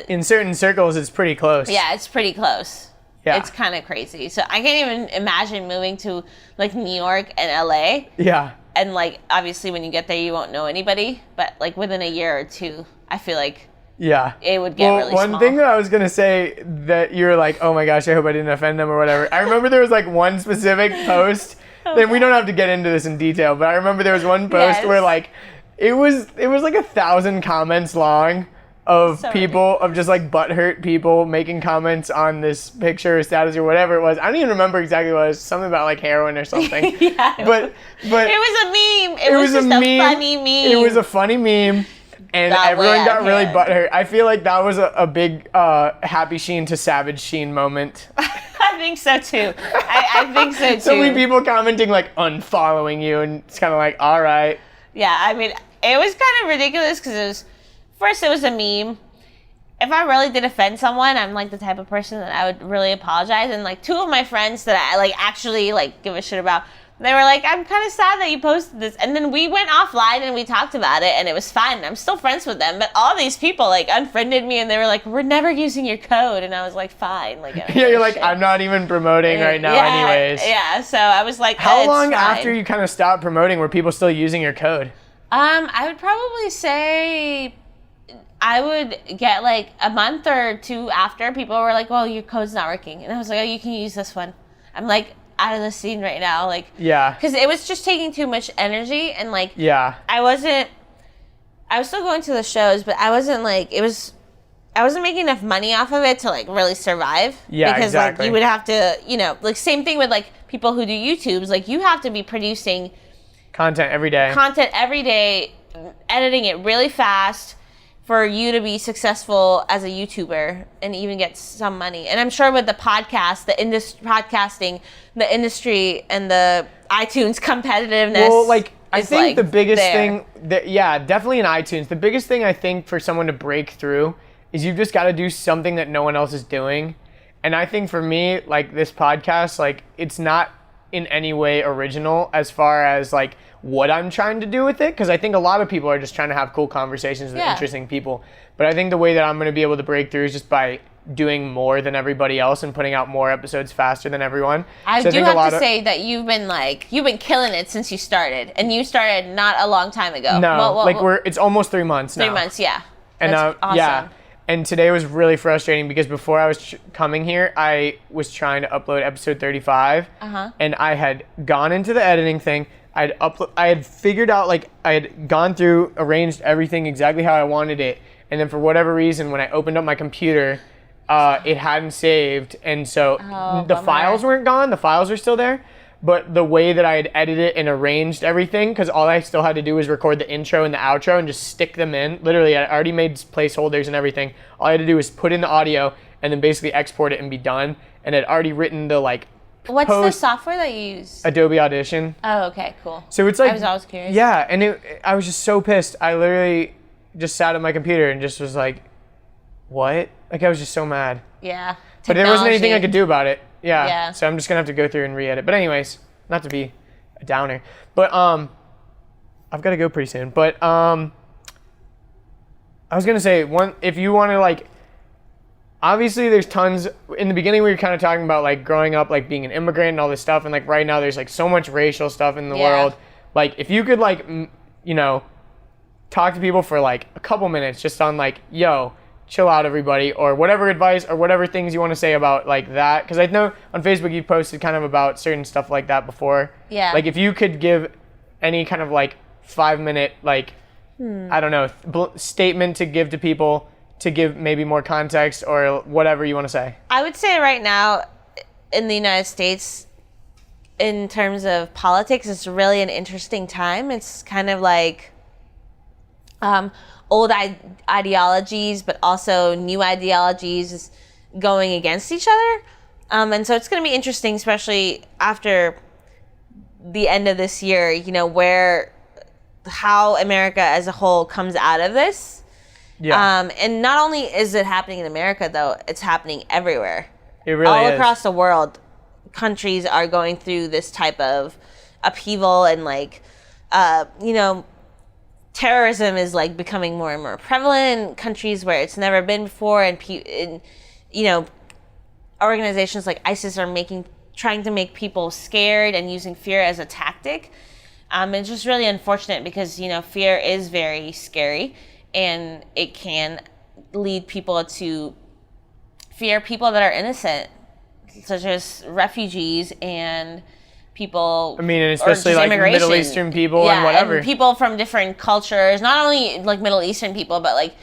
in certain circles it's pretty close. Yeah, it's pretty close. Yeah. It's kind of crazy. So I can't even imagine moving to like New York and LA. Yeah. And like obviously when you get there you won't know anybody, but like within a year or two, I feel like it would get really small. One thing that I was gonna say that you're like, oh my gosh, I hope I didn't offend them or whatever. I remember there was like one specific post. Then we don't have to get into this in detail, but I remember there was one post where like it was like 1,000 comments long of people of just like butthurt people making comments on this picture or status or whatever it was. I don't even remember exactly what it was. Something about like heroin or something. But it was a meme. It was just a funny meme. It was a funny meme. And everyone got really butthurt. I feel like that was a big Happy Sheen to Savage Sheen moment. I think so too. I think so too. So many people commenting like unfollowing you, and it's kind of like, all right. Yeah, I mean, it was kind of ridiculous because first it was a meme. If I really did offend someone, I'm like the type of person that I would really apologize. And like two of my friends that I like actually like give a shit about, they were like, I'm kind of sad that you posted this. And then we went offline and we talked about it and it was fine. I'm still friends with them. But all these people like unfriended me and they were like, we're never using your code. And I was like, fine. Like, yeah, you're like, I'm not even promoting right now anyways. Yeah, so I was like, how long after you kind of stopped promoting were people still using your code? I would probably say I would get like a month or two after, people were like, well, your code's not working. And I was like, oh, you can use this one. I'm like out of the scene right now. Like, Yeah. because it was just taking too much energy. And like, Yeah. I was still going to the shows, but I wasn't making enough money off of it to like really survive. Yeah, because exactly. like you would have to, like same thing with like people who do YouTubes, like you have to be producing Content every day, editing it really fast for you to be successful as a YouTuber and even get some money. And I'm sure with the podcast, podcasting, the industry and the iTunes competitiveness. Well, like, I think the biggest there. thing definitely in iTunes. The biggest thing I think for someone to break through is you've just got to do something that no one else is doing. And I think for me, like this podcast, like it's not in any way original as far as like what I'm trying to do with it, because I think a lot of people are just trying to have cool conversations with interesting people. But I think the way that I'm going to be able to break through is just by doing more than everybody else and putting out more episodes faster than everyone. I do have to say that you've been killing it since you started, and you started not a long time ago. No, it's almost 3 months now. 3 months, yeah. And That's awesome. yeah. And today was really frustrating because before I was coming here, I was trying to upload episode 35, and I had gone into the editing thing. I had figured out, like, I had gone through, arranged everything exactly how I wanted it, and then for whatever reason, when I opened up my computer, it hadn't saved, and so the files weren't gone. The files were still there. But the way that I had edited and arranged everything, because all I still had to do was record the intro and the outro and just stick them in. Literally, I already made placeholders and everything. All I had to do was put in the audio and then basically export it and be done. And I'd already written the, like, What's the software that you use? Adobe Audition. Oh, okay, cool. So it's like... I was always curious. Yeah, and I was just so pissed. I literally just sat at my computer and just was like, what? Like, I was just so mad. Yeah. But there wasn't anything I could do about it. Yeah. So I'm just gonna have to go through and re-edit. But anyways, not to be a downer, but I've got to go pretty soon. But I was gonna say if you want to, like, obviously there's tons. In the beginning we were kind of talking about like growing up, like being an immigrant and all this stuff, and like right now there's like so much racial stuff in the world. Like if you could like talk to people for like a couple minutes just on like, yo, chill out everybody, or whatever advice or whatever things you want to say about like that, because I know on Facebook you've posted kind of about certain stuff like that before. Yeah. Like if you could give any kind of like 5-minute like I don't know statement to give to people to give maybe more context or whatever you want to say. I would say right now in the United States, in terms of politics, it's really an interesting time. It's kind of like old ideologies, but also new ideologies going against each other. And so it's going to be interesting, especially after the end of this year, how America as a whole comes out of this. Yeah. And not only is it happening in America, though, it's happening everywhere. It really all is. across the world, countries are going through this type of upheaval, and terrorism is like becoming more and more prevalent in countries where it's never been before, and organizations like ISIS are trying to make people scared and using fear as a tactic. It's just really unfortunate because fear is very scary, and it can lead people to fear people that are innocent, such as refugees and people. I mean, and especially like Middle Eastern people and whatever. And people from different cultures, not only like Middle Eastern people, but like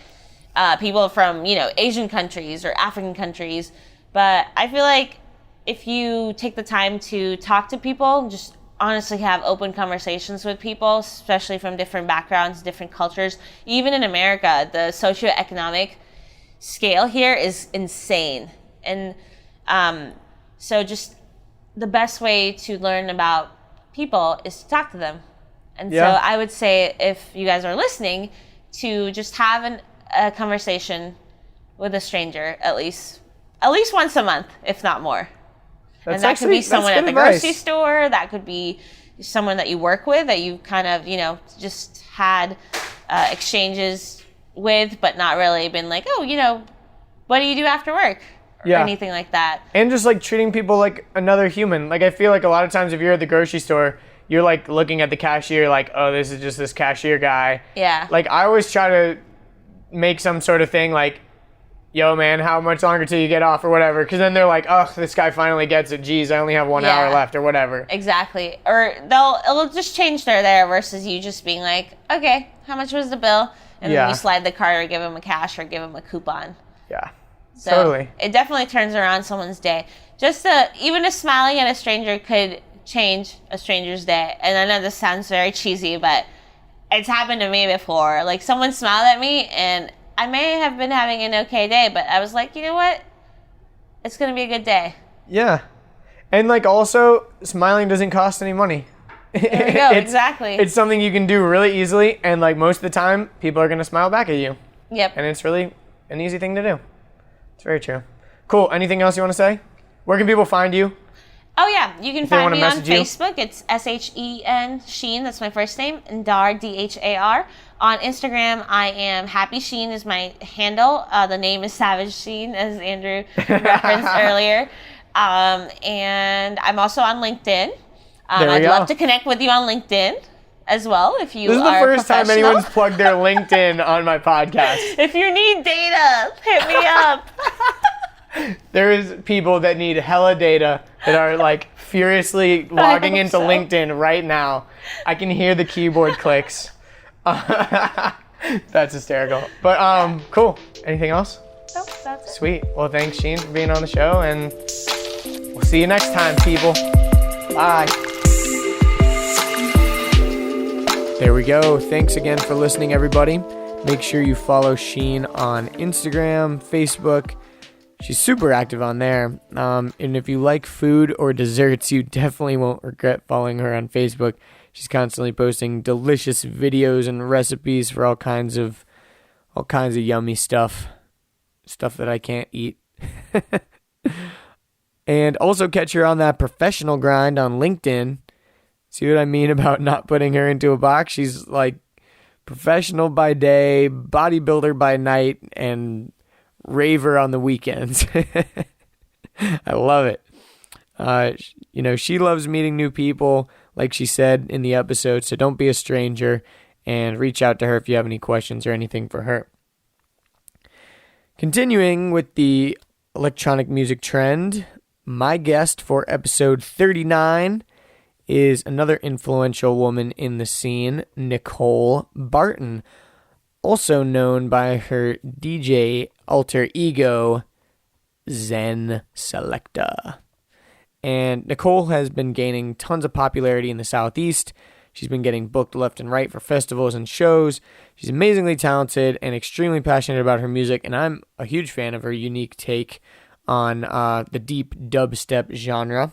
people from, Asian countries or African countries. But I feel like if you take the time to talk to people, just honestly have open conversations with people, especially from different backgrounds, different cultures. Even in America, the socioeconomic scale here is insane. And so just the best way to learn about people is to talk to them. And so I would say, if you guys are listening, to just have a conversation with a stranger at least once a month, if not more. And that could be someone at the grocery store. That could be someone that you work with, that you kind of, just had exchanges with, but not really been like, oh, what do you do after work? Or anything like that. And just like treating people like another human. Like I feel like a lot of times if you're at the grocery store, you're like looking at the cashier like, oh, this is just this cashier guy. Yeah. Like I always try to make some sort of thing like, yo, man, how much longer till you get off or whatever? Because then they're like, oh, this guy finally gets it. Geez, I only have 1 hour left or whatever. Exactly. Or it'll just change there versus you just being like, okay, how much was the bill? And then you slide the card or give them a cash or give them a coupon. Yeah, so totally. It definitely turns around someone's day. Even a smiling at a stranger could change a stranger's day. And I know this sounds very cheesy, but it's happened to me before. Like, someone smiled at me and I may have been having an okay day, but I was like, you know what? It's going to be a good day. Yeah. And, like, also, smiling doesn't cost any money. There you go, exactly. It's something you can do really easily, and, like, most of the time, people are going to smile back at you. Yep. And it's really an easy thing to do. It's very true. Cool. Anything else you want to say? Where can people find you? Oh, yeah. You can find me on you? Facebook. It's Shen, Sheen. That's my first name. And Dhar, Dhar. On Instagram, I am Happy Sheen is my handle. The name is Savage Sheen, as Andrew referenced earlier. And I'm also on LinkedIn. I'd love to connect with you on LinkedIn as well if you are This is the first time professional. anyone's plugged their LinkedIn on my podcast. If you need data, hit me up. There is people that need hella data that are like furiously logging into LinkedIn right now. I can hear the keyboard clicks. That's hysterical. But cool. Anything else? Nope, that's it. Sweet. Well, thanks, Sheen, for being on the show, and we'll see you next time, people. Bye. There we go. Thanks again for listening, everybody. Make sure you follow Sheen on Instagram, Facebook. She's super active on there. And if you like food or desserts, you definitely won't regret following her on Facebook. She's constantly posting delicious videos and recipes for all kinds of yummy stuff that I can't eat. And also catch her on that professional grind on LinkedIn. See what I mean about not putting her into a box? She's like professional by day, bodybuilder by night, and raver on the weekends. I love it. She loves meeting new people, like she said in the episode, so don't be a stranger and reach out to her if you have any questions or anything for her. Continuing with the electronic music trend, my guest for episode 39 is another influential woman in the scene, Nicole Barton, also known by her DJ alter ego, Zen Selecta. And Nicole has been gaining tons of popularity in the Southeast. She's been getting booked left and right for festivals and shows. She's amazingly talented and extremely passionate about her music, and I'm a huge fan of her unique take on the deep dubstep genre.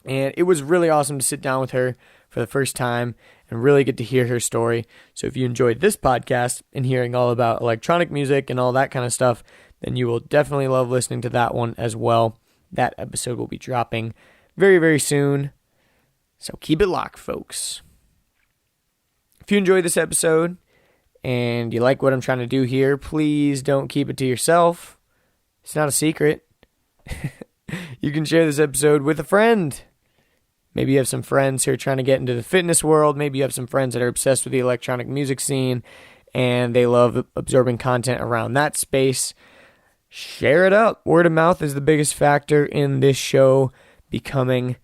And it was really awesome to sit down with her for the first time and really get to hear her story. So if you enjoyed this podcast and hearing all about electronic music and all that kind of stuff, then you will definitely love listening to that one as well. That episode will be dropping very, very soon. So keep it locked, folks. If you enjoyed this episode and you like what I'm trying to do here, please don't keep it to yourself. It's not a secret. You can share this episode with a friend. Maybe you have some friends who are trying to get into the fitness world. Maybe you have some friends that are obsessed with the electronic music scene and they love absorbing content around that space. Share it up. Word of mouth is the biggest factor in this show becoming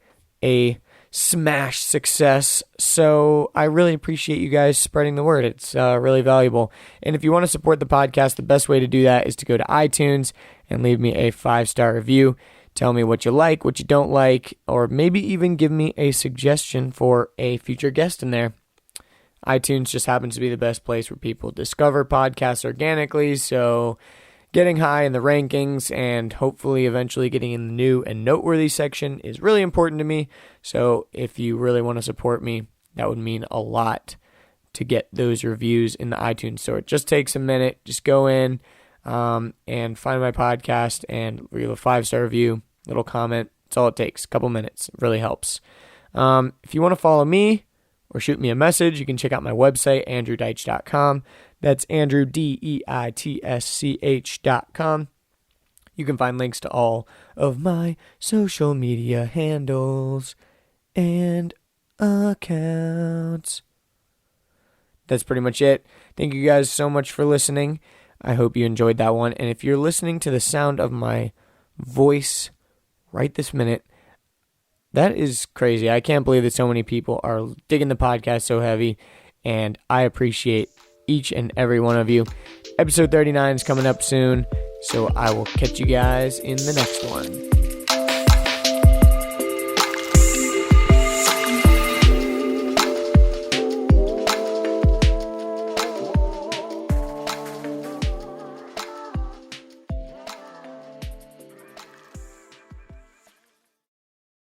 a smash success. So I really appreciate you guys spreading the word. It's really valuable. And if you want to support the podcast, the best way to do that is to go to iTunes and leave me a 5-star review. Tell me what you like, what you don't like, or maybe even give me a suggestion for a future guest in there. iTunes just happens to be the best place where people discover podcasts organically, so getting high in the rankings and hopefully eventually getting in the new and noteworthy section is really important to me. So if you really want to support me, that would mean a lot to get those reviews in the iTunes store. It just takes a minute. Just go in and find my podcast and leave a 5-star review, little comment. That's all it takes. A couple minutes. It really helps. If you want to follow me or shoot me a message, you can check out my website, andrewdeitsch.com. That's Andrew, DEITSCH.com. You can find links to all of my social media handles and accounts. That's pretty much it. Thank you guys so much for listening. I hope you enjoyed that one. And if you're listening to the sound of my voice right this minute, that is crazy. I can't believe that so many people are digging the podcast so heavy, and I appreciate each and every one of you. Episode 39 is coming up soon, so I will catch you guys in the next one.